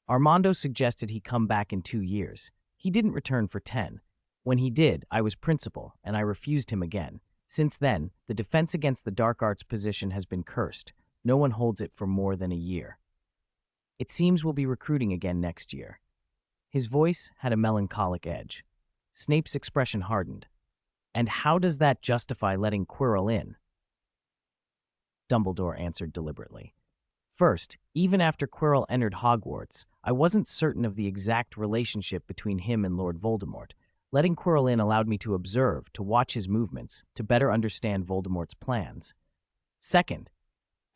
Armando suggested he come back in 2 years. He didn't return for 10. When he did, I was principal, and I refused him again. Since then, the defense against the dark arts position has been cursed. No one holds it for more than a year. It seems we'll be recruiting again next year. His voice had a melancholic edge. Snape's expression hardened. And how does that justify letting Quirrell in? Dumbledore answered deliberately. First, even after Quirrell entered Hogwarts, I wasn't certain of the exact relationship between him and Lord Voldemort. Letting Quirrell in allowed me to observe, to watch his movements, to better understand Voldemort's plans. Second,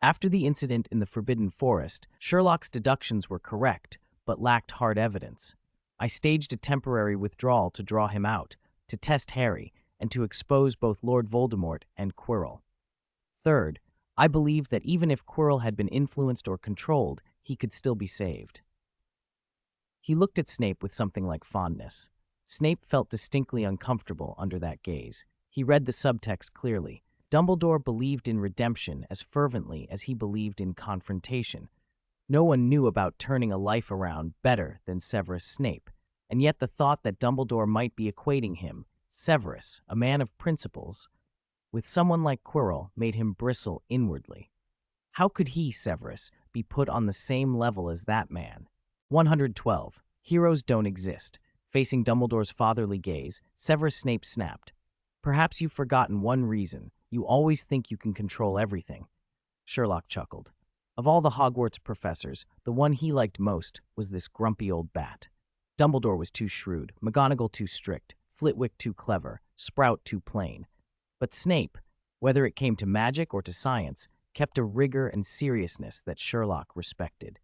after the incident in the Forbidden Forest, Sherlock's deductions were correct, but lacked hard evidence. I staged a temporary withdrawal to draw him out, to test Harry, and to expose both Lord Voldemort and Quirrell. Third, I believed that even if Quirrell had been influenced or controlled, he could still be saved. He looked at Snape with something like fondness. Snape felt distinctly uncomfortable under that gaze. He read the subtext clearly. Dumbledore believed in redemption as fervently as he believed in confrontation. No one knew about turning a life around better than Severus Snape, and yet the thought that Dumbledore might be equating him, Severus, a man of principles, with someone like Quirrell made him bristle inwardly. How could he, Severus, be put on the same level as that man? 112. Heroes don't exist. Facing Dumbledore's fatherly gaze, Severus Snape snapped. Perhaps you've forgotten one reason. You always think you can control everything. Sherlock chuckled. Of all the Hogwarts professors, the one he liked most was this grumpy old bat. Dumbledore was too shrewd, McGonagall too strict, Flitwick too clever, Sprout too plain. But Snape, whether it came to magic or to science, kept a rigor and seriousness that Sherlock respected.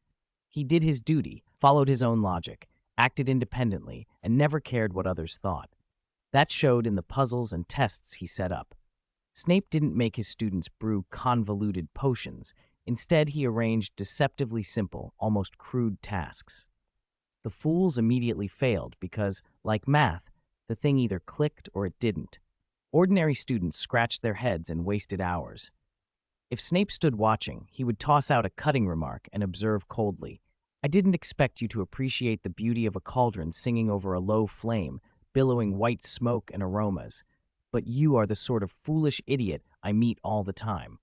He did his duty, followed his own logic, acted independently, and never cared what others thought. That showed in the puzzles and tests he set up. Snape didn't make his students brew convoluted potions. Instead, he arranged deceptively simple, almost crude tasks. The fools immediately failed because, like math, the thing either clicked or it didn't. Ordinary students scratched their heads and wasted hours. If Snape stood watching, he would toss out a cutting remark and observe coldly. I didn't expect you to appreciate the beauty of a cauldron singing over a low flame, billowing white smoke and aromas. But you are the sort of foolish idiot I meet all the time.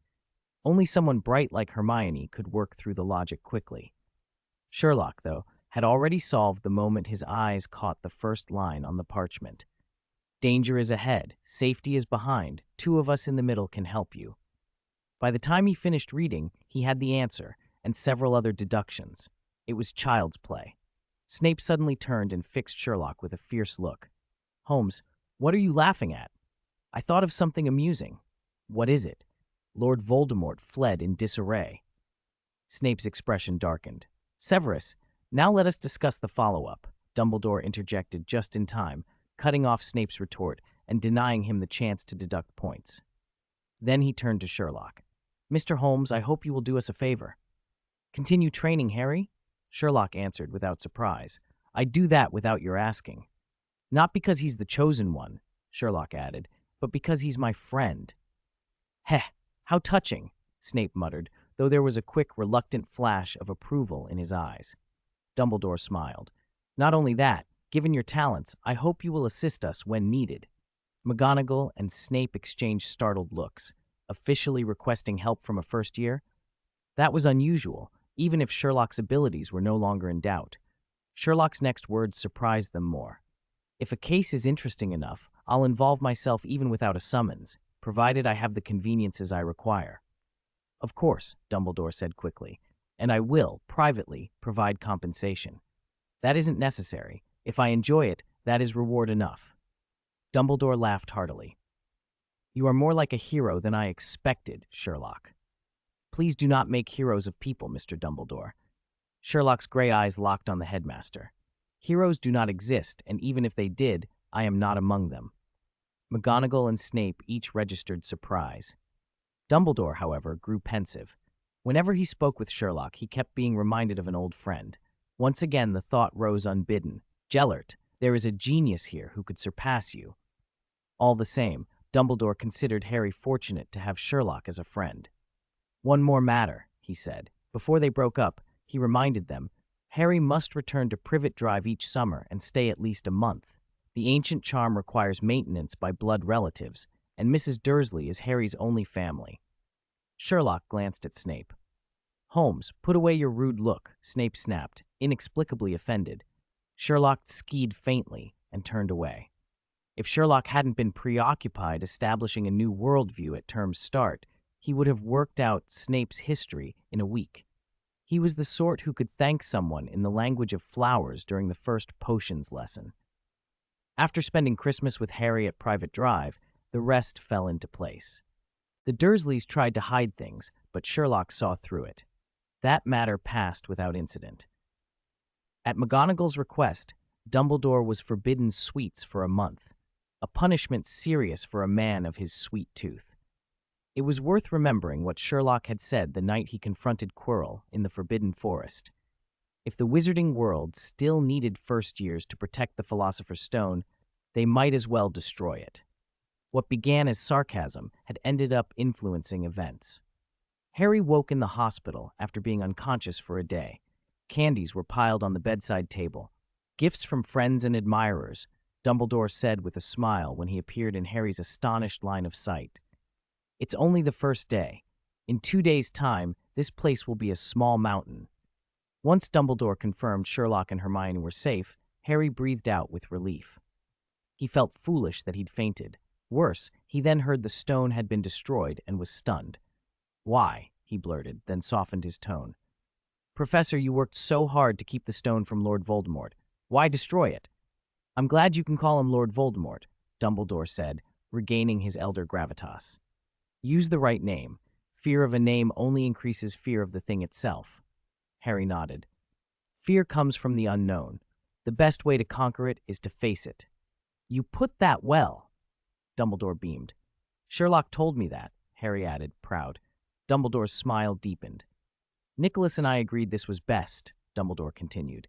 Only someone bright like Hermione could work through the logic quickly. Sherlock, though, had already solved the moment his eyes caught the first line on the parchment. Danger is ahead, safety is behind, two of us in the middle can help you. By the time he finished reading, he had the answer, and several other deductions. It was child's play. Snape suddenly turned and fixed Sherlock with a fierce look. "Holmes, what are you laughing at?" "I thought of something amusing." "What is it?" Lord Voldemort fled in disarray. Snape's expression darkened. "Severus, now let us discuss the follow-up," Dumbledore interjected just in time, cutting off Snape's retort and denying him the chance to deduct points. Then he turned to Sherlock. "Mr. Holmes, I hope you will do us a favor." "Continue training, Harry?" Sherlock answered without surprise. "I'd do that without your asking." "Not because he's the chosen one," Sherlock added, "but because he's my friend." "Heh, how touching," Snape muttered, though there was a quick, reluctant flash of approval in his eyes. Dumbledore smiled. "Not only that, given your talents, I hope you will assist us when needed." McGonagall and Snape exchanged startled looks, officially requesting help from a first year. That was unusual, even if Sherlock's abilities were no longer in doubt. Sherlock's next words surprised them more. "If a case is interesting enough, I'll involve myself even without a summons, provided I have the conveniences I require." "Of course," Dumbledore said quickly, "and I will, privately, provide compensation." "That isn't necessary. If I enjoy it, that is reward enough." Dumbledore laughed heartily. "You are more like a hero than I expected, Sherlock." "Please do not make heroes of people, Mr. Dumbledore." Sherlock's gray eyes locked on the headmaster. "Heroes do not exist, and even if they did, I am not among them." McGonagall and Snape each registered surprise. Dumbledore, however, grew pensive. Whenever he spoke with Sherlock, he kept being reminded of an old friend. Once again, the thought rose unbidden. "Gellert, there is a genius here who could surpass you." All the same, Dumbledore considered Harry fortunate to have Sherlock as a friend. "One more matter," he said. Before they broke up, he reminded them, "Harry must return to Privet Drive each summer and stay at least a month. The ancient charm requires maintenance by blood relatives, and Mrs. Dursley is Harry's only family." Sherlock glanced at Snape. "Holmes, put away your rude look," Snape snapped, inexplicably offended. Sherlock skied faintly and turned away. If Sherlock hadn't been preoccupied establishing a new worldview at term's start, he would have worked out Snape's history in a week. He was the sort who could thank someone in the language of flowers during the first potions lesson. After spending Christmas with Harry at Private Drive, the rest fell into place. The Dursleys tried to hide things, but Sherlock saw through it. That matter passed without incident. At McGonagall's request, Dumbledore was forbidden sweets for a month, a punishment serious for a man of his sweet tooth. It was worth remembering what Sherlock had said the night he confronted Quirrell in the Forbidden Forest. If the wizarding world still needed first years to protect the Philosopher's Stone, they might as well destroy it. What began as sarcasm had ended up influencing events. Harry woke in the hospital after being unconscious for a day. Candies were piled on the bedside table. "Gifts from friends and admirers," Dumbledore said with a smile when he appeared in Harry's astonished line of sight. "It's only the first day. In 2 days' time, this place will be a small mountain." Once Dumbledore confirmed Sherlock and Hermione were safe, Harry breathed out with relief. He felt foolish that he'd fainted. Worse, he then heard the stone had been destroyed and was stunned. "Why?" he blurted, then softened his tone. "Professor, you worked so hard to keep the stone from Lord Voldemort. Why destroy it?" "I'm glad you can call him Lord Voldemort," Dumbledore said, regaining his elder gravitas. "Use the right name. Fear of a name only increases fear of the thing itself." Harry nodded. "Fear comes from the unknown. The best way to conquer it is to face it." "You put that well," Dumbledore beamed. "Sherlock told me that," Harry added, proud. Dumbledore's smile deepened. "Nicholas and I agreed this was best," Dumbledore continued.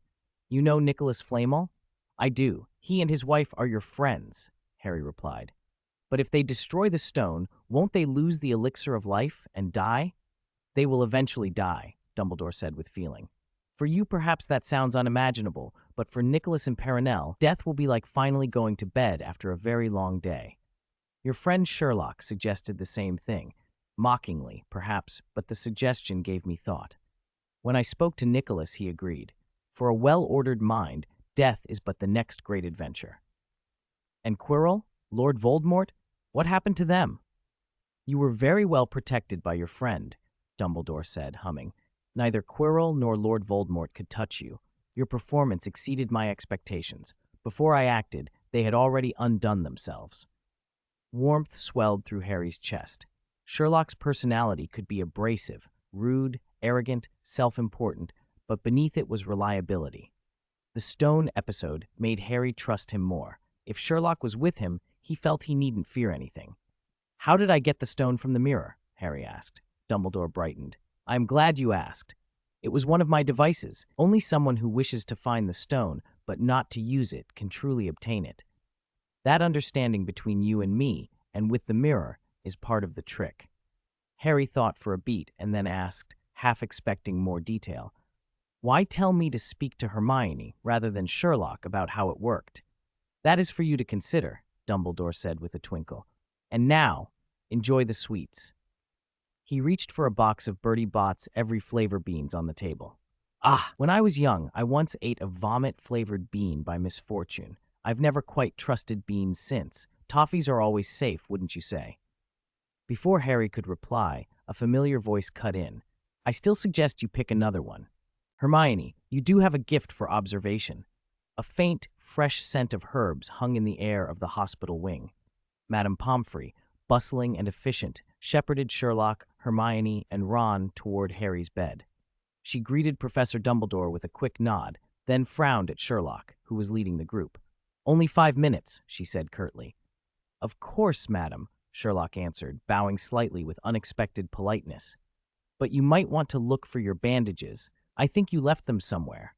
"You know Nicholas Flamel?" "I do. He and his wife are your friends," Harry replied. "But if they destroy the stone, won't they lose the elixir of life and die?" "They will eventually die," Dumbledore said with feeling. "For you perhaps that sounds unimaginable, but for Nicholas and Perenelle, death will be like finally going to bed after a very long day." "Your friend Sherlock suggested the same thing. Mockingly, perhaps, but the suggestion gave me thought. When I spoke to Nicholas, he agreed. For a well-ordered mind, death is but the next great adventure. And Quirrell? Lord Voldemort? What happened to them? You were very well protected by your friend, Dumbledore said, humming. Neither Quirrell nor Lord Voldemort could touch you. Your performance exceeded my expectations. Before I acted, they had already undone themselves. Warmth swelled through Harry's chest. Sherlock's personality could be abrasive, rude, arrogant, self-important, but beneath it was reliability. The stone episode made Harry trust him more. If Sherlock was with him, he felt he needn't fear anything. How did I get the stone from the mirror? Harry asked. Dumbledore brightened. I am glad you asked. It was one of my devices. Only someone who wishes to find the stone, but not to use it, can truly obtain it. That understanding between you and me, and with the mirror, is part of the trick. Harry thought for a beat and then asked, half expecting more detail, why tell me to speak to Hermione rather than Sherlock about how it worked? That is for you to consider, Dumbledore said with a twinkle. And now, enjoy the sweets. He reached for a box of Bertie Bott's every flavor beans on the table. Ah, when I was young, I once ate a vomit-flavored bean by misfortune. I've never quite trusted beans since. Toffees are always safe, wouldn't you say? Before Harry could reply, a familiar voice cut in. I still suggest you pick another one. Hermione, you do have a gift for observation. A faint, fresh scent of herbs hung in the air of the hospital wing. Madame Pomfrey, bustling and efficient, shepherded Sherlock, Hermione, and Ron toward Harry's bed. She greeted Professor Dumbledore with a quick nod, then frowned at Sherlock, who was leading the group. Only 5 minutes, she said curtly. Of course, madam, Sherlock answered, bowing slightly with unexpected politeness. But you might want to look for your bandages. I think you left them somewhere.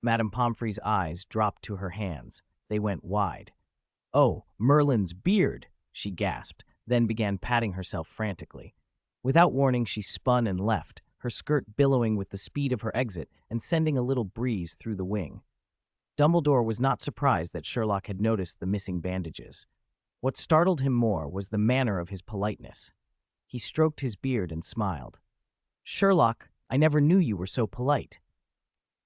Madame Pomfrey's eyes dropped to her hands. They went wide. Oh, Merlin's beard, she gasped, then began patting herself frantically. Without warning, she spun and left, her skirt billowing with the speed of her exit and sending a little breeze through the wing. Dumbledore was not surprised that Sherlock had noticed the missing bandages. What startled him more was the manner of his politeness. He stroked his beard and smiled. Sherlock, I never knew you were so polite.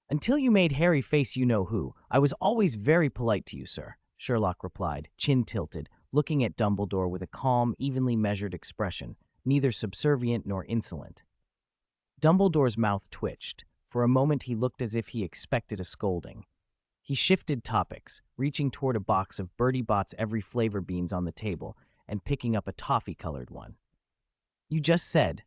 Until you made Harry face you-know-who, I was always very polite to you, sir, Sherlock replied, chin tilted, looking at Dumbledore with a calm, evenly measured expression, neither subservient nor insolent. Dumbledore's mouth twitched. For a moment he looked as if he expected a scolding. He shifted topics, reaching toward a box of Bertie Bott's every flavor beans on the table and picking up a toffee-colored one. You just said,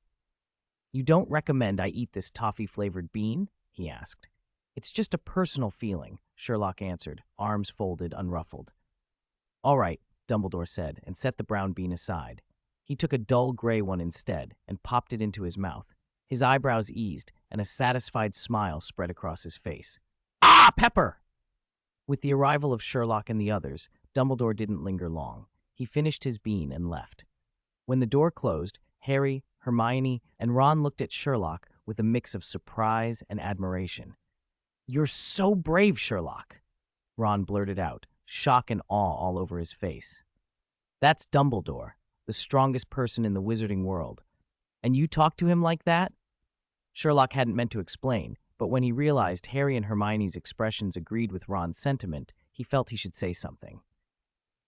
you don't recommend I eat this toffee-flavored bean? He asked. It's just a personal feeling, Sherlock answered, arms folded, unruffled. All right, Dumbledore said, and set the brown bean aside. He took a dull gray one instead and popped it into his mouth. His eyebrows eased, and a satisfied smile spread across his face. Ah, pepper! With the arrival of Sherlock and the others, Dumbledore didn't linger long. He finished his bean and left. When the door closed, Harry, Hermione, and Ron looked at Sherlock with a mix of surprise and admiration. You're so brave, Sherlock, Ron blurted out, shock and awe all over his face. That's Dumbledore, the strongest person in the wizarding world. And you talk to him like that? Sherlock hadn't meant to explain, but when he realized Harry and Hermione's expressions agreed with Ron's sentiment, he felt he should say something.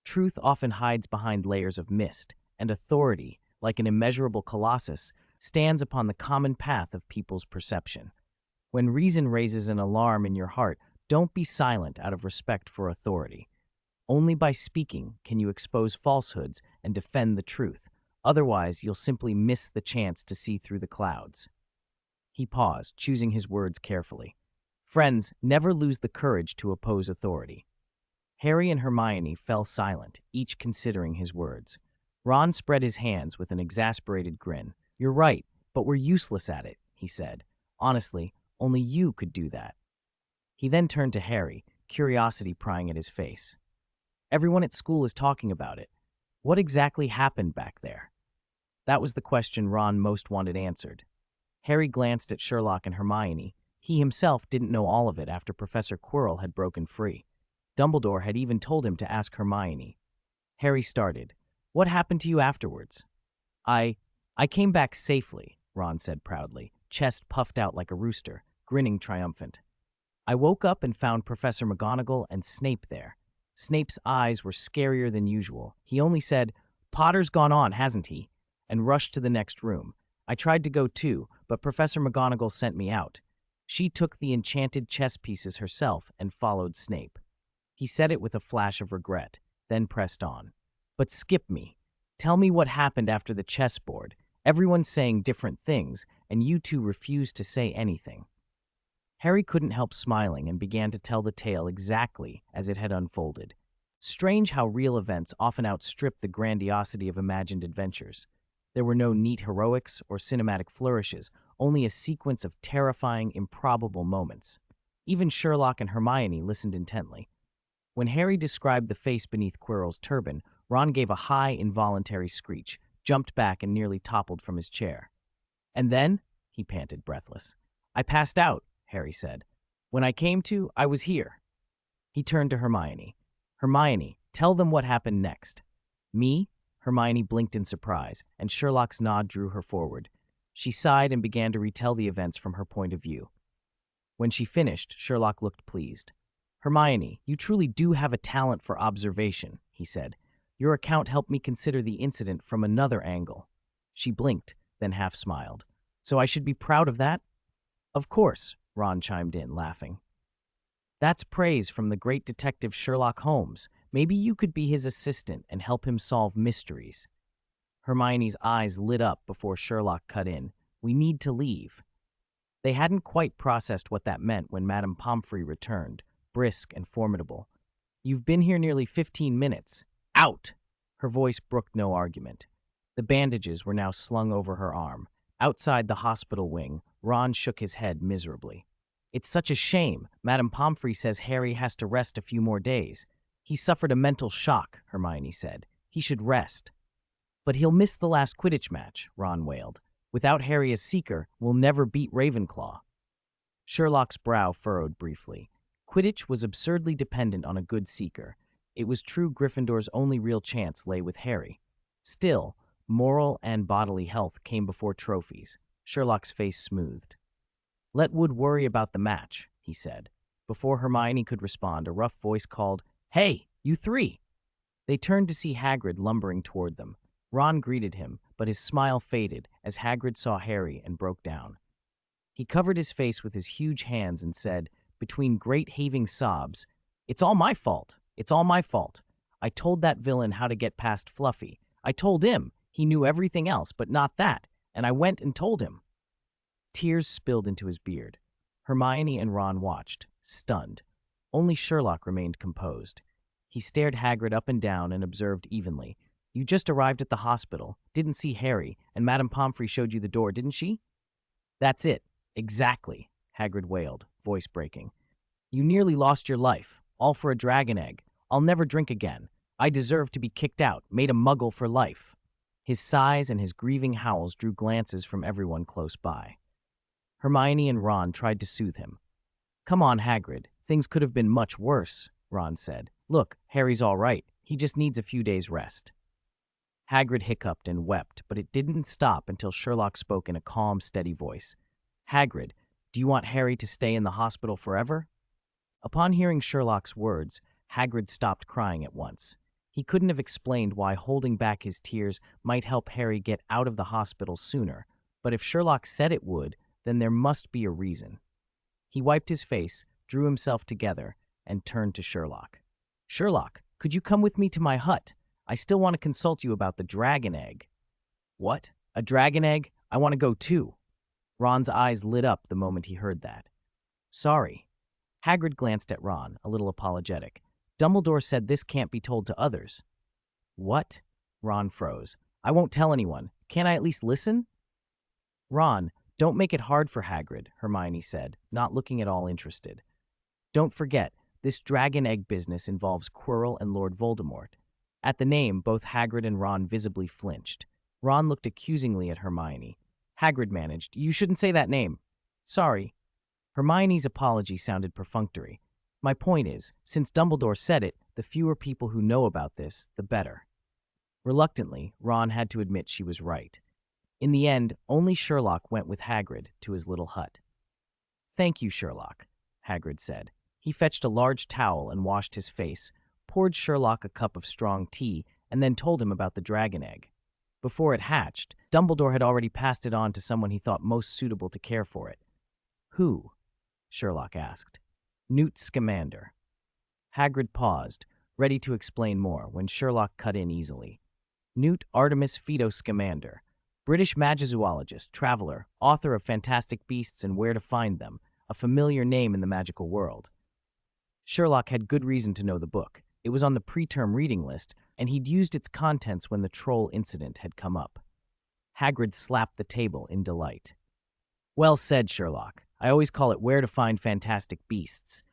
Truth often hides behind layers of mist, and authority, like an immeasurable colossus, stands upon the common path of people's perception. When reason raises an alarm in your heart, don't be silent out of respect for authority. Only by speaking can you expose falsehoods and defend the truth. Otherwise, you'll simply miss the chance to see through the clouds. He paused, choosing his words carefully. Friends, never lose the courage to oppose authority. Harry and Hermione fell silent, each considering his words. Ron spread his hands with an exasperated grin. You're right, but we're useless at it, he said. Honestly, only you could do that. He then turned to Harry, curiosity prying at his face. Everyone at school is talking about it. What exactly happened back there? That was the question Ron most wanted answered. Harry glanced at Sherlock and Hermione. He himself didn't know all of it after Professor Quirrell had broken free. Dumbledore had even told him to ask Hermione. Harry started. What happened to you afterwards? I I came back safely, Ron said proudly, chest puffed out like a rooster, grinning triumphant. I woke up and found Professor McGonagall and Snape there. Snape's eyes were scarier than usual. He only said, "Potter's gone on, hasn't he?" and rushed to the next room. I tried to go too, but Professor McGonagall sent me out. She took the enchanted chess pieces herself and followed Snape. He said it with a flash of regret, then pressed on. But skip me. Tell me what happened after the chessboard. Everyone's saying different things, and you two refused to say anything. Harry couldn't help smiling and began to tell the tale exactly as it had unfolded. Strange how real events often outstrip the grandiosity of imagined adventures. There were no neat heroics or cinematic flourishes, only a sequence of terrifying, improbable moments. Even Sherlock and Hermione listened intently. When Harry described the face beneath Quirrell's turban, Ron gave a high, involuntary screech, jumped back, and nearly toppled from his chair. "And then?" he panted, breathless. "I passed out," Harry said. "When I came to, I was here." He turned to Hermione. "Hermione, tell them what happened next." "Me?" Hermione blinked in surprise, and Sherlock's nod drew her forward. She sighed and began to retell the events from her point of view. When she finished, Sherlock looked pleased. "Hermione, you truly do have a talent for observation," he said. "Your account helped me consider the incident from another angle." She blinked, then half smiled. "So I should be proud of that?" "Of course," Ron chimed in, laughing. "That's praise from the great detective Sherlock Holmes. Maybe you could be his assistant and help him solve mysteries." Hermione's eyes lit up before Sherlock cut in. "We need to leave." They hadn't quite processed what that meant when Madame Pomfrey returned, brisk and formidable. "You've been here nearly 15 minutes. Out!" Her voice brooked no argument. The bandages were now slung over her arm. Outside the hospital wing, Ron shook his head miserably. "It's such a shame. Madame Pomfrey says Harry has to rest a few more days." "He suffered a mental shock," Hermione said. "He should rest." "But he'll miss the last Quidditch match," Ron wailed. "Without Harry as Seeker, we'll never beat Ravenclaw." Sherlock's brow furrowed briefly. Quidditch was absurdly dependent on a good Seeker. It was true Gryffindor's only real chance lay with Harry. Still, moral and bodily health came before trophies. Sherlock's face smoothed. "Let Wood worry about the match," he said. Before Hermione could respond, a rough voice called, "Hey, you three!" They turned to see Hagrid lumbering toward them. Ron greeted him, but his smile faded as Hagrid saw Harry and broke down. He covered his face with his huge hands and said, between great heaving sobs, "It's all my fault. It's all my fault. I told that villain how to get past Fluffy. I told him. He knew everything else, but not that. And I went and told him." Tears spilled into his beard. Hermione and Ron watched, stunned. Only Sherlock remained composed. He stared Hagrid up and down and observed evenly. "You just arrived at the hospital, didn't see Harry, and Madame Pomfrey showed you the door, didn't she?" "That's it. Exactly," Hagrid wailed, voice breaking. "You nearly lost your life, all for a dragon egg. I'll never drink again. I deserve to be kicked out, made a muggle for life." His sighs and his grieving howls drew glances from everyone close by. Hermione and Ron tried to soothe him. "Come on, Hagrid. Things could have been much worse," Ron said. "Look, Harry's all right. He just needs a few days' rest." Hagrid hiccuped and wept, but it didn't stop until Sherlock spoke in a calm, steady voice. "Hagrid, do you want Harry to stay in the hospital forever?" Upon hearing Sherlock's words, Hagrid stopped crying at once. He couldn't have explained why holding back his tears might help Harry get out of the hospital sooner, but if Sherlock said it would, then there must be a reason. He wiped his face, drew himself together, and turned to Sherlock. "Sherlock, could you come with me to my hut? I still want to consult you about the dragon egg." "What? A dragon egg? I want to go too." Ron's eyes lit up the moment he heard that. "Sorry." Hagrid glanced at Ron, a little apologetic. "Dumbledore said this can't be told to others." "What?" Ron froze. "I won't tell anyone. Can't I at least listen?" "Ron, don't make it hard for Hagrid," Hermione said, not looking at all interested. "Don't forget, this dragon egg business involves Quirrell and Lord Voldemort." At the name, both Hagrid and Ron visibly flinched. Ron looked accusingly at Hermione. Hagrid managed, "You shouldn't say that name." "Sorry." Hermione's apology sounded perfunctory. "My point is, since Dumbledore said it, the fewer people who know about this, the better." Reluctantly, Ron had to admit she was right. In the end, only Sherlock went with Hagrid to his little hut. "Thank you, Sherlock," Hagrid said. He fetched a large towel and washed his face, poured Sherlock a cup of strong tea, and then told him about the dragon egg. Before it hatched, Dumbledore had already passed it on to someone he thought most suitable to care for it. "Who?" Sherlock asked. "Newt Scamander." Hagrid paused, ready to explain more, when Sherlock cut in easily. "Newt Artemis Phaedo Scamander, British magizoologist, traveler, author of Fantastic Beasts and Where to Find Them, a familiar name in the magical world." Sherlock had good reason to know the book. It was on the preterm reading list, and he'd used its contents when the troll incident had come up. Hagrid slapped the table in delight. "Well said, Sherlock. I always call it Where to Find Fantastic Beasts.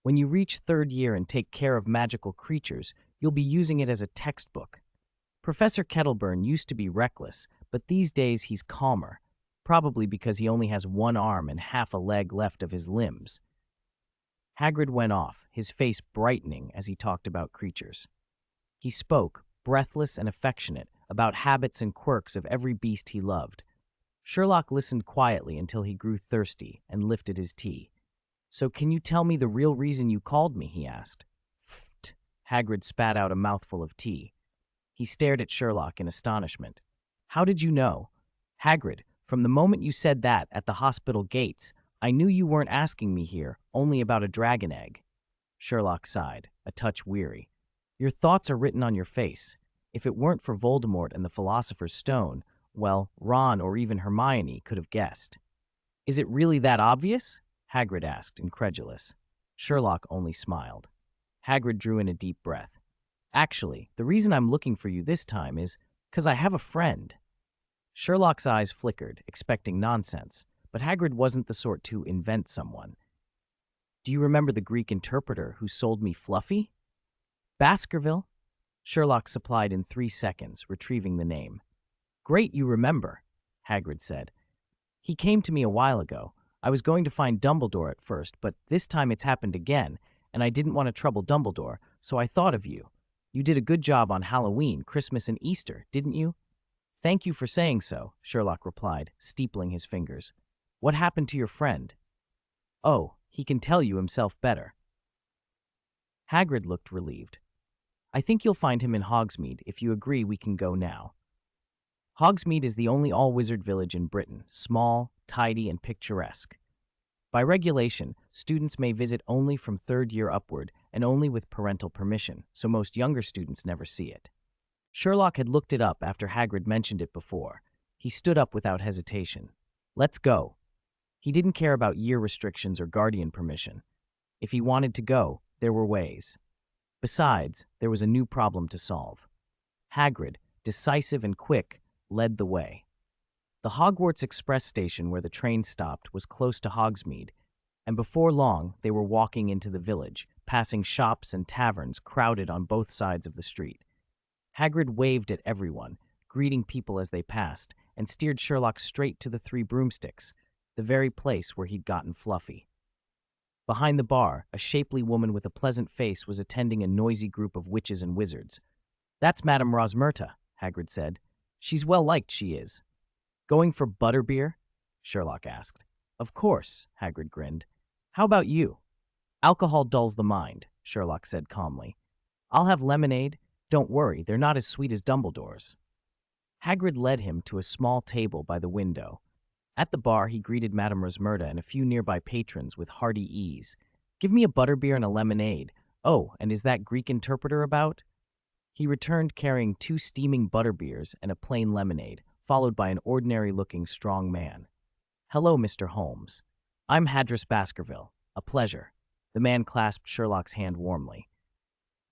When you reach third year and take care of magical creatures, you'll be using it as a textbook. Professor Kettleburn used to be reckless, but these days he's calmer, probably because he only has one arm and half a leg left of his limbs." Hagrid went off, his face brightening as he talked about creatures. He spoke, breathless and affectionate, about habits and quirks of every beast he loved. Sherlock listened quietly until he grew thirsty and lifted his tea. "So can you tell me the real reason you called me?" he asked. "Pfft." Hagrid spat out a mouthful of tea. He stared at Sherlock in astonishment. "How did you know?" "Hagrid, from the moment you said that at the hospital gates, I knew you weren't asking me here only about a dragon egg." Sherlock sighed, a touch weary. "Your thoughts are written on your face. If it weren't for Voldemort and the Philosopher's Stone, well, Ron or even Hermione could have guessed." "Is it really that obvious?" Hagrid asked, incredulous. Sherlock only smiled. Hagrid drew in a deep breath. "Actually, the reason I'm looking for you this time is 'cause I have a friend." Sherlock's eyes flickered, expecting nonsense, but Hagrid wasn't the sort to invent someone. "Do you remember the Greek interpreter who sold me Fluffy?" "Baskerville," Sherlock supplied in 3 seconds, retrieving the name. "Great, you remember," Hagrid said. "He came to me a while ago. I was going to find Dumbledore at first, but this time it's happened again, and I didn't want to trouble Dumbledore, so I thought of you. You did a good job on Halloween, Christmas, and Easter, didn't you?" "Thank you for saying so," Sherlock replied, steepling his fingers. "What happened to your friend?" "Oh, he can tell you himself better." Hagrid looked relieved. "I think you'll find him in Hogsmeade. If you agree, we can go now." Hogsmeade is the only all-wizard village in Britain, small, tidy, and picturesque. By regulation, students may visit only from third year upward and only with parental permission, so most younger students never see it. Sherlock had looked it up after Hagrid mentioned it before. He stood up without hesitation. "Let's go." He didn't care about year restrictions or guardian permission. If he wanted to go, there were ways. Besides, there was a new problem to solve. Hagrid, decisive and quick, led the way. The Hogwarts Express station where the train stopped was close to Hogsmeade, and before long they were walking into the village, passing shops and taverns crowded on both sides of the street. Hagrid waved at everyone, greeting people as they passed, and steered Sherlock straight to the Three Broomsticks, the very place where he'd gotten Fluffy. Behind the bar, a shapely woman with a pleasant face was attending a noisy group of witches and wizards. "That's Madame Rosmerta," Hagrid said. "She's well-liked, she is." "Going for butterbeer?" Sherlock asked. "Of course," Hagrid grinned. "How about you?" "Alcohol dulls the mind," Sherlock said calmly. "I'll have lemonade. Don't worry, they're not as sweet as Dumbledore's." Hagrid led him to a small table by the window. At the bar, he greeted Madame Rosmerta and a few nearby patrons with hearty ease. "Give me a butterbeer and a lemonade. Oh, and is that Greek interpreter about?" He returned carrying 2 steaming butterbeers and a plain lemonade, followed by an ordinary-looking strong man. "Hello, Mr. Holmes. I'm Hadris Baskerville. A pleasure." The man clasped Sherlock's hand warmly.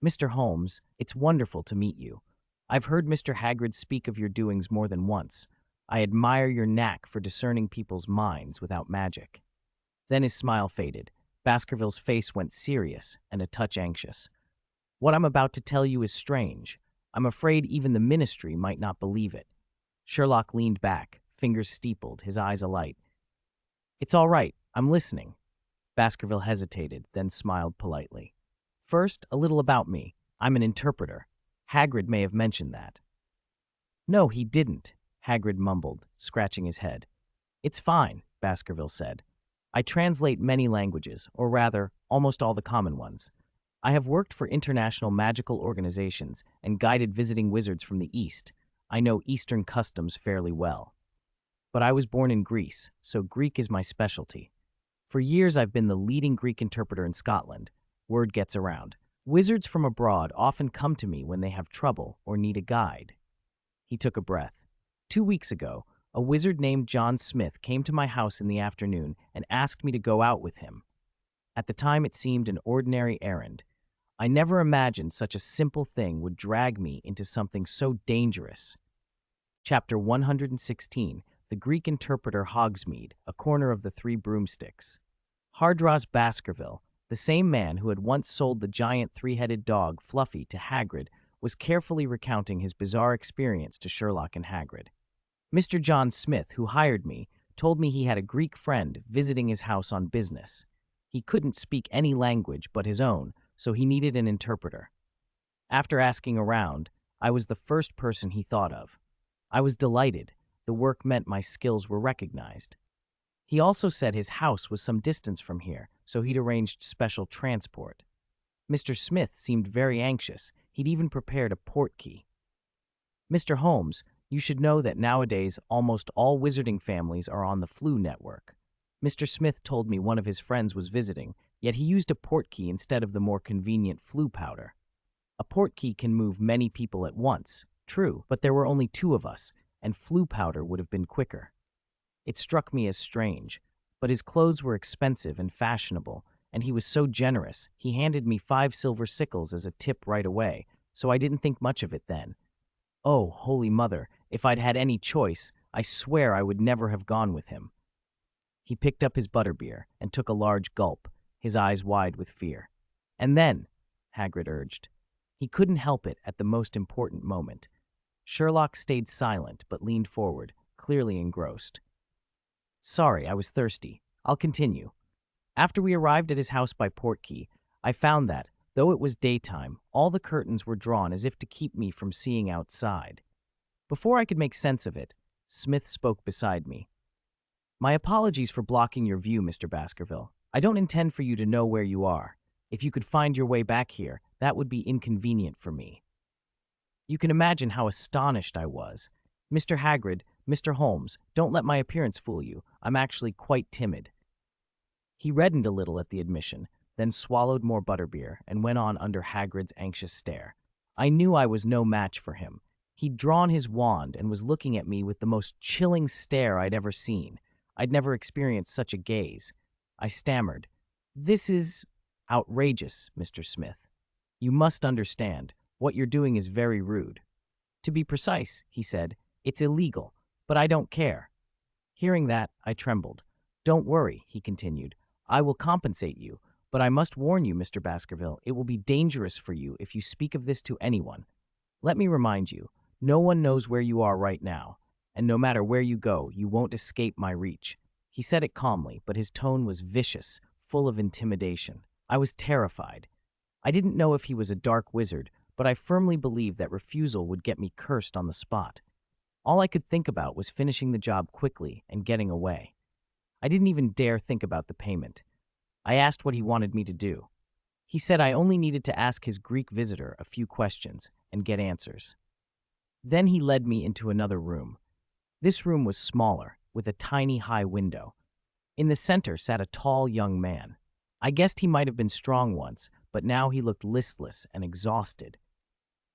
"Mr. Holmes, it's wonderful to meet you. I've heard Mr. Hagrid speak of your doings more than once. I admire your knack for discerning people's minds without magic." Then his smile faded. Baskerville's face went serious and a touch anxious. "What I'm about to tell you is strange. I'm afraid even the Ministry might not believe it." Sherlock leaned back, fingers steepled, his eyes alight. "It's all right, I'm listening." Baskerville hesitated, then smiled politely. "First, a little about me. I'm an interpreter. Hagrid may have mentioned that." "No, he didn't." Hagrid mumbled, scratching his head. It's fine, Baskerville said. I translate many languages, or rather, almost all the common ones. I have worked for international magical organizations and guided visiting wizards from the East. I know Eastern customs fairly well. But I was born in Greece, so Greek is my specialty. For years I've been the leading Greek interpreter in Scotland. Word gets around. Wizards from abroad often come to me when they have trouble or need a guide. He took a breath. 2 weeks ago, a wizard named John Smith came to my house in the afternoon and asked me to go out with him. At the time it seemed an ordinary errand. I never imagined such a simple thing would drag me into something so dangerous. Chapter 116, The Greek Interpreter Hogsmeade, A Corner of the Three Broomsticks. Hardross Baskerville, the same man who had once sold the giant three-headed dog Fluffy to Hagrid, was carefully recounting his bizarre experience to Sherlock and Hagrid. Mr. John Smith, who hired me, told me he had a Greek friend visiting his house on business. He couldn't speak any language but his own, so he needed an interpreter. After asking around, I was the first person he thought of. I was delighted. The work meant my skills were recognized. He also said his house was some distance from here, so he'd arranged special transport. Mr. Smith seemed very anxious. He'd even prepared a portkey. Mr. Holmes, you should know that nowadays almost all wizarding families are on the Flu network. Mr. Smith told me one of his friends was visiting, yet he used a portkey instead of the more convenient Flu powder. A portkey can move many people at once, true, but there were only 2 of us, and Flu powder would have been quicker. It struck me as strange, but his clothes were expensive and fashionable, and he was so generous, he handed me 5 silver sickles as a tip right away, so I didn't think much of it then. Oh, Holy Mother, if I'd had any choice, I swear I would never have gone with him. He picked up his butterbeer and took a large gulp, his eyes wide with fear. And then, Hagrid urged. He couldn't help it at the most important moment. Sherlock stayed silent but leaned forward, clearly engrossed. Sorry, I was thirsty. I'll continue. After we arrived at his house by portkey, I found that, though it was daytime, all the curtains were drawn as if to keep me from seeing outside. Before I could make sense of it, Smith spoke beside me. My apologies for blocking your view, Mr. Baskerville. I don't intend for you to know where you are. If you could find your way back here, that would be inconvenient for me. You can imagine how astonished I was. Mr. Hagrid, Mr. Holmes, don't let my appearance fool you. I'm actually quite timid. He reddened a little at the admission, then swallowed more butterbeer and went on under Hagrid's anxious stare. I knew I was no match for him. He'd drawn his wand and was looking at me with the most chilling stare I'd ever seen. I'd never experienced such a gaze. I stammered. This is outrageous, Mr. Smith. You must understand. What you're doing is very rude. To be precise, he said, it's illegal, but I don't care. Hearing that, I trembled. Don't worry, he continued. I will compensate you, but I must warn you, Mr. Baskerville, it will be dangerous for you if you speak of this to anyone. Let me remind you, no one knows where you are right now, and no matter where you go, you won't escape my reach. He said it calmly, but his tone was vicious, full of intimidation. I was terrified. I didn't know if he was a dark wizard, but I firmly believed that refusal would get me cursed on the spot. All I could think about was finishing the job quickly and getting away. I didn't even dare think about the payment. I asked what he wanted me to do. He said I only needed to ask his Greek visitor a few questions and get answers. Then he led me into another room. This room was smaller, with a tiny high window. In the center sat a tall young man. I guessed he might have been strong once, but now he looked listless and exhausted.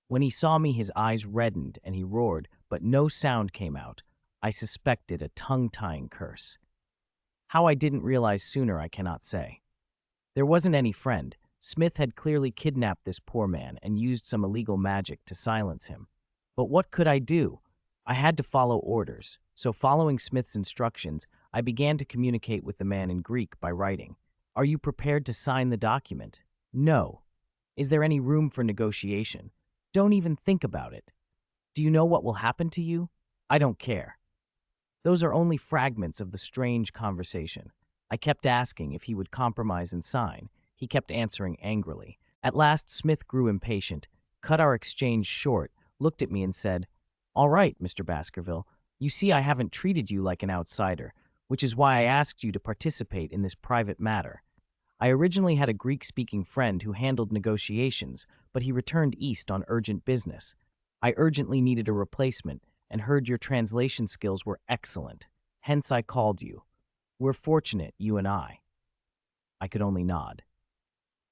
When he saw me, his eyes reddened and he roared, but no sound came out. I suspected a tongue-tying curse. How I didn't realize sooner, I cannot say. There wasn't any friend. Smith had clearly kidnapped this poor man and used some illegal magic to silence him. But what could I do? I had to follow orders, so following Smith's instructions, I began to communicate with the man in Greek by writing. Are you prepared to sign the document? No. Is there any room for negotiation? Don't even think about it. Do you know what will happen to you? I don't care. Those are only fragments of the strange conversation. I kept asking if he would compromise and sign. He kept answering angrily. At last, Smith grew impatient, cut our exchange short, looked at me and said, All right, Mr. Baskerville, You see, I haven't treated you like an outsider, which is why I asked you to participate in this private matter. I originally had a Greek-speaking friend who handled negotiations, but he returned east on urgent business. I urgently needed a replacement and heard your translation skills were excellent. Hence I called you. We're fortunate, you and I. I could only nod.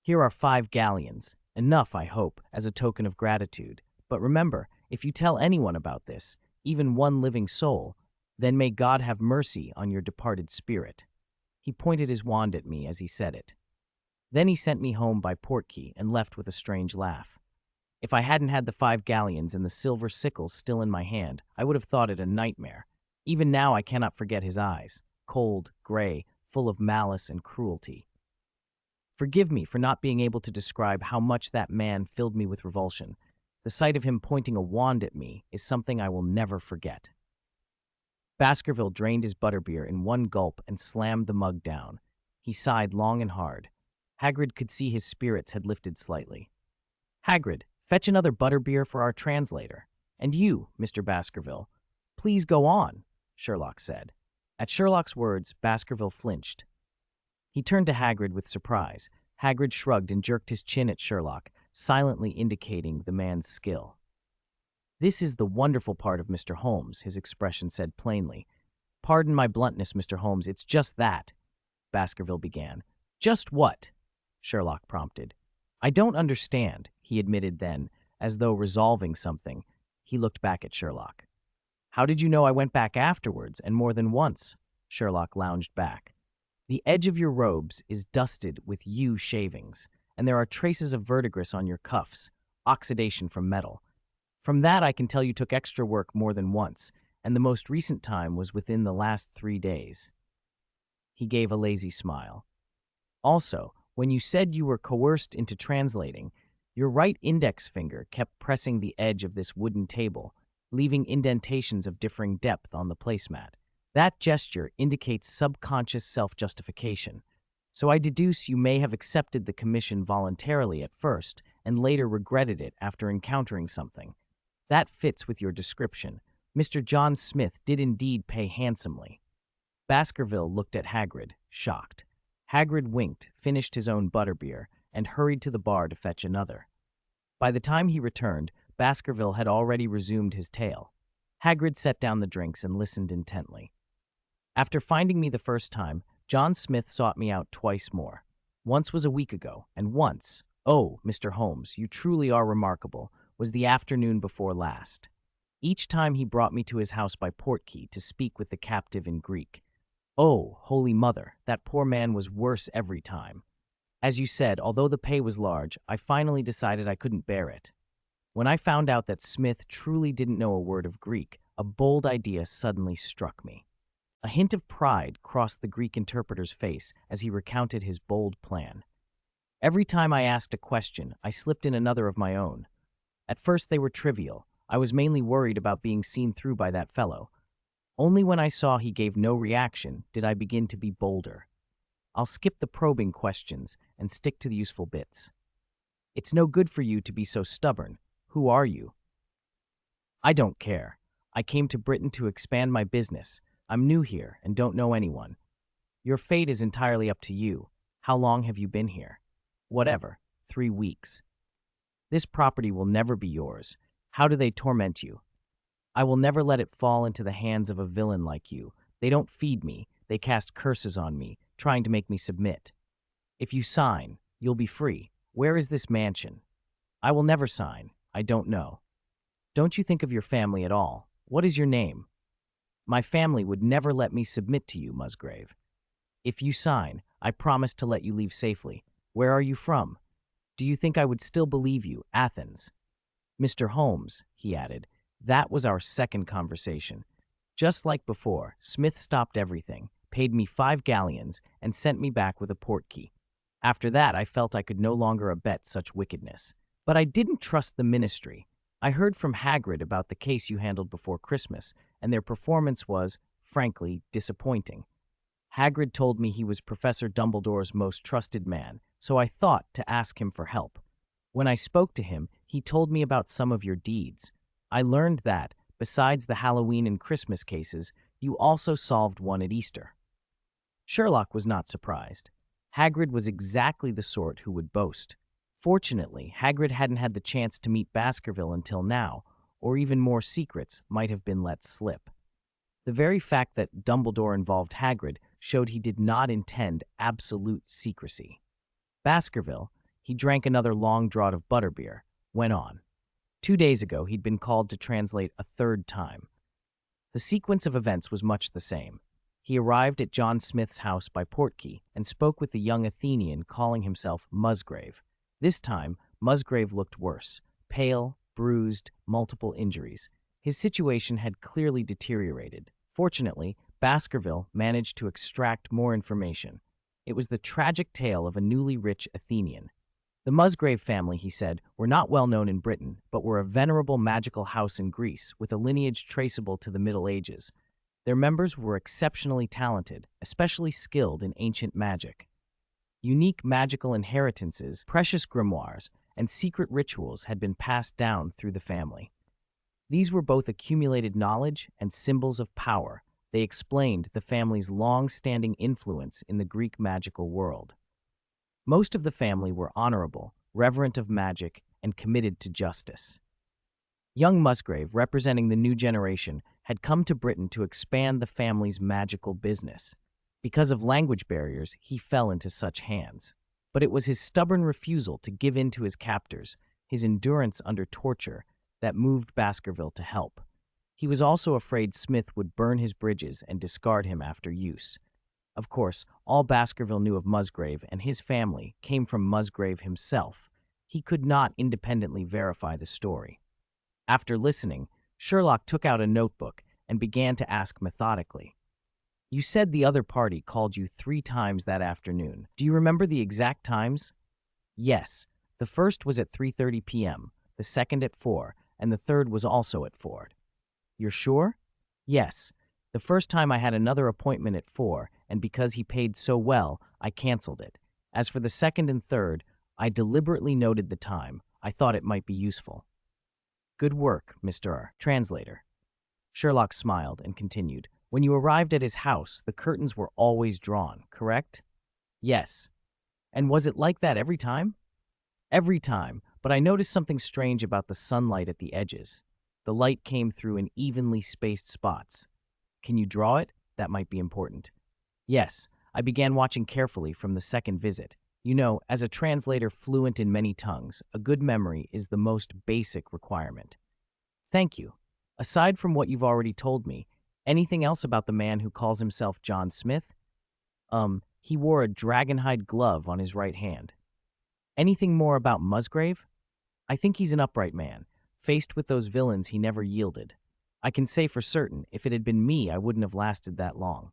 Here are 5 galleons, enough, I hope, as a token of gratitude. But remember, if you tell anyone about this, even one living soul, then may God have mercy on your departed spirit. He pointed his wand at me as he said it. Then he sent me home by portkey and left with a strange laugh. If I hadn't had the 5 galleons and the silver sickles still in my hand, I would have thought it a nightmare. Even now I cannot forget his eyes, cold, gray, full of malice and cruelty. Forgive me for not being able to describe how much that man filled me with revulsion. The sight of him pointing a wand at me is something I will never forget. Baskerville drained his butterbeer in one gulp and slammed the mug down. He sighed long and hard. Hagrid could see his spirits had lifted slightly. Hagrid, fetch another butterbeer for our translator. And you, Mr. Baskerville, please go on, Sherlock said. At Sherlock's words, Baskerville flinched. He turned to Hagrid with surprise. Hagrid shrugged and jerked his chin at Sherlock, silently indicating the man's skill. This is the wonderful part of Mr. Holmes, his expression said plainly. Pardon my bluntness, Mr. Holmes, it's just that, Baskerville began. Just what? Sherlock prompted. I don't understand, he admitted then, as though resolving something. He looked back at Sherlock. How did you know I went back afterwards, and more than once? Sherlock lounged back. The edge of your robes is dusted with yew shavings, and there are traces of verdigris on your cuffs, oxidation from metal. From that I can tell you took extra work more than once, and the most recent time was within the last 3 days. He gave a lazy smile. Also, when you said you were coerced into translating, your right index finger kept pressing the edge of this wooden table, leaving indentations of differing depth on the placemat. That gesture indicates subconscious self-justification. So I deduce you may have accepted the commission voluntarily at first and later regretted it after encountering something. That fits with your description. Mr. John Smith did indeed pay handsomely. Baskerville looked at Hagrid, shocked. Hagrid winked, finished his own butterbeer, and hurried to the bar to fetch another. By the time he returned, Baskerville had already resumed his tale. Hagrid set down the drinks and listened intently. After finding me the first time, John Smith sought me out twice more. Once was a week ago, and once, oh, Mr. Holmes, you truly are remarkable, was the afternoon before last. Each time he brought me to his house by portkey to speak with the captive in Greek. Oh, Holy Mother, that poor man was worse every time. As you said, although the pay was large, I finally decided I couldn't bear it. When I found out that Smith truly didn't know a word of Greek, a bold idea suddenly struck me. A hint of pride crossed the Greek interpreter's face as he recounted his bold plan. Every time I asked a question, I slipped in another of my own. At first they were trivial. I was mainly worried about being seen through by that fellow. Only when I saw he gave no reaction did I begin to be bolder. I'll skip the probing questions and stick to the useful bits. It's no good for you to be so stubborn. Who are you? I don't care. I came to Britain to expand my business. I'm new here and don't know anyone. Your fate is entirely up to you. How long have you been here? Whatever, 3 weeks. This property will never be yours. How do they torment you? I will never let it fall into the hands of a villain like you. They don't feed me. They cast curses on me, trying to make me submit. If you sign, you'll be free. Where is this mansion? I will never sign. I don't know. Don't you think of your family at all? What is your name? My family would never let me submit to you, Musgrave. If you sign, I promise to let you leave safely. Where are you from? Do you think I would still believe you? Athens. Mr. Holmes, he added, that was our second conversation. Just like before, Smith stopped everything, paid me 5 galleons, and sent me back with a portkey. After that, I felt I could no longer abet such wickedness. But I didn't trust the ministry. I heard from Hagrid about the case you handled before Christmas, and their performance was, frankly, disappointing. Hagrid told me he was Professor Dumbledore's most trusted man, so I thought to ask him for help. When I spoke to him, he told me about some of your deeds. I learned that, Besides the Halloween and Christmas cases, you also solved one at Easter. Sherlock was not surprised. Hagrid was exactly the sort who would boast. Fortunately, Hagrid hadn't had the chance to meet Baskerville until now, or even more secrets might have been let slip. The very fact that Dumbledore involved Hagrid showed he did not intend absolute secrecy. Baskerville, he drank another long draught of butterbeer, went on. 2 days ago, he'd been called to translate a third time. The sequence of events was much the same. He arrived at John Smith's house by portkey and spoke with the young Athenian calling himself Musgrave. This time, Musgrave looked worse, pale, bruised, multiple injuries. His situation had clearly deteriorated. Fortunately, Baskerville managed to extract more information. It was the tragic tale of a newly rich Athenian. The Musgrave family, he said, were not well known in Britain, but were a venerable magical house in Greece with a lineage traceable to the Middle Ages. Their members were exceptionally talented, especially skilled in ancient magic. Unique magical inheritances, precious grimoires, and secret rituals had been passed down through the family. These were both accumulated knowledge and symbols of power. They explained the family's long-standing influence in the Greek magical world. Most of the family were honorable, reverent of magic, and committed to justice. Young Musgrave, representing the new generation, had come to Britain to expand the family's magical business. Because of language barriers, he fell into such hands. But it was his stubborn refusal to give in to his captors, his endurance under torture, that moved Baskerville to help. He was also afraid Smith would burn his bridges and discard him after use. Of course, all Baskerville knew of Musgrave and his family came from Musgrave himself. He could not independently verify the story. After listening, Sherlock took out a notebook and began to ask methodically. You said the other party called you 3 times that afternoon. Do you remember the exact times? Yes. The first was at 3:30 p.m., the second at 4, and the third was also at 4. You're sure? Yes. The first time I had another appointment at 4, and because he paid so well, I canceled it. As for the second and third, I deliberately noted the time. I thought it might be useful. Good work, Mr. Translator. Sherlock smiled and continued. When you arrived at his house, the curtains were always drawn, correct? Yes. And was it like that every time? Every time, but I noticed something strange about the sunlight at the edges. The light came through in evenly spaced spots. Can you draw it? That might be important. Yes, I began watching carefully from the second visit. You know, as a translator fluent in many tongues, a good memory is the most basic requirement. Thank you. Aside from what you've already told me, anything else about the man who calls himself John Smith? He wore a dragonhide glove on his right hand. Anything more about Musgrave? I think he's an upright man. Faced with those villains, he never yielded. I can say for certain, if it had been me, I wouldn't have lasted that long.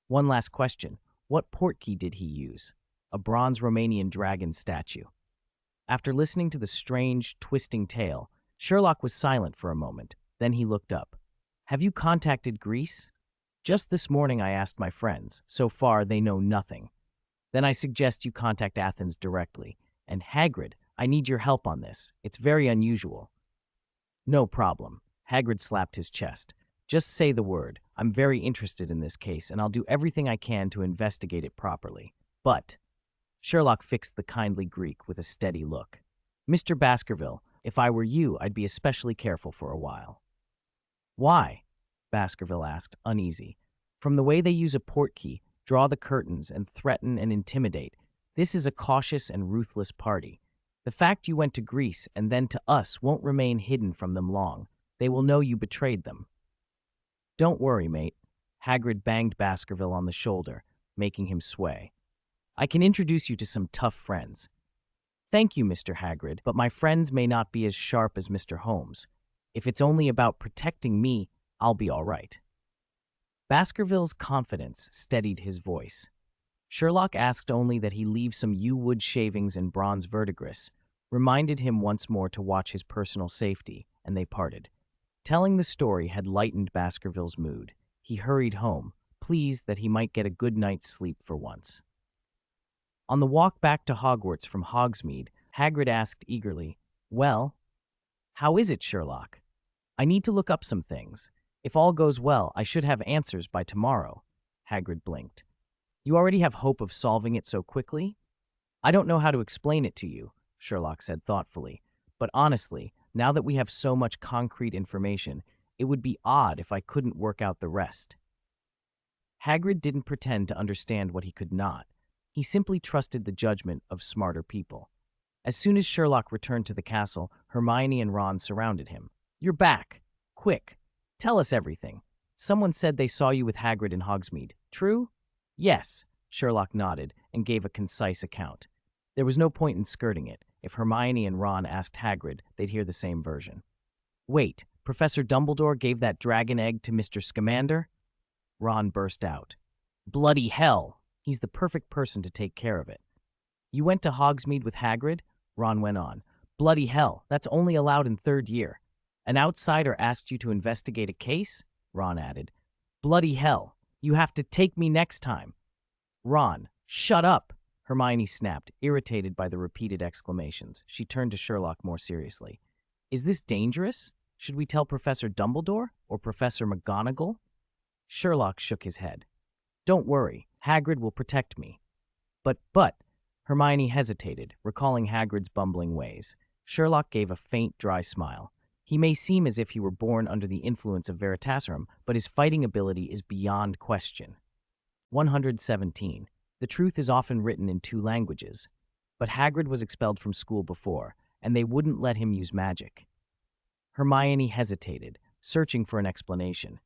One last question. What portkey did he use? A bronze Romanian dragon statue. After listening to the strange, twisting tale, Sherlock was silent for a moment. Then he looked up. Have you contacted Greece? Just this morning I asked my friends. So far, they know nothing. Then I suggest you contact Athens directly. And Hagrid, I need your help on this. It's very unusual. No problem. Hagrid slapped his chest. Just say the word. I'm very interested in this case, and I'll do everything I can to investigate it properly. But Sherlock fixed the kindly Greek with a steady look. Mr. Baskerville, if I were you, I'd be especially careful for a while. Why? Baskerville asked, uneasy. From the way they use a portkey, draw the curtains, and threaten and intimidate, this is a cautious and ruthless party. The fact you went to Greece and then to us won't remain hidden from them long. They will know you betrayed them. Don't worry, mate. Hagrid banged Baskerville on the shoulder, making him sway. I can introduce you to some tough friends. Thank you, Mr. Hagrid, but my friends may not be as sharp as Mr. Holmes. If it's only about protecting me, I'll be all right. Baskerville's confidence steadied his voice. Sherlock asked only that he leave some yew wood shavings and bronze verdigris, reminded him once more to watch his personal safety, and they parted. Telling the story had lightened Baskerville's mood. He hurried home, pleased that he might get a good night's sleep for once. On the walk back to Hogwarts from Hogsmeade, Hagrid asked eagerly, Well, how is it, Sherlock? I need to look up some things. If all goes well, I should have answers by tomorrow. Hagrid blinked. You already have hope of solving it so quickly? I don't know how to explain it to you, Sherlock said thoughtfully. But honestly, now that we have so much concrete information, it would be odd if I couldn't work out the rest. Hagrid didn't pretend to understand what he could not. He simply trusted the judgment of smarter people. As soon as Sherlock returned to the castle, Hermione and Ron surrounded him. You're back. Quick. Tell us everything. Someone said they saw you with Hagrid in Hogsmeade. True? Yes. Sherlock nodded and gave a concise account. There was no point in skirting it. If Hermione and Ron asked Hagrid, they'd hear the same version. Wait, Professor Dumbledore gave that dragon egg to Mr. Scamander? Ron burst out. Bloody hell! He's the perfect person to take care of it. You went to Hogsmeade with Hagrid? Ron went on. Bloody hell, that's only allowed in third year. An outsider asked you to investigate a case? Ron added. Bloody hell, you have to take me next time. Ron, shut up! Hermione snapped, irritated by the repeated exclamations. She turned to Sherlock more seriously. Is this dangerous? Should we tell Professor Dumbledore or Professor McGonagall? Sherlock shook his head. Don't worry, Hagrid will protect me. But, Hermione hesitated, recalling Hagrid's bumbling ways. Sherlock gave a faint, dry smile. He may seem as if he were born under the influence of Veritaserum, but his fighting ability is beyond question. 117. The truth is often written in 2 languages. But Hagrid was expelled from school before, and they wouldn't let him use magic. Hermione hesitated, searching for an explanation.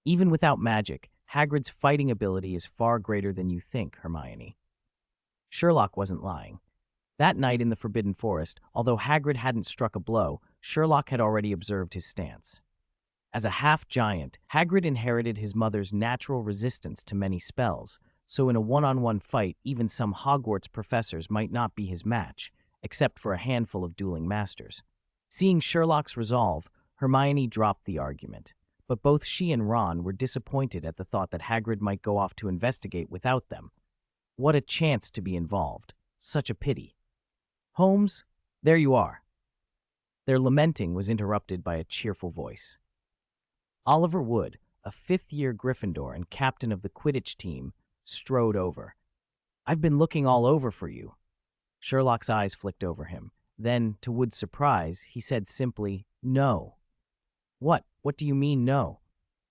Even without magic, Hagrid's fighting ability is far greater than you think, Hermione. Sherlock wasn't lying. That night in the Forbidden Forest, although Hagrid hadn't struck a blow, Sherlock had already observed his stance. As a half-giant, Hagrid inherited his mother's natural resistance to many spells, so in a one-on-one fight, even some Hogwarts professors might not be his match, except for a handful of dueling masters. Seeing Sherlock's resolve, Hermione dropped the argument, but both she and Ron were disappointed at the thought that Hagrid might go off to investigate without them. What a chance to be involved. Such a pity. Holmes, there you are. Their lamenting was interrupted by a cheerful voice. Oliver Wood, a fifth-year Gryffindor and captain of the Quidditch team, strode over. I've been looking all over for you. Sherlock's eyes flicked over him. Then, to Wood's surprise, he said simply, no. What? What do you mean, no?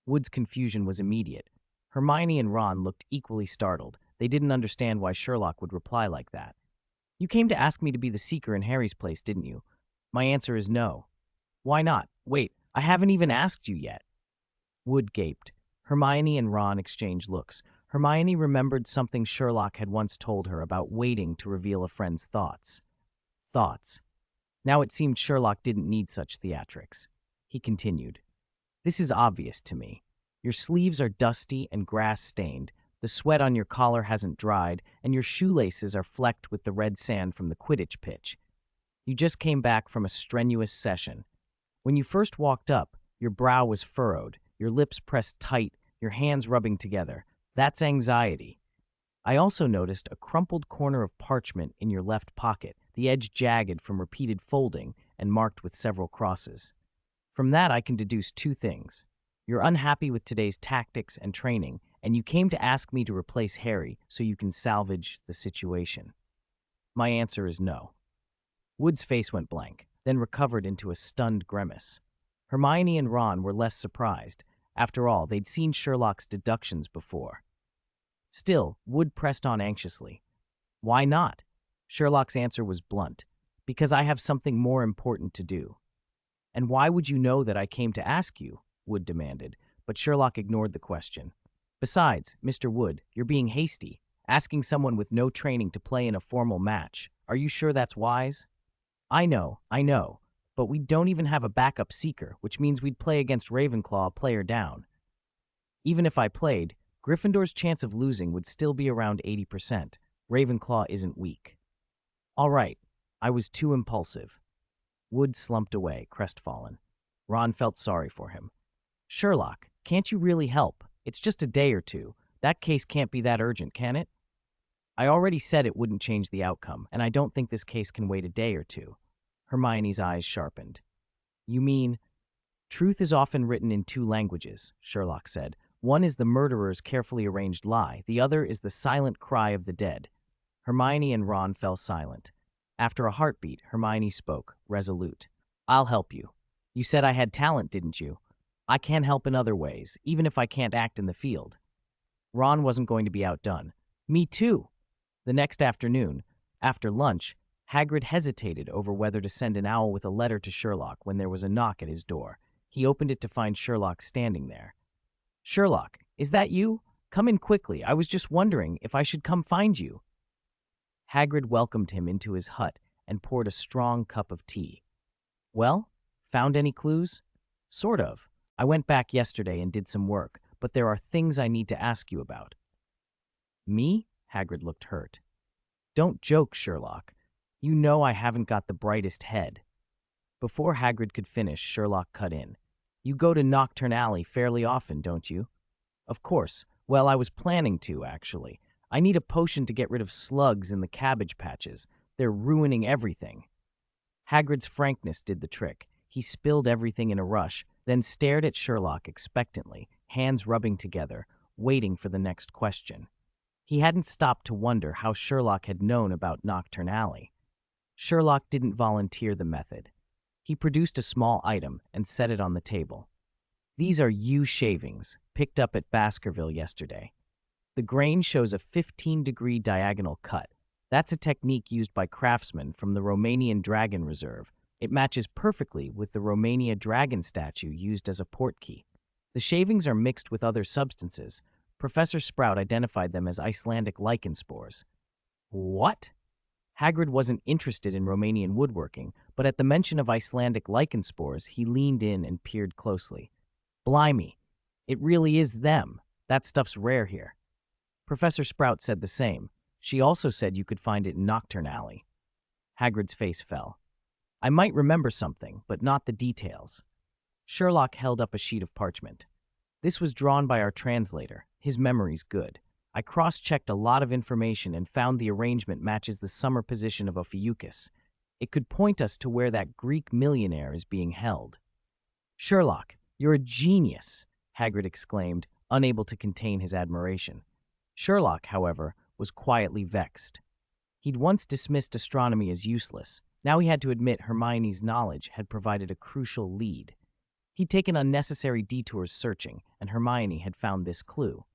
Wood's confusion was immediate. Hermione and Ron looked equally startled. They didn't understand why Sherlock would reply like that. You came to ask me to be the seeker in Harry's place, didn't you? My answer is no. Why not? Wait, I haven't even asked you yet. Wood gaped. Hermione and Ron exchanged looks. Hermione remembered something Sherlock had once told her about waiting to reveal a friend's thoughts. Now it seemed Sherlock didn't need such theatrics. He continued. This is obvious to me. Your sleeves are dusty and grass-stained, the sweat on your collar hasn't dried, and your shoelaces are flecked with the red sand from the Quidditch pitch. You just came back from a strenuous session. When you first walked up, your brow was furrowed, your lips pressed tight, your hands rubbing together. That's anxiety. I also noticed a crumpled corner of parchment in your left pocket, the edge jagged from repeated folding and marked with several crosses. From that, I can deduce 2 things. You're unhappy with today's tactics and training, and you came to ask me to replace Harry so you can salvage the situation. My answer is no. Wood's face went blank, then recovered into a stunned grimace. Hermione and Ron were less surprised. After all, they'd seen Sherlock's deductions before. Still, Wood pressed on anxiously. Why not? Sherlock's answer was blunt. Because I have something more important to do. And why would you know that I came to ask you? Wood demanded, but Sherlock ignored the question. Besides, Mr. Wood, you're being hasty, asking someone with no training to play in a formal match. Are you sure that's wise? I know, but we don't even have a backup seeker, which means we'd play against Ravenclaw a player down. Even if I played, Gryffindor's chance of losing would still be around 80%. Ravenclaw isn't weak. All right, I was too impulsive. Wood slumped away, crestfallen. Ron felt sorry for him. Sherlock, can't you really help? It's just a day or 2. That case can't be that urgent, can it? I already said it wouldn't change the outcome, and I don't think this case can wait a day or 2. Hermione's eyes sharpened. You mean, Truth is often written in two languages, Sherlock said. One is the murderer's carefully arranged lie, the other is the silent cry of the dead. Hermione and Ron fell silent. After a heartbeat, Hermione spoke, resolute. I'll help you. You said I had talent, didn't you? I can help in other ways, even if I can't act in the field. Ron wasn't going to be outdone. Me too. The next afternoon, after lunch, Hagrid hesitated over whether to send an owl with a letter to Sherlock when there was a knock at his door. He opened it to find Sherlock standing there. Sherlock, is that you? Come in quickly. I was just wondering if I should come find you. Hagrid welcomed him into his hut and poured a strong cup of tea. Well, found any clues? Sort of. I went back yesterday and did some work, but there are things I need to ask you about. Me? Hagrid looked hurt. Don't joke, Sherlock. You know I haven't got the brightest head. Before Hagrid could finish, Sherlock cut in. You go to Nocturne Alley fairly often, don't you? Of course. Well, I was planning to, actually. I need a potion to get rid of slugs in the cabbage patches. They're ruining everything. Hagrid's frankness did the trick. He spilled everything in a rush, then stared at Sherlock expectantly, hands rubbing together, waiting for the next question. He hadn't stopped to wonder how Sherlock had known about Nocturne Alley. Sherlock didn't volunteer the method. He produced a small item and set it on the table. These are yew shavings, picked up at Baskerville yesterday. The grain shows a 15-degree diagonal cut. That's a technique used by craftsmen from the Romanian Dragon Reserve. It matches perfectly with the Romania dragon statue used as a portkey. The shavings are mixed with other substances. Professor Sprout identified them as Icelandic lichen spores. What? Hagrid wasn't interested in Romanian woodworking, but at the mention of Icelandic lichen spores, he leaned in and peered closely. Blimey, it really is them. That stuff's rare here. Professor Sprout said the same. She also said you could find it in Nocturne Alley. Hagrid's face fell. I might remember something, but not the details. Sherlock held up a sheet of parchment. This was drawn by our translator. His memory's good. I cross-checked a lot of information and found the arrangement matches the summer position of Ophiuchus. It could point us to where that Greek millionaire is being held. Sherlock, you're a genius, Hagrid exclaimed, unable to contain his admiration. Sherlock, however, was quietly vexed. He'd once dismissed astronomy as useless. Now he had to admit Hermione's knowledge had provided a crucial lead. He'd taken unnecessary detours searching, and Hermione had found this clue.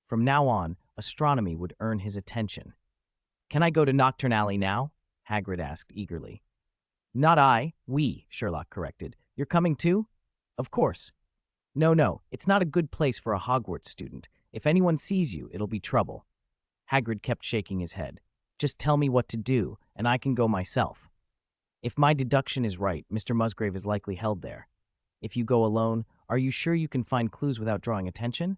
From now on, astronomy would earn his attention. Can I go to Nocturne Alley now? Hagrid asked eagerly. Not I, we, Sherlock corrected. You're coming too? Of course. No, it's not a good place for a Hogwarts student. If anyone sees you, it'll be trouble. Hagrid kept shaking his head. Just tell me what to do, and I can go myself. If my deduction is right, Mr. Musgrave is likely held there. If you go alone, are you sure you can find clues without drawing attention?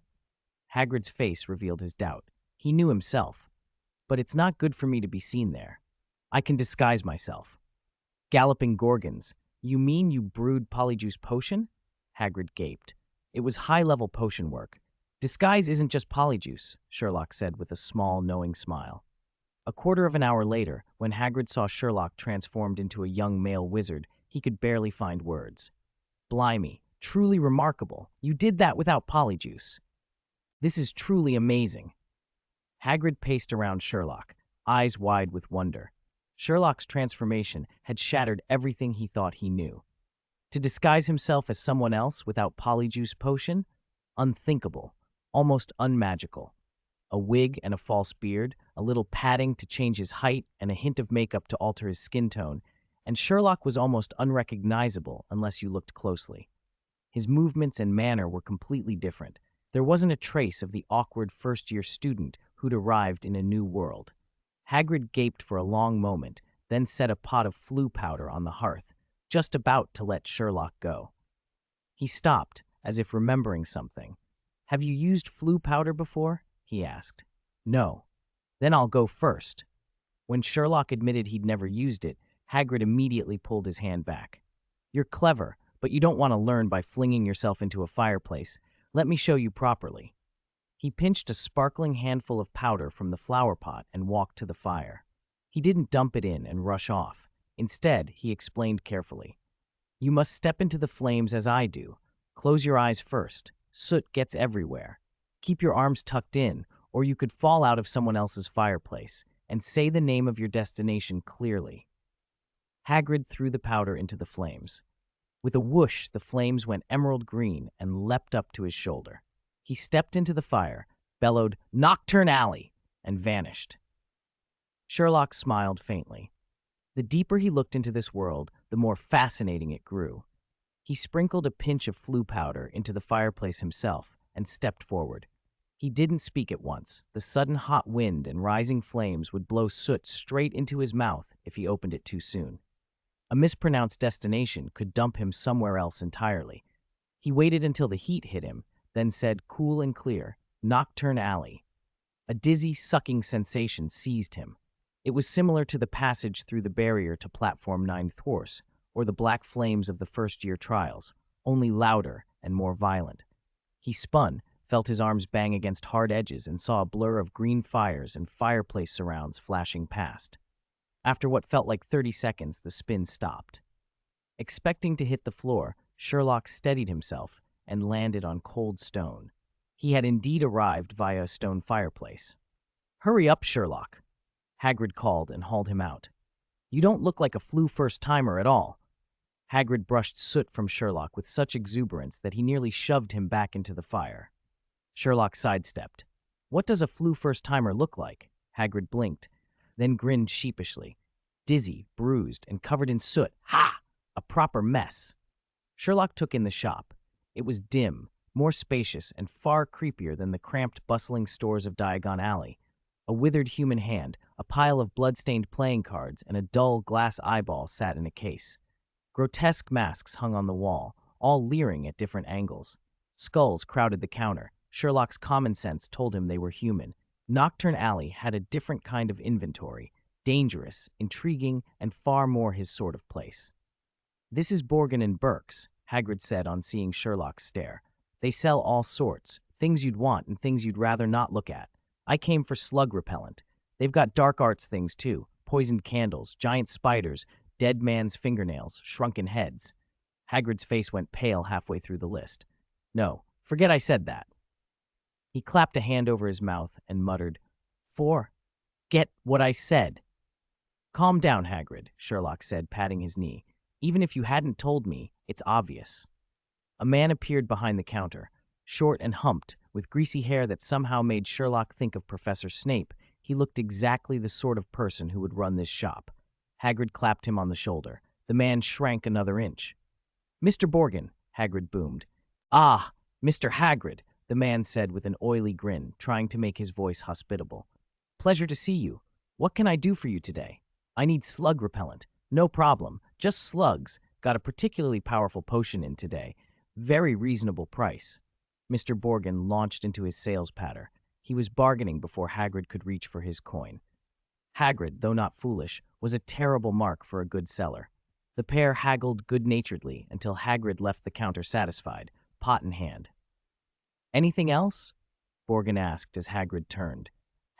Hagrid's face revealed his doubt. He knew himself. But it's not good for me to be seen there. I can disguise myself. Galloping Gorgons. You mean you brewed Polyjuice Potion? Hagrid gaped. It was high-level potion work. Disguise isn't just Polyjuice, Sherlock said with a small, knowing smile. A quarter of an hour later, when Hagrid saw Sherlock transformed into a young male wizard, he could barely find words. Blimey, truly remarkable. You did that without Polyjuice. This is truly amazing. Hagrid paced around Sherlock, eyes wide with wonder. Sherlock's transformation had shattered everything he thought he knew. To disguise himself as someone else without Polyjuice Potion? Unthinkable, almost unmagical. A wig and a false beard, a little padding to change his height, and a hint of makeup to alter his skin tone, and Sherlock was almost unrecognizable unless you looked closely. His movements and manner were completely different. There wasn't a trace of the awkward first-year student who'd arrived in a new world. Hagrid gaped for a long moment, then set a pot of flue powder on the hearth, just about to let Sherlock go. He stopped, as if remembering something. Have you used flue powder before? He asked. No. Then I'll go first. When Sherlock admitted he'd never used it, Hagrid immediately pulled his hand back. You're clever, but you don't want to learn by flinging yourself into a fireplace. Let me show you properly. He pinched a sparkling handful of powder from the flower pot and walked to the fire. He didn't dump it in and rush off. Instead, he explained carefully. You must step into the flames as I do. Close your eyes first. Soot gets everywhere. Keep your arms tucked in, or you could fall out of someone else's fireplace, and say the name of your destination clearly. Hagrid threw the powder into the flames. With a whoosh, the flames went emerald green and leapt up to his shoulder. He stepped into the fire, bellowed, "Nocturne Alley!" and vanished. Sherlock smiled faintly. The deeper he looked into this world, the more fascinating it grew. He sprinkled a pinch of flue powder into the fireplace himself and stepped forward. He didn't speak at once. The sudden hot wind and rising flames would blow soot straight into his mouth if he opened it too soon. A mispronounced destination could dump him somewhere else entirely. He waited until the heat hit him, then said cool and clear, "Nocturne Alley." A dizzy, sucking sensation seized him. It was similar to the passage through the barrier to Platform 9 Thwars, or the black flames of the first-year trials, only louder and more violent. He spun, felt his arms bang against hard edges, and saw a blur of green fires and fireplace surrounds flashing past. After what felt like 30 seconds, the spin stopped. Expecting to hit the floor, Sherlock steadied himself and landed on cold stone. He had indeed arrived via a stone fireplace. "Hurry up, Sherlock," Hagrid called and hauled him out. "You don't look like a flue first-timer at all." Hagrid brushed soot from Sherlock with such exuberance that he nearly shoved him back into the fire. Sherlock sidestepped. "What does a flue first-timer look like?" Hagrid blinked, then grinned sheepishly. "Dizzy, bruised, and covered in soot. Ha! A proper mess." Sherlock took in the shop. It was dim, more spacious, and far creepier than the cramped, bustling stores of Diagon Alley. A withered human hand, a pile of blood-stained playing cards, and a dull glass eyeball sat in a case. Grotesque masks hung on the wall, all leering at different angles. Skulls crowded the counter. Sherlock's common sense told him they were human. Nocturne Alley had a different kind of inventory, dangerous, intriguing, and far more his sort of place. "This is Borgin and Burke's," Hagrid said on seeing Sherlock stare. "They sell all sorts, things you'd want and things you'd rather not look at. I came for slug repellent. They've got dark arts things too, poisoned candles, giant spiders, dead man's fingernails, shrunken heads." Hagrid's face went pale halfway through the list. "No, forget I said that." He clapped a hand over his mouth and muttered, "Get what I said." "Calm down, Hagrid," Sherlock said, patting his knee. "Even if you hadn't told me, it's obvious." A man appeared behind the counter. Short and humped, with greasy hair that somehow made Sherlock think of Professor Snape, he looked exactly the sort of person who would run this shop. Hagrid clapped him on the shoulder. The man shrank another inch. "Mr. Borgin," Hagrid boomed. "Ah, Mr. Hagrid," the man said with an oily grin, trying to make his voice hospitable. "Pleasure to see you. What can I do for you today?" "I need slug repellent." "No problem. Just slugs. Got a particularly powerful potion in today. Very reasonable price." Mr. Borgin launched into his sales patter. He was bargaining before Hagrid could reach for his coin. Hagrid, though not foolish, was a terrible mark for a good seller. The pair haggled good-naturedly until Hagrid left the counter satisfied, pot in hand. "Anything else?" Borgin asked as Hagrid turned.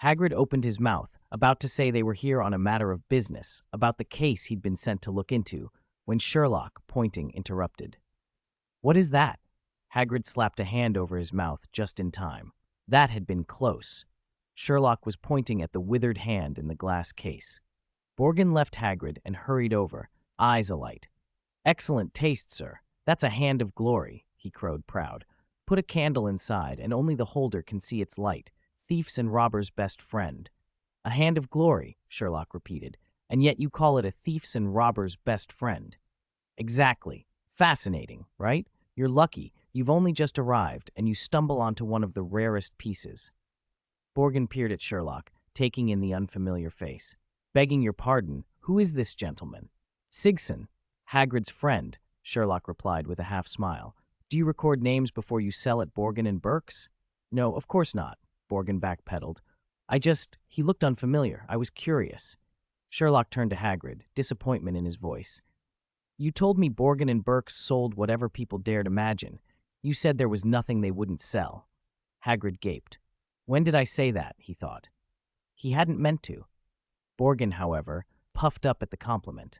Hagrid opened his mouth, about to say they were here on a matter of business, about the case he'd been sent to look into, when Sherlock, pointing, interrupted. "What is that?" Hagrid slapped a hand over his mouth just in time. That had been close. Sherlock was pointing at the withered hand in the glass case. Borgin left Hagrid and hurried over, eyes alight. "Excellent taste, sir. That's a hand of glory," he crowed proud. "Put a candle inside, and only the holder can see its light. Thief's and robber's best friend." "A hand of glory," Sherlock repeated, "and yet you call it a thief's and robber's best friend." "Exactly. Fascinating, right? You're lucky. You've only just arrived, and you stumble onto one of the rarest pieces." Borgin peered at Sherlock, taking in the unfamiliar face. "Begging your pardon, who is this gentleman?" "Sigson, Hagrid's friend," Sherlock replied with a half-smile. "Do you record names before you sell at Borgin and Burke's?" "No, of course not," Borgin backpedaled. He looked unfamiliar. I was curious." Sherlock turned to Hagrid, disappointment in his voice. "You told me Borgin and Burke's sold whatever people dared imagine. You said there was nothing they wouldn't sell." Hagrid gaped. When did I say that, he thought. He hadn't meant to. Borgin, however, puffed up at the compliment.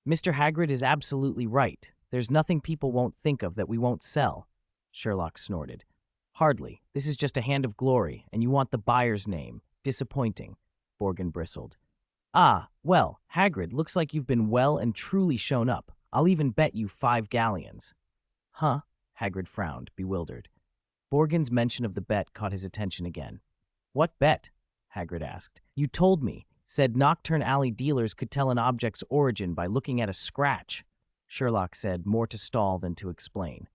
"Mr. Hagrid is absolutely right," There's nothing people won't think of that we won't sell, Sherlock snorted. Hardly. This is just a hand of glory, and you want the buyer's name. Disappointing, Borgin bristled. Ah, well, Hagrid, looks like you've been well and truly shown up. I'll even bet you 5 galleons. Huh? Hagrid frowned, bewildered. Borgin's mention of the bet caught his attention again. What bet? Hagrid asked. You told me. Said Nocturne Alley dealers could tell an object's origin by looking at a scratch. Sherlock said, more to stall than to explain.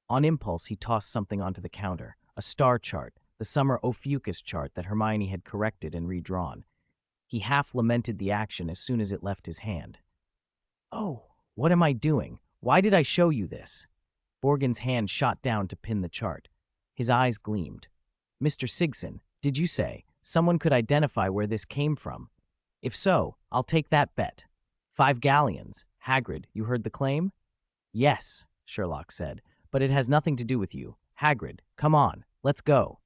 On impulse, he tossed something onto the counter, a star chart, the summer Ophiuchus chart that Hermione had corrected and redrawn. He half lamented the action as soon as it left his hand. Oh, what am I doing? Why did I show you this? Borgin's hand shot down to pin the chart. His eyes gleamed. Mr. Sigson, did you say someone could identify where this came from? If so, I'll take that bet. 5 galleons. Hagrid, you heard the claim? Yes, Sherlock said, but it has nothing to do with you. Hagrid, come on, let's go.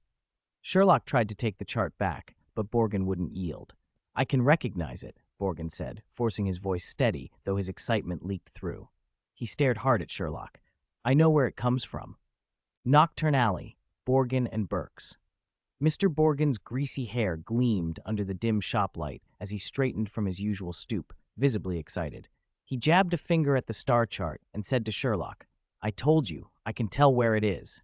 Sherlock tried to take the chart back, but Borgin wouldn't yield. I can recognize it, Borgin said, forcing his voice steady, though his excitement leaked through. He stared hard at Sherlock. I know where it comes from. Nocturne Alley, Borgin and Burke's. Mr. Borgin's greasy hair gleamed under the dim shop light as he straightened from his usual stoop, visibly excited. He jabbed a finger at the star chart and said to Sherlock, I told you, I can tell where it is.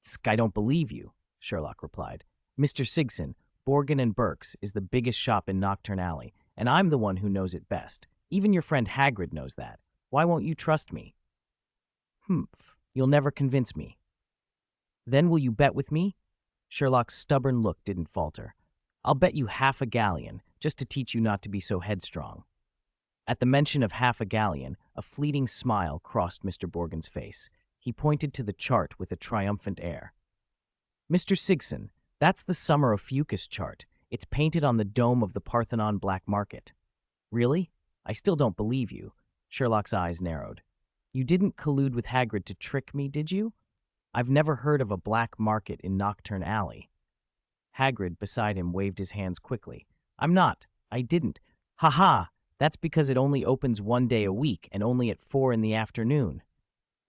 Tsk, I don't believe you, Sherlock replied. Mr. Sigson, Borgin and Burke's is the biggest shop in Nocturne Alley, and I'm the one who knows it best. Even your friend Hagrid knows that. Why won't you trust me? Humph, you'll never convince me. Then will you bet with me? Sherlock's stubborn look didn't falter. I'll bet you 1/2 galleon, just to teach you not to be so headstrong. At the mention of 1/2 galleon, a fleeting smile crossed Mr. Borgin's face. He pointed to the chart with a triumphant air. Mr. Sigson, that's the summer Ophiuchus chart. It's painted on the dome of the Parthenon Black Market. Really? I still don't believe you. Sherlock's eyes narrowed. You didn't collude with Hagrid to trick me, did you? I've never heard of a black market in Nocturne Alley. Hagrid, beside him, waved his hands quickly. I didn't. Ha ha! That's because it only opens 1 day a week and only at 4 in the afternoon.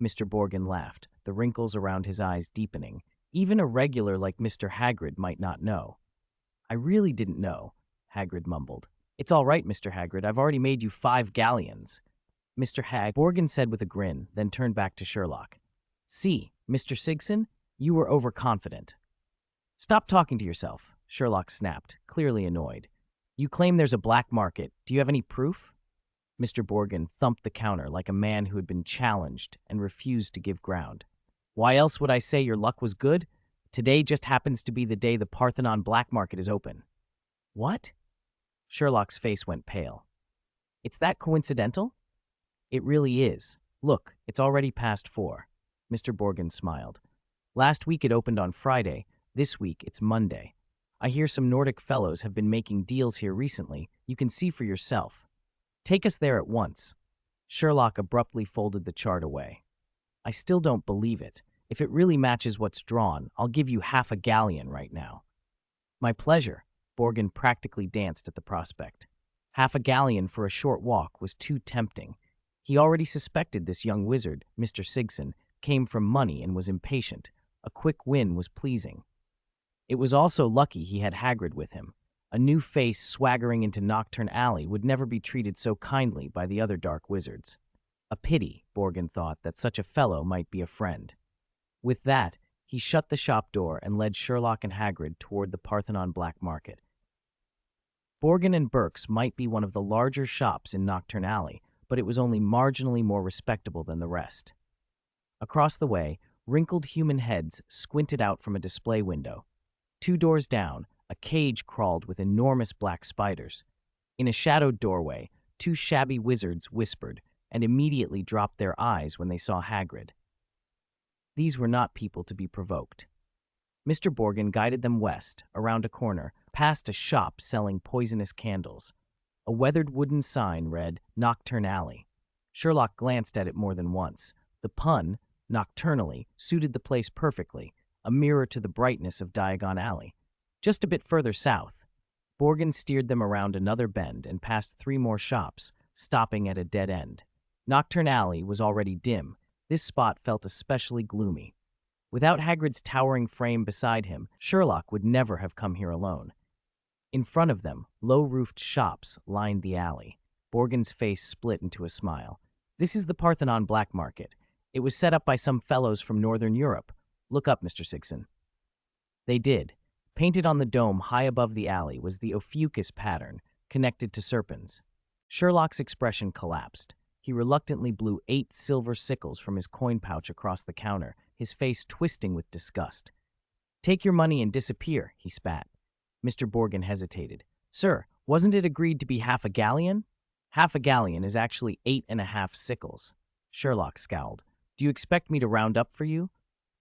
Mr. Borgin laughed, the wrinkles around his eyes deepening. Even a regular like Mr. Hagrid might not know. I really didn't know, Hagrid mumbled. It's all right, Mr. Hagrid, I've already made you 5 galleons. Borgin said with a grin, then turned back to Sherlock. See, Mr. Sigson, you were overconfident. Stop talking to yourself, Sherlock snapped, clearly annoyed. You claim there's a black market. Do you have any proof? Mr. Borgin thumped the counter like a man who had been challenged and refused to give ground. Why else would I say your luck was good? Today just happens to be the day the Parthenon black market is open. What? Sherlock's face went pale. It's that coincidental? It really is. Look, it's already past 4. Mr. Borgin smiled. Last week it opened on Friday. This week it's Monday. I hear some Nordic fellows have been making deals here recently. You can see for yourself. Take us there at once. Sherlock abruptly folded the chart away. I still don't believe it. If it really matches what's drawn, I'll give you 1/2 galleon right now. My pleasure. Borgin practically danced at the prospect. 1/2 galleon for a short walk was too tempting. He already suspected this young wizard, Mr. Sigson, came from money and was impatient. A quick win was pleasing. It was also lucky he had Hagrid with him. A new face swaggering into Nocturne Alley would never be treated so kindly by the other dark wizards. A pity, Borgin thought, that such a fellow might be a friend. With that, he shut the shop door and led Sherlock and Hagrid toward the Parthenon Black Market. Borgin and Burke's might be one of the larger shops in Nocturne Alley, but it was only marginally more respectable than the rest. Across the way, wrinkled human heads squinted out from a display window. 2 doors down, a cage crawled with enormous black spiders. In a shadowed doorway, 2 shabby wizards whispered and immediately dropped their eyes when they saw Hagrid. These were not people to be provoked. Mr. Borgin guided them west, around a corner, past a shop selling poisonous candles. A weathered wooden sign read, Nocturne Alley. Sherlock glanced at it more than once. The pun, nocturnally, suited the place perfectly, a mirror to the brightness of Diagon Alley. Just a bit further south, Borgin steered them around another bend and past 3 more shops, stopping at a dead end. Nocturne Alley was already dim. This spot felt especially gloomy. Without Hagrid's towering frame beside him, Sherlock would never have come here alone. In front of them, low-roofed shops lined the alley. Borgin's face split into a smile. This is the Parthenon Black Market. It was set up by some fellows from Northern Europe. Look up, Mr. Sigson. They did. Painted on the dome high above the alley was the Ophiuchus pattern, connected to serpents. Sherlock's expression collapsed. He reluctantly blew 8 silver sickles from his coin pouch across the counter, his face twisting with disgust. "Take your money and disappear," he spat. Mr. Borgin hesitated. "Sir, wasn't it agreed to be half a galleon?" "Half a galleon is actually 8.5 sickles." Sherlock scowled. "Do you expect me to round up for you?"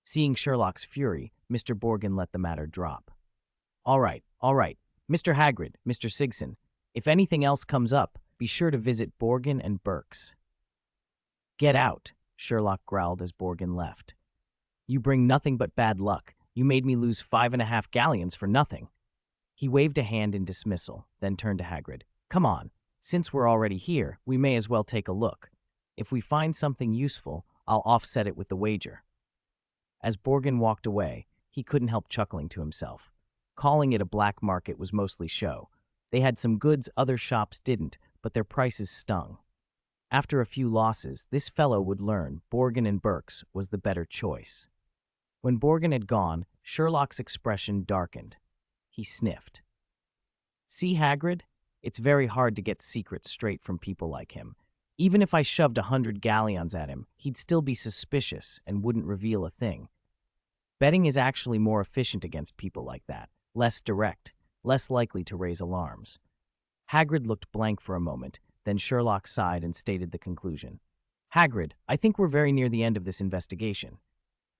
Seeing Sherlock's fury, Mr. Borgin let the matter drop. All right. Mr. Hagrid, Mr. Sigson, if anything else comes up, be sure to visit Borgin and Burke's." "Get out," Sherlock growled as Borgin left. "You bring nothing but bad luck. You made me lose 5.5 galleons for nothing." He waved a hand in dismissal, then turned to Hagrid. "Come on. Since we're already here, we may as well take a look. If we find something useful, I'll offset it with the wager." As Borgin walked away, he couldn't help chuckling to himself. Calling it a black market was mostly show. They had some goods other shops didn't, but their prices stung. After a few losses, this fellow would learn Borgin and Burke's was the better choice. When Borgin had gone, Sherlock's expression darkened. He sniffed. "See, Hagrid? It's very hard to get secrets straight from people like him. Even if I shoved 100 galleons at him, he'd still be suspicious and wouldn't reveal a thing. Betting is actually more efficient against people like that, less direct, less likely to raise alarms." Hagrid looked blank for a moment, then Sherlock sighed and stated the conclusion. "Hagrid, I think we're very near the end of this investigation."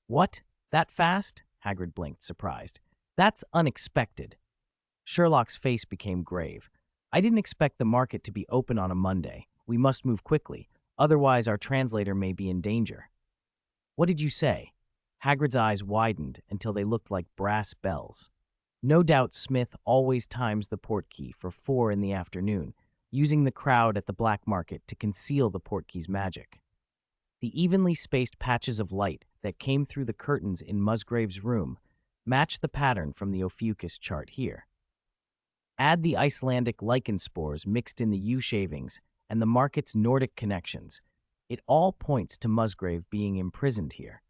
"What? That fast?" Hagrid blinked, surprised. "That's unexpected." Sherlock's face became grave. "I didn't expect the market to be open on a Monday. We must move quickly, otherwise our translator may be in danger." "What did you say?" Hagrid's eyes widened until they looked like brass bells. No doubt Smith always times the portkey for 4 in the afternoon, using the crowd at the black market to conceal the portkey's magic. The evenly spaced patches of light that came through the curtains in Musgrave's room matched the pattern from the Ophiuchus chart here. Add the Icelandic lichen spores mixed in the yew shavings and the market's Nordic connections. It all points to Musgrave being imprisoned here.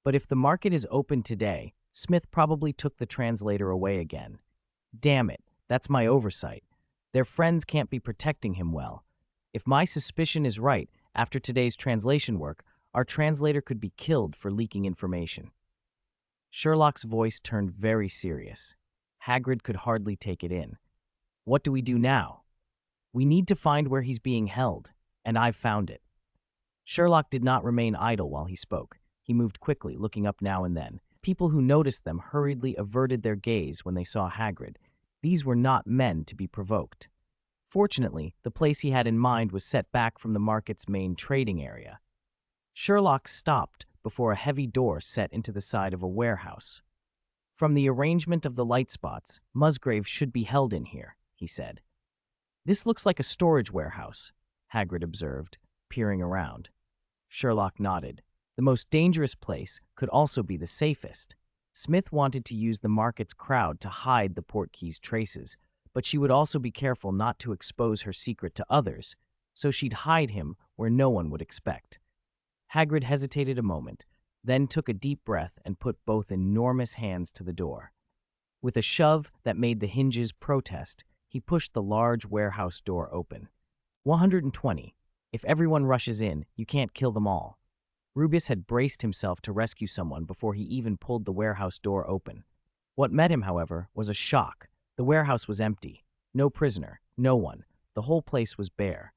But if the market is open today, Smith probably took the translator away again. Damn it, that's my oversight. Their friends can't be protecting him well. If my suspicion is right, after today's translation work, our translator could be killed for leaking information. Sherlock's voice turned very serious. Hagrid could hardly take it in. "What do we do now?" "We need to find where he's being held, and I've found it." Sherlock did not remain idle while he spoke. He moved quickly, looking up now and then. People who noticed them hurriedly averted their gaze when they saw Hagrid. These were not men to be provoked. Fortunately, the place he had in mind was set back from the market's main trading area. Sherlock stopped before a heavy door set into the side of a warehouse. "From the arrangement of the light spots, Musgrave should be held in here," he said. "This looks like a storage warehouse," Hagrid observed, peering around. Sherlock nodded. The most dangerous place could also be the safest. Smith wanted to use the market's crowd to hide the portkey's traces, but she would also be careful not to expose her secret to others, so she'd hide him where no one would expect. Hagrid hesitated a moment, then took a deep breath and put both enormous hands to the door. With a shove that made the hinges protest, he pushed the large warehouse door open. 120. If everyone rushes in, you can't kill them all. Rubius had braced himself to rescue someone before he even pulled the warehouse door open. What met him, however, was a shock. The warehouse was empty. No prisoner, no one. The whole place was bare.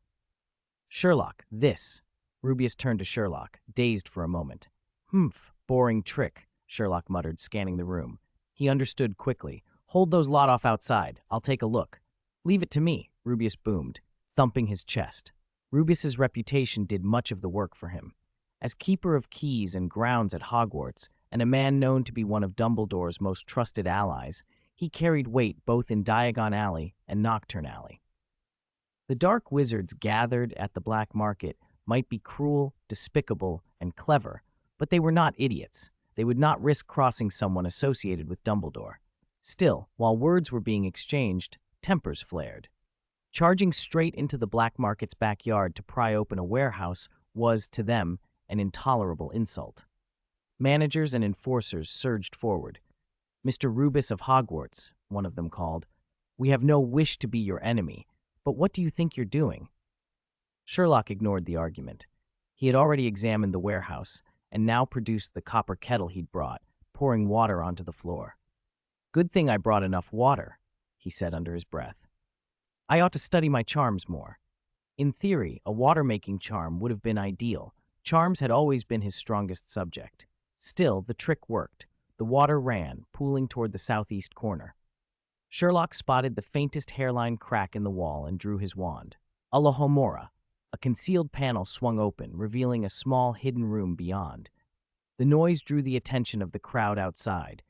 "Sherlock, this." Rubius turned to Sherlock, dazed for a moment. "Humph, boring trick," Sherlock muttered, scanning the room. He understood quickly. "Hold those lot off outside. I'll take a look." "Leave it to me," Rubius boomed, thumping his chest. Rubius's reputation did much of the work for him. As keeper of keys and grounds at Hogwarts, and a man known to be one of Dumbledore's most trusted allies, he carried weight both in Diagon Alley and Nocturne Alley. The dark wizards gathered at the black market might be cruel, despicable, and clever, but they were not idiots. They would not risk crossing someone associated with Dumbledore. Still, while words were being exchanged, tempers flared. Charging straight into the black market's backyard to pry open a warehouse was, to them, an intolerable insult. Managers and enforcers surged forward. "Mr. Rubus of Hogwarts," one of them called, "we have no wish to be your enemy, but what do you think you're doing?" Sherlock ignored the argument. He had already examined the warehouse and now produced the copper kettle he'd brought, pouring water onto the floor. "Good thing I brought enough water," he said under his breath. "I ought to study my charms more." In theory, a water-making charm would have been ideal. Charms had always been his strongest subject. Still, the trick worked. The water ran, pooling toward the southeast corner. Sherlock spotted the faintest hairline crack in the wall and drew his wand. Allahomora. A concealed panel swung open, revealing a small hidden room beyond. The noise drew the attention of the crowd outside.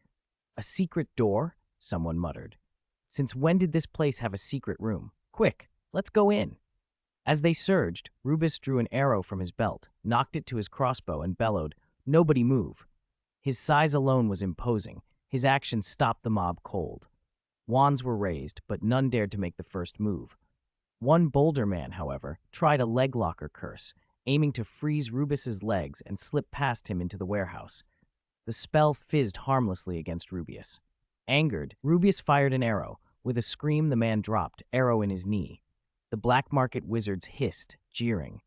"A secret door?" someone muttered. "Since when did this place have a secret room? Quick, let's go in." As they surged, Rubus drew an arrow from his belt, knocked it to his crossbow, and bellowed, "Nobody move." His size alone was imposing. His action stopped the mob cold. Wands were raised, but none dared to make the first move. One bolder man, however, tried a leg locker curse, aiming to freeze Rubus's legs and slip past him into the warehouse. The spell fizzed harmlessly against Rubius. Angered, Rubius fired an arrow. With a scream, the man dropped, arrow in his knee. The black market wizards hissed, jeering.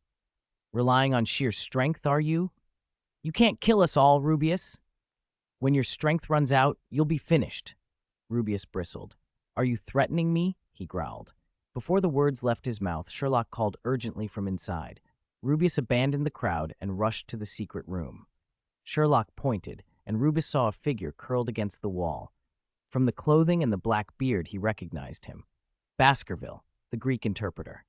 "Relying on sheer strength, are you? You can't kill us all, Rubius. When your strength runs out, you'll be finished." Rubius bristled. "Are you threatening me?" he growled. Before the words left his mouth, Sherlock called urgently from inside. Rubius abandoned the crowd and rushed to the secret room. Sherlock pointed, and Rubus saw a figure curled against the wall. From the clothing and the black beard, he recognized him. Baskerville, the Greek interpreter.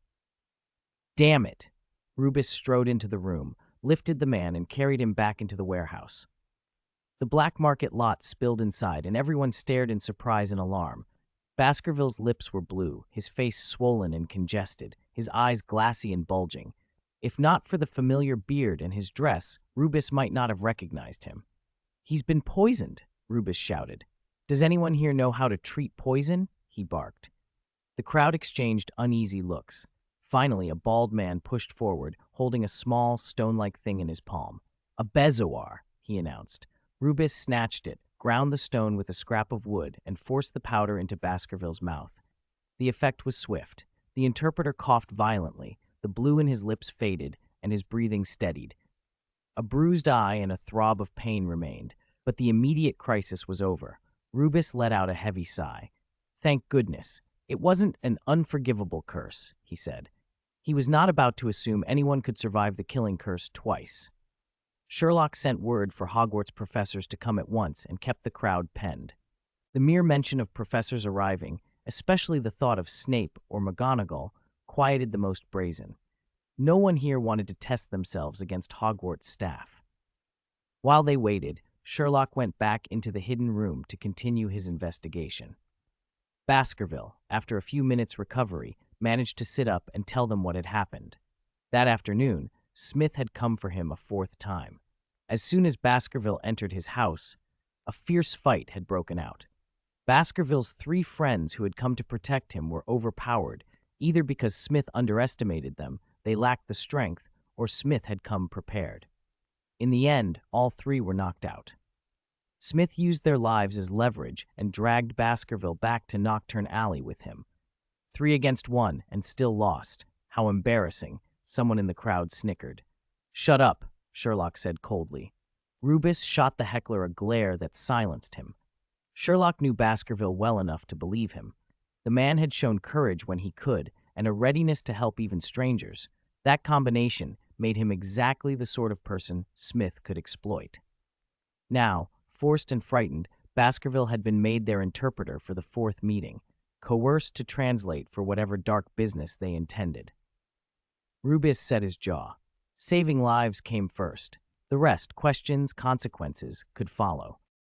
"Damn it!" Rubus strode into the room, lifted the man, and carried him back into the warehouse. The black market lot spilled inside, and everyone stared in surprise and alarm. Baskerville's lips were blue, his face swollen and congested, his eyes glassy and bulging. If not for the familiar beard and his dress, Rubus might not have recognized him. "He's been poisoned," Rubus shouted. "Does anyone here know how to treat poison?" he barked. The crowd exchanged uneasy looks. Finally, a bald man pushed forward, holding a small, stone-like thing in his palm. "A bezoar," he announced. Rubus snatched it, ground the stone with a scrap of wood, and forced the powder into Baskerville's mouth. The effect was swift. The interpreter coughed violently, the blue in his lips faded, and his breathing steadied. A bruised eye and a throb of pain remained, but the immediate crisis was over. Rubus let out a heavy sigh. "Thank goodness. It wasn't an unforgivable curse," he said. He was not about to assume anyone could survive the killing curse twice. Sherlock sent word for Hogwarts professors to come at once and kept the crowd penned. The mere mention of professors arriving, especially the thought of Snape or McGonagall, quieted the most brazen. No one here wanted to test themselves against Hogwarts staff. While they waited, Sherlock went back into the hidden room to continue his investigation. Baskerville, after a few minutes' recovery, managed to sit up and tell them what had happened. That afternoon, Smith had come for him a fourth time. As soon as Baskerville entered his house, a fierce fight had broken out. Baskerville's 3 friends who had come to protect him were overpowered, either because Smith underestimated them, they lacked the strength, or Smith had come prepared. In the end, all 3 were knocked out. Smith used their lives as leverage and dragged Baskerville back to Knockturn Alley with him. 3 against 1, and still lost. How embarrassing, someone in the crowd snickered. "Shut up," Sherlock said coldly. Rubus shot the heckler a glare that silenced him. Sherlock knew Baskerville well enough to believe him. The man had shown courage when he could, and a readiness to help even strangers. That combination made him exactly the sort of person Smith could exploit. Now, forced and frightened, Baskerville had been made their interpreter for the 4th meeting, coerced to translate for whatever dark business they intended. Rubus set his jaw. Saving lives came first. The rest, questions, consequences, could follow.